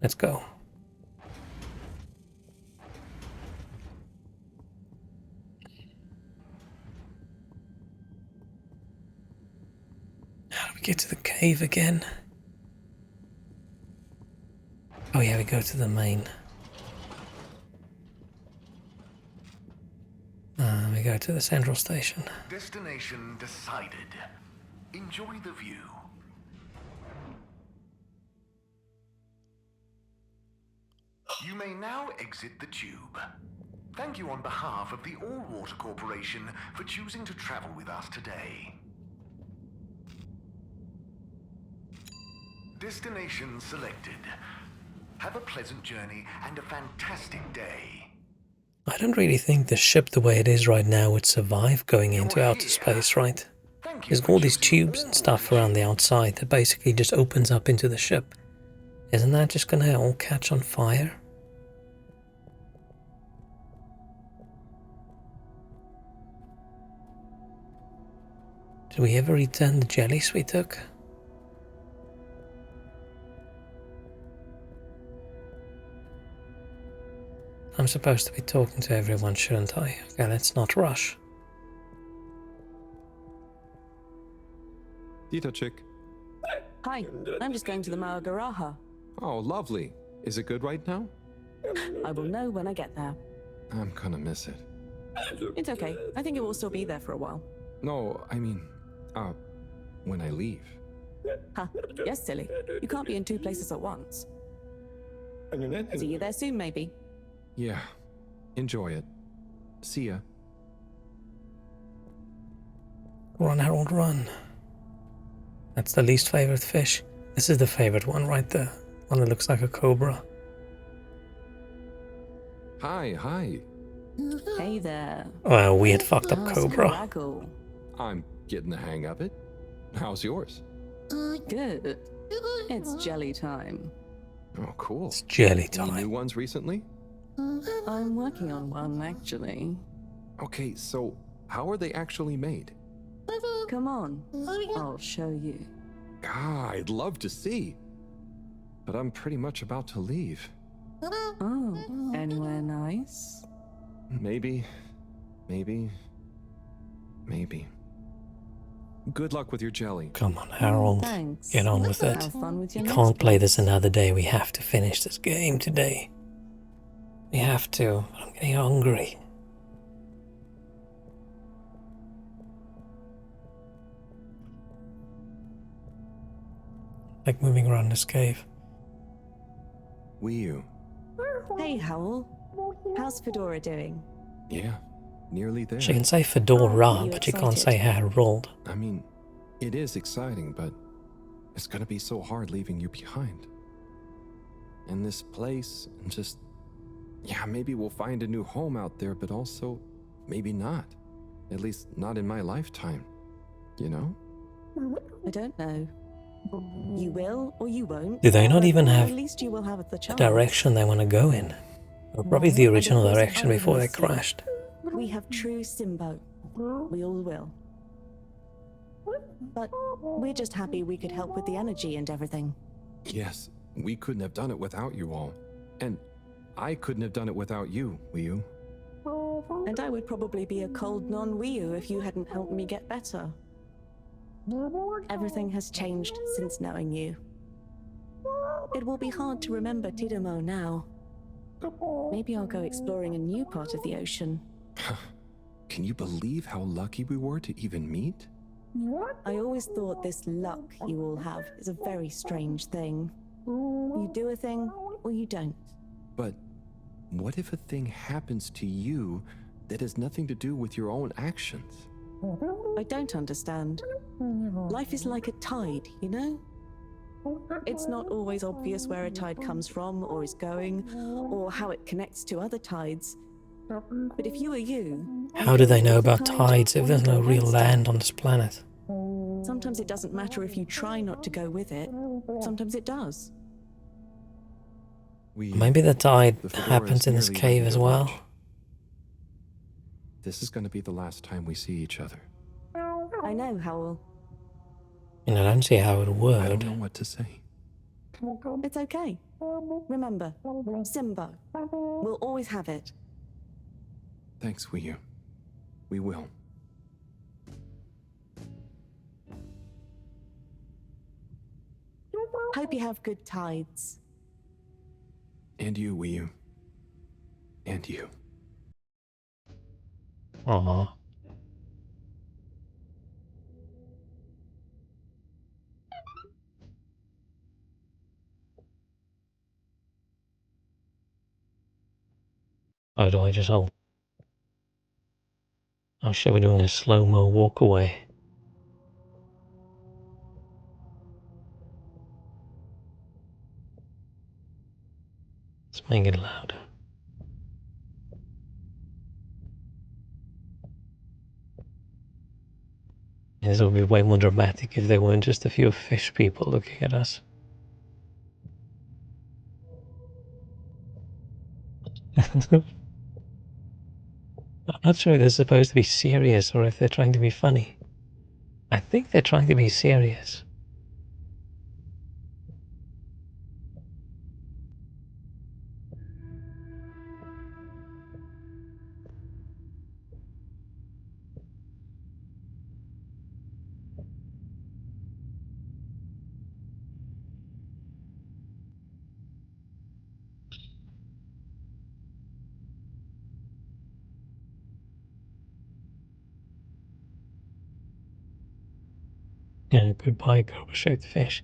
Let's go. How do we get to the cave again? Oh yeah, we go to the main. We go to the central station. Destination decided. Enjoy the view. You may now exit the tube. Thank you on behalf of the All Water Corporation for choosing to travel with us today. Destination selected. Have a pleasant journey and a fantastic day. I don't really think the ship the way it is right now would survive going into outer space, right? There's all these tubes and stuff around the outside that basically just opens up into the ship. Isn't that just gonna all catch on fire? Did we ever return the jellies we took? I'm supposed to be talking to everyone, shouldn't I? Okay, let's not rush. Dita chick. Hi, I'm just going to the Maagaraha. Oh, lovely. Is it good right now? I will know when I get there. I'm gonna miss it. It's okay. I think it will still be there for a while. No, I mean, when I leave. Huh. Yes, silly. You can't be in two places at once. See you there soon, maybe. Yeah. Enjoy it. See ya. Run, Harold, run. That's the least favorite fish. This is the favorite one right there. One that looks like a cobra. Hi. Hey there. Well, weird fucked up How's cobra. Craggle? I'm getting the hang of it. How's yours? Good. It's jelly time. Oh, cool. It's jelly Any time. new ones recently? I'm working on one, actually. Okay, so how are they actually made? Come on. I'll show you. God, I'd love to see. But I'm pretty much about to leave. Oh, anywhere nice? Maybe. Good luck with your jelly. Come on, Harold. Thanks. Get on with it. Have fun with your We next can't play one. this another day. We have to finish this game today. We have to. I'm getting hungry. Like moving around this cave. Wii U. Hey, Howl. How's Fedora doing? Yeah, nearly there. She can say Fedora, Are you but she can't say excited? Harold. I mean, it is exciting, but it's gonna be so hard leaving you behind. And this place, and just, yeah, maybe we'll find a new home out there, but also, maybe not. At least not in my lifetime. You know? I don't know. You will or you won't. Do they not even Or have At least you will have the the chance. direction they want to go in? Or probably the And of original course, direction I before will they see. crashed. We have true Simbo. We all will. But we're just happy we could help with the energy and everything. Yes, we couldn't have done it without you all. And I couldn't have done it without you, Wii U. And I would probably be a cold non-Wii U if you hadn't helped me get better. Everything has changed since knowing you. It will be hard to remember Tidomo now. Maybe I'll go exploring a new part of the ocean. Can you believe how lucky we were to even meet? I always thought this luck you all have is a very strange thing. You do a thing, or you don't. But what if a thing happens to you that has nothing to do with your own actions? I don't understand. Life is like a tide, you know? It's not always obvious where a tide comes from, or is going, or how it connects to other tides. But if you were you... How do they know about the tide tides if there's no won't go real against it. land on this planet? Sometimes it doesn't matter if you try not to go with it. Sometimes it does. Maybe the tide The fedora happens is in this nearly cave ready as to well. launch. This is going to be the last time we see each other. I know, Howl. I don't see how it I would. don't know what to say. It's okay. Remember, Simbo. We'll always have it. Thanks, Wii U. We will. Hope you have good tides. And you, Wii U. And you. Aww. Oh, do I just hold? Oh shit, we're doing a slow-mo walk away. Let's make it louder. Yeah, this would be way more dramatic if there weren't just a few fish people looking at us. I'm not sure if they're supposed to be serious or if they're trying to be funny. I think they're trying to be serious. Yeah, goodbye, cobra-shaped fish.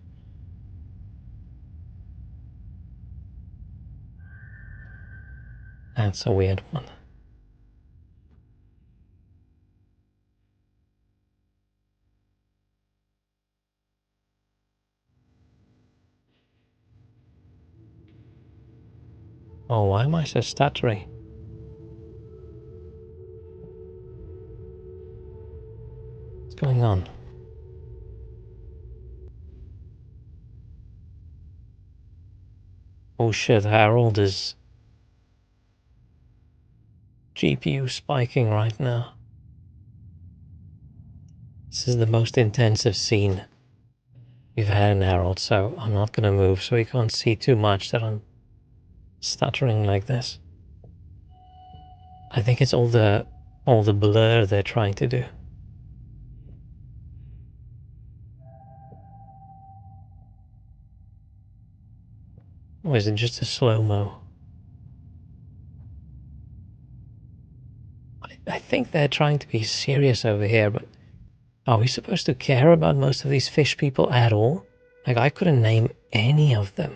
That's a weird one. Oh, why am I so stuttery? What's going on? Oh shit, Harold is GPU spiking right now. This is the most intensive scene we've had in Harold, so I'm not gonna move so he can't see too much that I'm stuttering like this. I think it's all the blur they're trying to do. Or is it just a slow-mo? I think they're trying to be serious over here, but are we supposed to care about most of these fish people at all? Like, I couldn't name any of them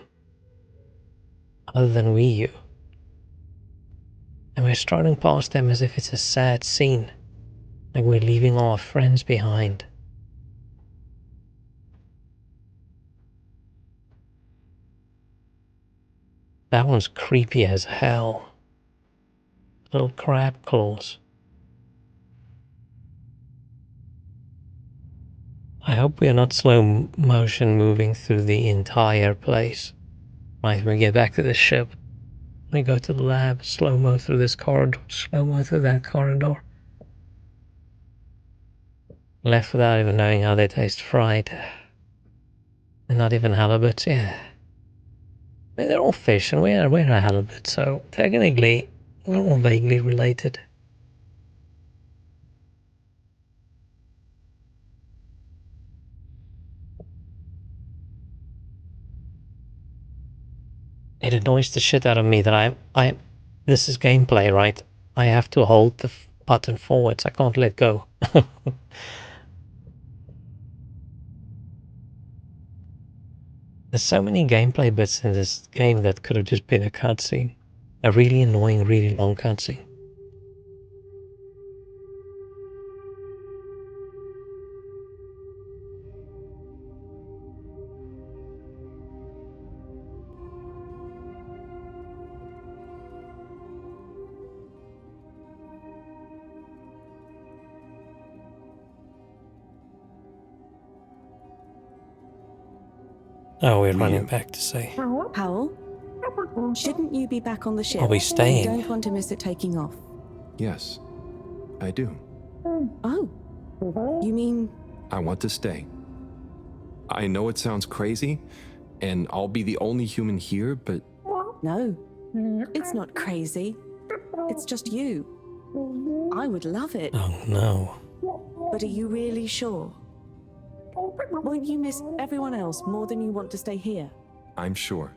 other than Wii U. And we're strolling past them as if it's a sad scene. Like we're leaving all our friends behind. That one's creepy as hell. Little crab claws. I hope we are not slow motion moving through the entire place. Right, we get back to the ship. We go to the lab, slow-mo through this corridor, slow-mo through that corridor. Left without even knowing how they taste fried. They're not even halibut, yeah. I mean, they're all fish and we're a halibut, so technically we're all vaguely related. It annoys the shit out of me that this is gameplay, right? I have to hold the button forwards. I can't let go. There's so many gameplay bits in this game that could have just been a cutscene. A really annoying, really long cutscene. Oh, we're running back to say. Powell? Shouldn't you be back on the ship? Are we staying? You don't want to miss it taking off. Yes, I do. Oh. You mean... I want to stay. I know it sounds crazy, and I'll be the only human here, but... No, it's not crazy. It's just you. I would love it. Oh, no. But are you really sure? Won't you miss everyone else more than you want to stay here? I'm sure.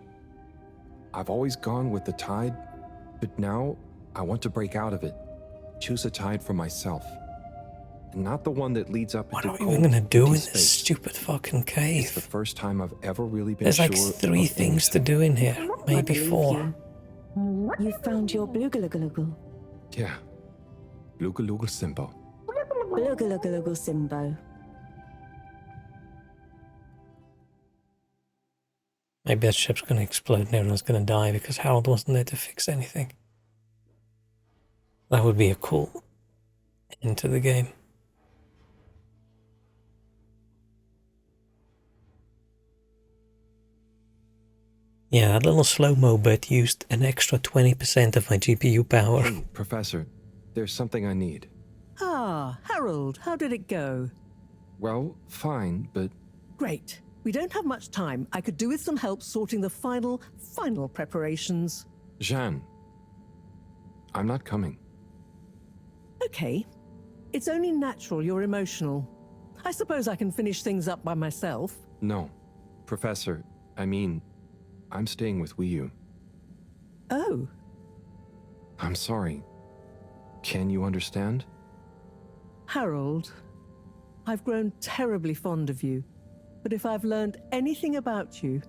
I've always gone with the tide, but now I want to break out of it. Choose a tide for myself. And not the one that leads up into What are we gonna do in this stupid fucking cave? It's the first time I've ever really been There's like sure 3 things to do in here. Maybe 4. You found your blugalugalagal. Yeah. Lugalugel Simbo. Blugalugalagal Simbo. Maybe that ship's gonna explode and everyone's gonna die because Harold wasn't there to fix anything. That would be a cool end to the game. Yeah, that little slow-mo bit used an extra 20% of my GPU power. Hey, Professor, there's something I need. Ah, Harold, how did it go? Well, fine, but... Great. We don't have much time. I could do with some help sorting the final preparations. Jeanne, I'm not coming. Okay. It's only natural you're emotional. I suppose I can finish things up by myself. No. Professor, I mean, I'm staying with Wii. Oh. I'm sorry. Can you understand? Harold, I've grown terribly fond of you. But if I've learned anything about you,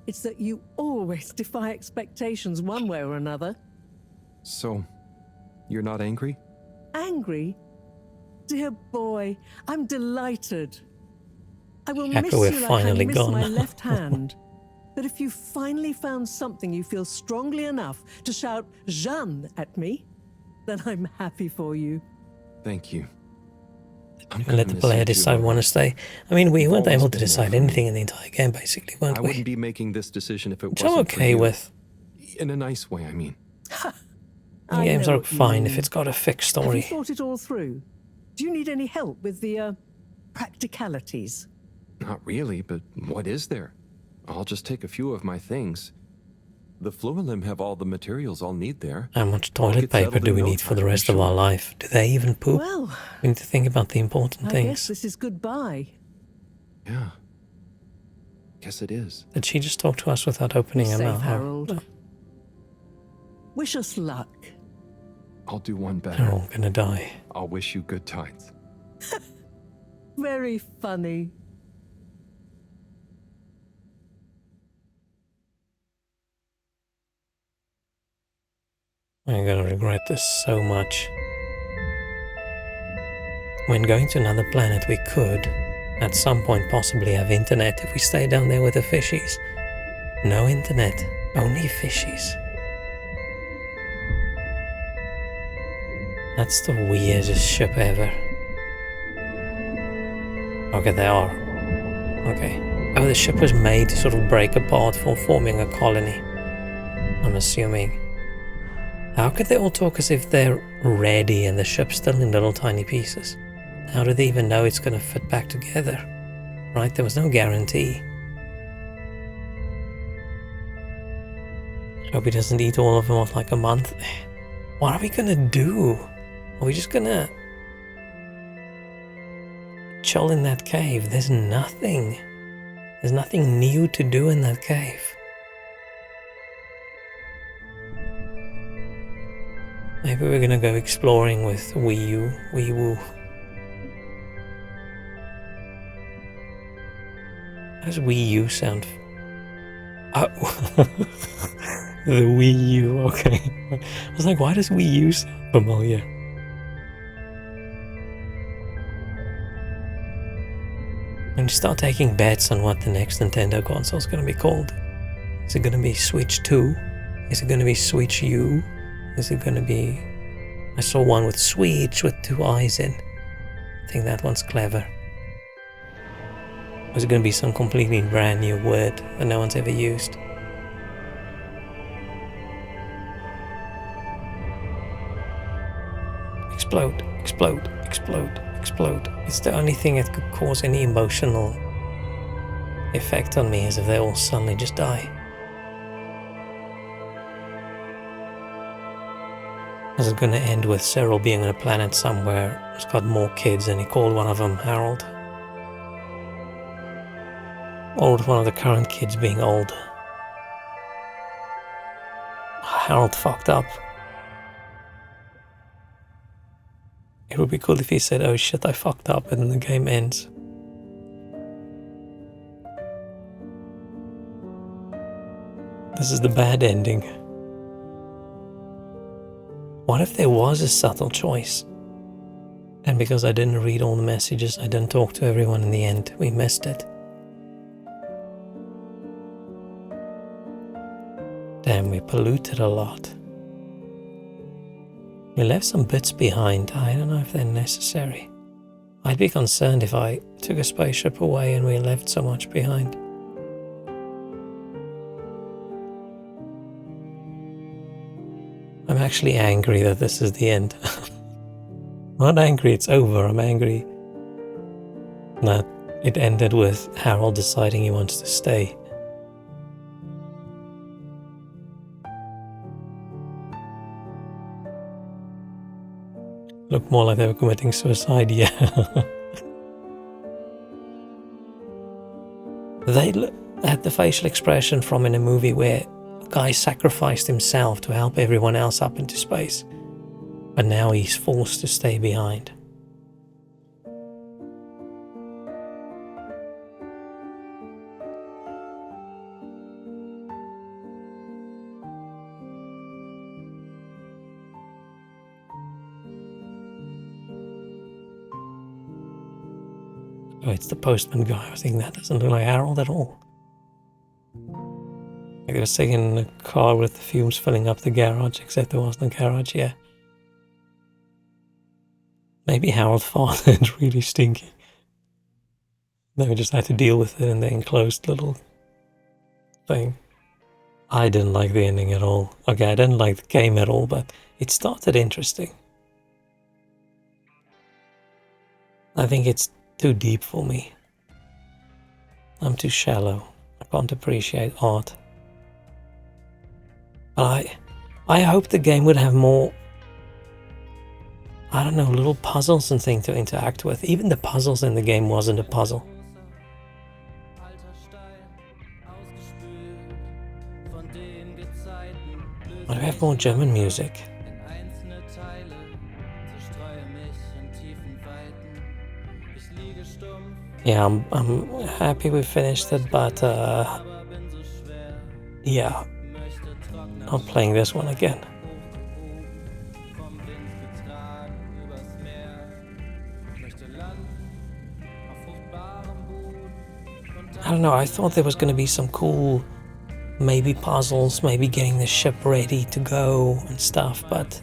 it's that you always defy expectations one way or another. So, you're not angry? Angry? Dear boy, I'm delighted. I will Happy miss we're you like I finally miss gone. my left hand. But if you finally found something you feel strongly enough to shout Jeanne at me, then I'm happy for you. Thank you. And let the player decide want to stay. I mean, we weren't able to decide anything in the entire game, basically, weren't I we? wouldn't be making this decision if it Which wasn't I'm for okay you. with. In a nice way, I mean. The I games know are what you fine if mean. it's got a fixed Have you story. thought it all through? Do you need any help with the, practicalities? Not really, but what is there? I'll just take a few of my things. The Fluilim have all the materials I'll need there. How much I'll toilet get paper settled do in we no need for the time, I'm rest of our sure. life? Do they even poop? Well, We need to think about the important I things. guess this is goodbye. Yeah. Guess it is. Did she just talk to us without opening Be her safe, mouth? Harold. Wish us luck. I'll do one better. They're all gonna die. I'll wish you good times. Very funny. I'm gonna regret this so much. When going to another planet, we could, at some point, possibly have internet if we stay down there with the fishies. No internet, only fishies. That's the weirdest ship ever. Okay, they are. Okay. Oh, the ship was made to sort of break apart for forming a colony, I'm assuming. How could they all talk as if they're ready and the ship's still in little tiny pieces? How do they even know it's going to fit back together? Right? There was no guarantee. Hope he doesn't eat all of them off like a month. What are we going to do? Are we just going to chill in that cave? There's nothing. There's nothing new to do in that cave. Maybe we're gonna go exploring with Wii Woo. How does Wii U sound? Oh, the Wii U, okay. I was like, why does Wii U sound familiar? When you start taking bets on what the next Nintendo console is gonna be called, is it gonna be Switch 2? Is it gonna be Switch U? Is it gonna be... I saw one with Switch with 2 eyes in. I think that one's clever. Or is it gonna be some completely brand new word that no one's ever used? Explode, explode, explode, explode. It's the only thing that could cause any emotional effect on me is if they all suddenly just die. Is it going to end with Cyril being on a planet somewhere who's got more kids and he called one of them Harold? Or with one of the current kids being old? Harold fucked up. It would be cool if he said, oh shit, I fucked up, and then the game ends. This is the bad ending. What if there was a subtle choice? And because I didn't read all the messages, I didn't talk to everyone in the end, we missed it. Damn, we polluted a lot. We left some bits behind. I don't know if they're necessary. I'd be concerned if I took a spaceship away and we left so much behind. I'm actually angry that this is the end. Not angry it's over, I'm angry that it ended with Harold deciding he wants to stay. Looked more like they were committing suicide, yeah. They had the facial expression from in a movie where a guy sacrificed himself to help everyone else up into space, but now he's forced to stay behind. Oh, it's the postman guy. I was thinking that doesn't look like Harold at all. Like they were sitting in a car with the fumes filling up the garage, except there was no garage, yeah. Maybe Harold farted really stinky. They just had to deal with it in the enclosed little thing. I didn't like the ending at all. Okay, I didn't like the game at all, but it started interesting. I think it's too deep for me. I'm too shallow. I can't appreciate art. But I hope the game would have more, I don't know, little puzzles and things to interact with. Even the puzzles in the game wasn't a puzzle. Why do we have more German music? Yeah, I'm happy we finished it, but yeah, not playing this one again. I don't know, I thought there was going to be some cool, maybe puzzles, maybe getting the ship ready to go and stuff, but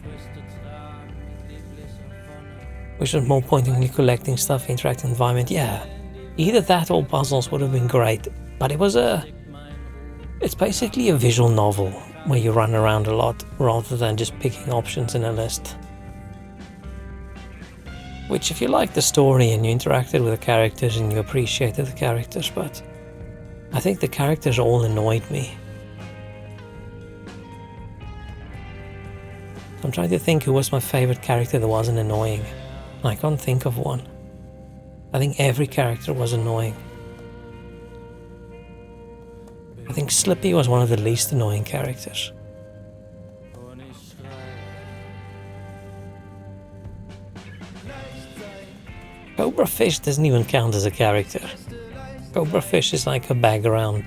which was more pointingly collecting stuff, interactive environment, yeah. Either that or puzzles would have been great, but it's basically a visual novel where you run around a lot rather than just picking options in a list. Which, if you like the story and you interacted with the characters and you appreciated the characters, but I think the characters all annoyed me. I'm trying to think who was my favorite character that wasn't annoying. I can't think of one. I think every character was annoying. I think Slippy was one of the least annoying characters. Cobra Fish doesn't even count as a character. Cobra Fish is like a background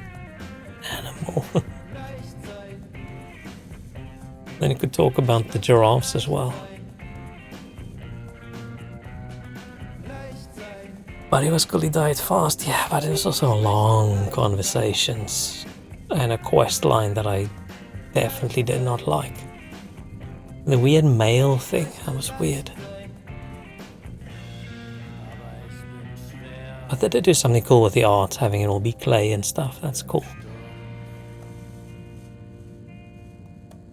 animal. Then you could talk about the giraffes as well. But it was cool, he died fast, yeah, but it was also long conversations and a quest line that I definitely did not like. The weird mail thing, that was weird. But they did do something cool with the art, having it all be clay and stuff, that's cool.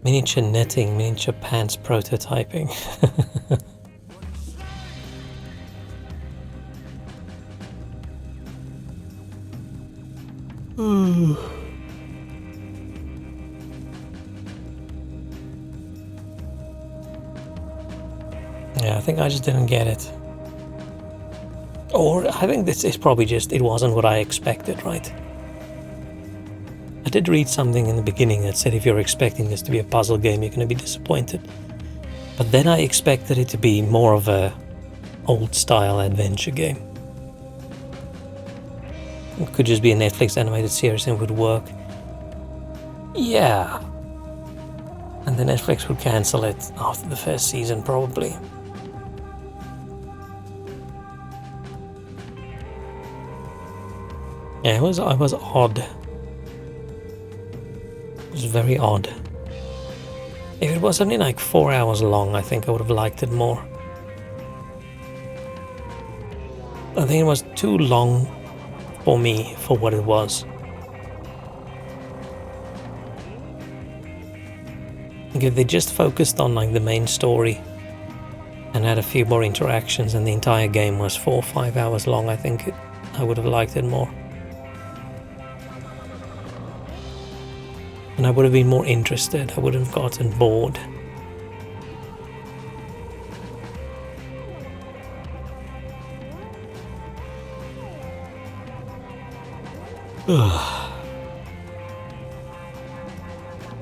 Miniature knitting, miniature pants prototyping. Yeah, I think I just didn't get it. Or I think this is probably just, it wasn't what I expected, right? I did read something in the beginning that said if you're expecting this to be a puzzle game, you're going to be disappointed. But then I expected it to be more of a old-style adventure game. It could just be a Netflix animated series and it would work. Yeah. And then Netflix would cancel it after the first season, probably. Yeah, it was odd. It was very odd. If it was only like 4 hours long, I think I would have liked it more. I think it was too long for me for what it was. If they just focused on like the main story and had a few more interactions and the entire game was 4 or 5 hours long, I think I would have liked it more. And I would have been more interested. I wouldn't have gotten bored.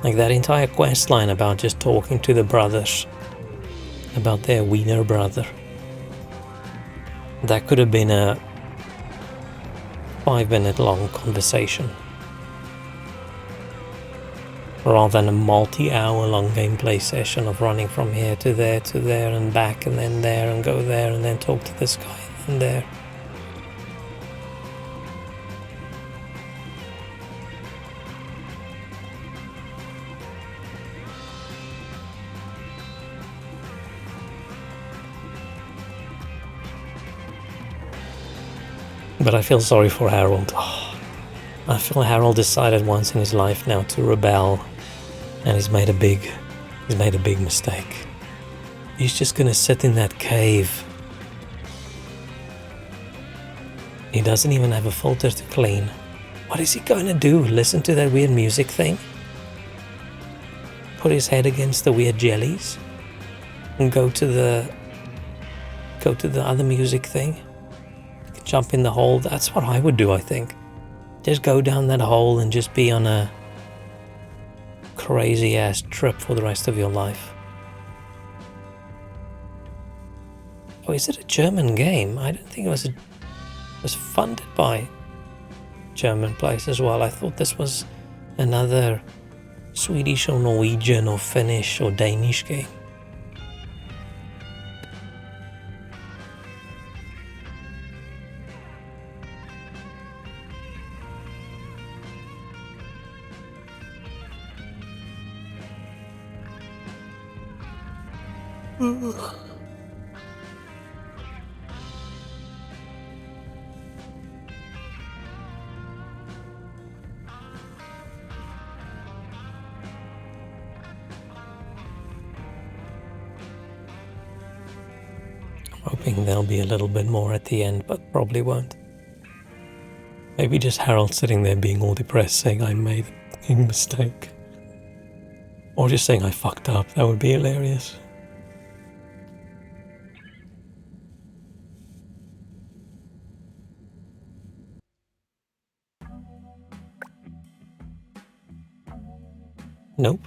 Like that entire quest line about just talking to the brothers, about their wiener brother. That could have been a 5-minute long conversation. Rather than a multi-hour long gameplay session of running from here to there and back and then there and go there and then talk to this guy and there. But I feel sorry for Harold. Oh, I feel Harold decided once in his life now to rebel, and he's made a big mistake. He's just gonna sit in that cave. He doesn't even have a filter to clean. What is he gonna do? Listen to that weird music thing? Put his head against the weird jellies? And go to the other music thing? Jump in the hole? That's what I would do, I think. Just go down that hole and just be on a crazy ass trip for the rest of your life. Oh, is it a German game? I don't think it was funded by German place as well. I thought this was another Swedish or Norwegian or Finnish or Danish game. Hoping there'll be a little bit more at the end, but probably won't. Maybe just Harold sitting there being all depressed saying I made a mistake. Or just saying I fucked up. That would be hilarious. Nope.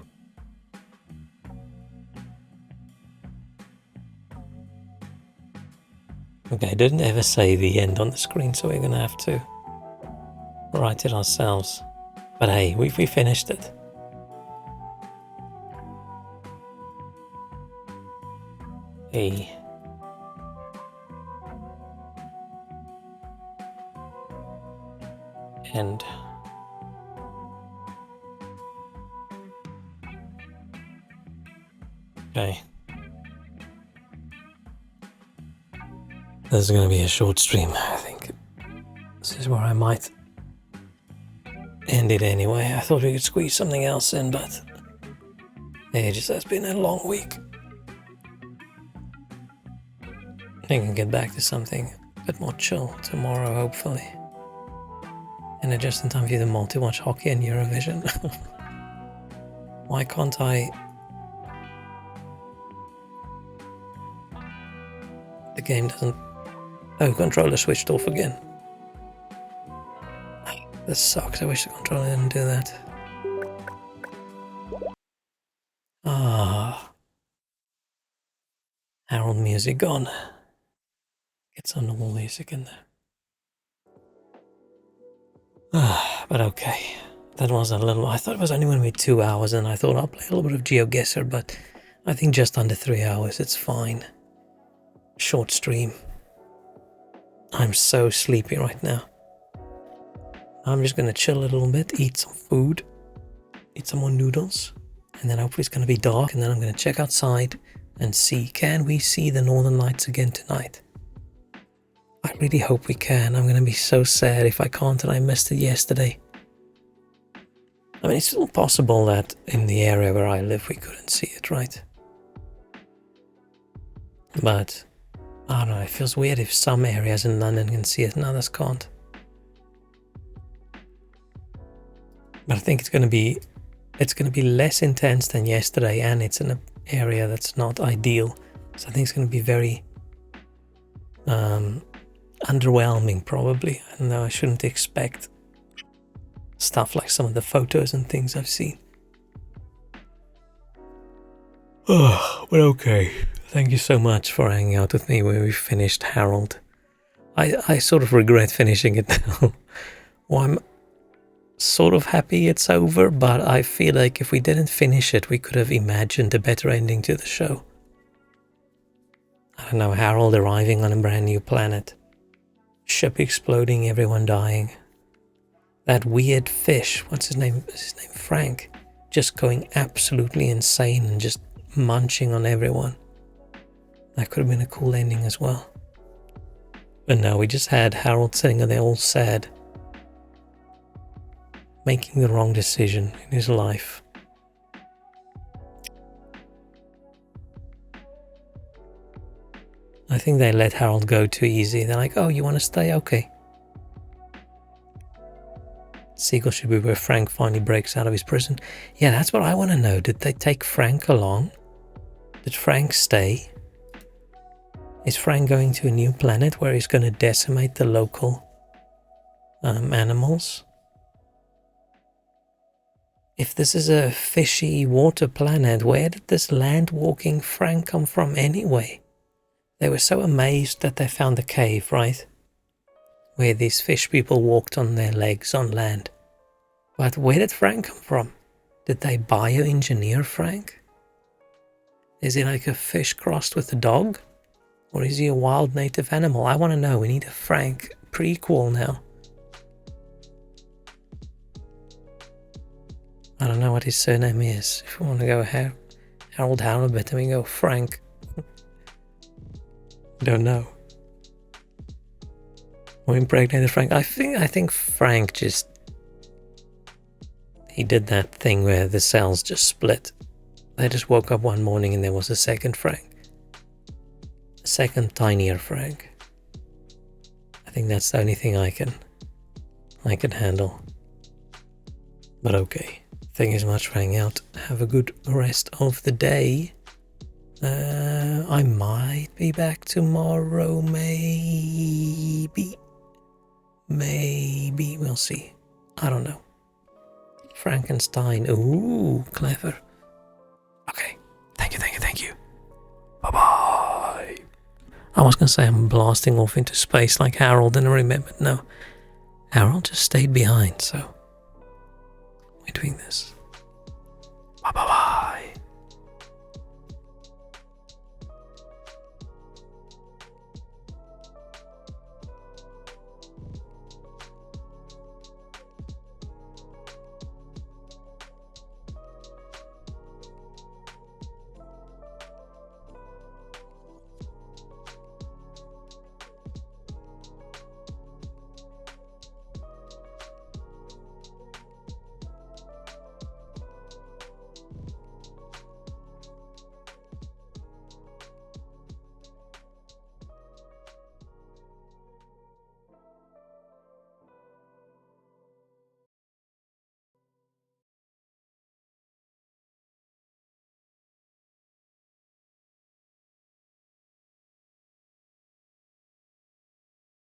Okay, I didn't ever say the end on the screen, so we're gonna have to write it ourselves. But hey, we finished it. Hey. End. Okay. This is going to be a short stream, I think. This is where I might end it anyway. I thought we could squeeze something else in, but it just has been a long week. I think I can get back to something a bit more chill tomorrow, hopefully. And just in time for them all to watch hockey and Eurovision. Why can't I... The game doesn't... Oh, controller switched off again. This sucks. I wish the controller didn't do that. Ah. Harold music gone. Get some normal music in there. But okay. That was a little... I thought it was only going to be 2 hours, and I thought I'll play a little bit of GeoGuessr, but I think just under 3 hours, it's fine. Short stream. I'm so sleepy right now. I'm just gonna chill a little bit, eat some food, eat some more noodles, and then hopefully it's gonna be dark, and then I'm gonna check outside and see, can we see the Northern Lights again tonight? I really hope we can. I'm gonna be so sad if I can't and I missed it yesterday. I mean, it's still possible that in the area where I live we couldn't see it, right? But I don't know, it feels weird if some areas in London can see it and others can't. But I think it's gonna be less intense than yesterday, and it's in an area that's not ideal. So I think it's gonna be very underwhelming probably. I don't know, I shouldn't expect stuff like some of the photos and things I've seen. Oh, but okay. Thank you so much for hanging out with me when we finished Harold. I sort of regret finishing it now. Well, I'm sort of happy it's over, but I feel like if we didn't finish it, we could have imagined a better ending to the show. I don't know, Harold arriving on a brand new planet. Ship exploding, everyone dying. That weird fish, what's his name? Is his name Frank? Just going absolutely insane and just munching on everyone. That could have been a cool ending as well. But no, we just had Harold sitting there all sad. Making the wrong decision in his life. I think they let Harold go too easy. They're like, oh, you want to stay? Okay. Sequel should be where Frank finally breaks out of his prison. Yeah, that's what I want to know. Did they take Frank along? Did Frank stay? Is Frank going to a new planet where he's going to decimate the local animals? If this is a fishy water planet, where did this land-walking Frank come from anyway? They were so amazed that they found the cave, right? Where these fish people walked on their legs on land. But where did Frank come from? Did they bioengineer Frank? Is he like a fish crossed with a dog? Or is he a wild native animal? I want to know. We need a Frank prequel now. I don't know what his surname is. If we want to go Harold Halibut, then we go Frank. Don't know. Or impregnated Frank. I think Frank just... He did that thing where the cells just split. They just woke up one morning and there was a second Frank. A second tinier Frank. I think that's the only thing I can handle. But okay. Thank you so much for hanging out. Have a good rest of the day. I might be back tomorrow, maybe. Maybe. We'll see. I don't know. Frankenstein. Ooh, clever. Okay. Thank you. Bye-bye. I was going to say I'm blasting off into space like Harold, and I remembered. No. Harold just stayed behind, so we're doing this. Bye-bye.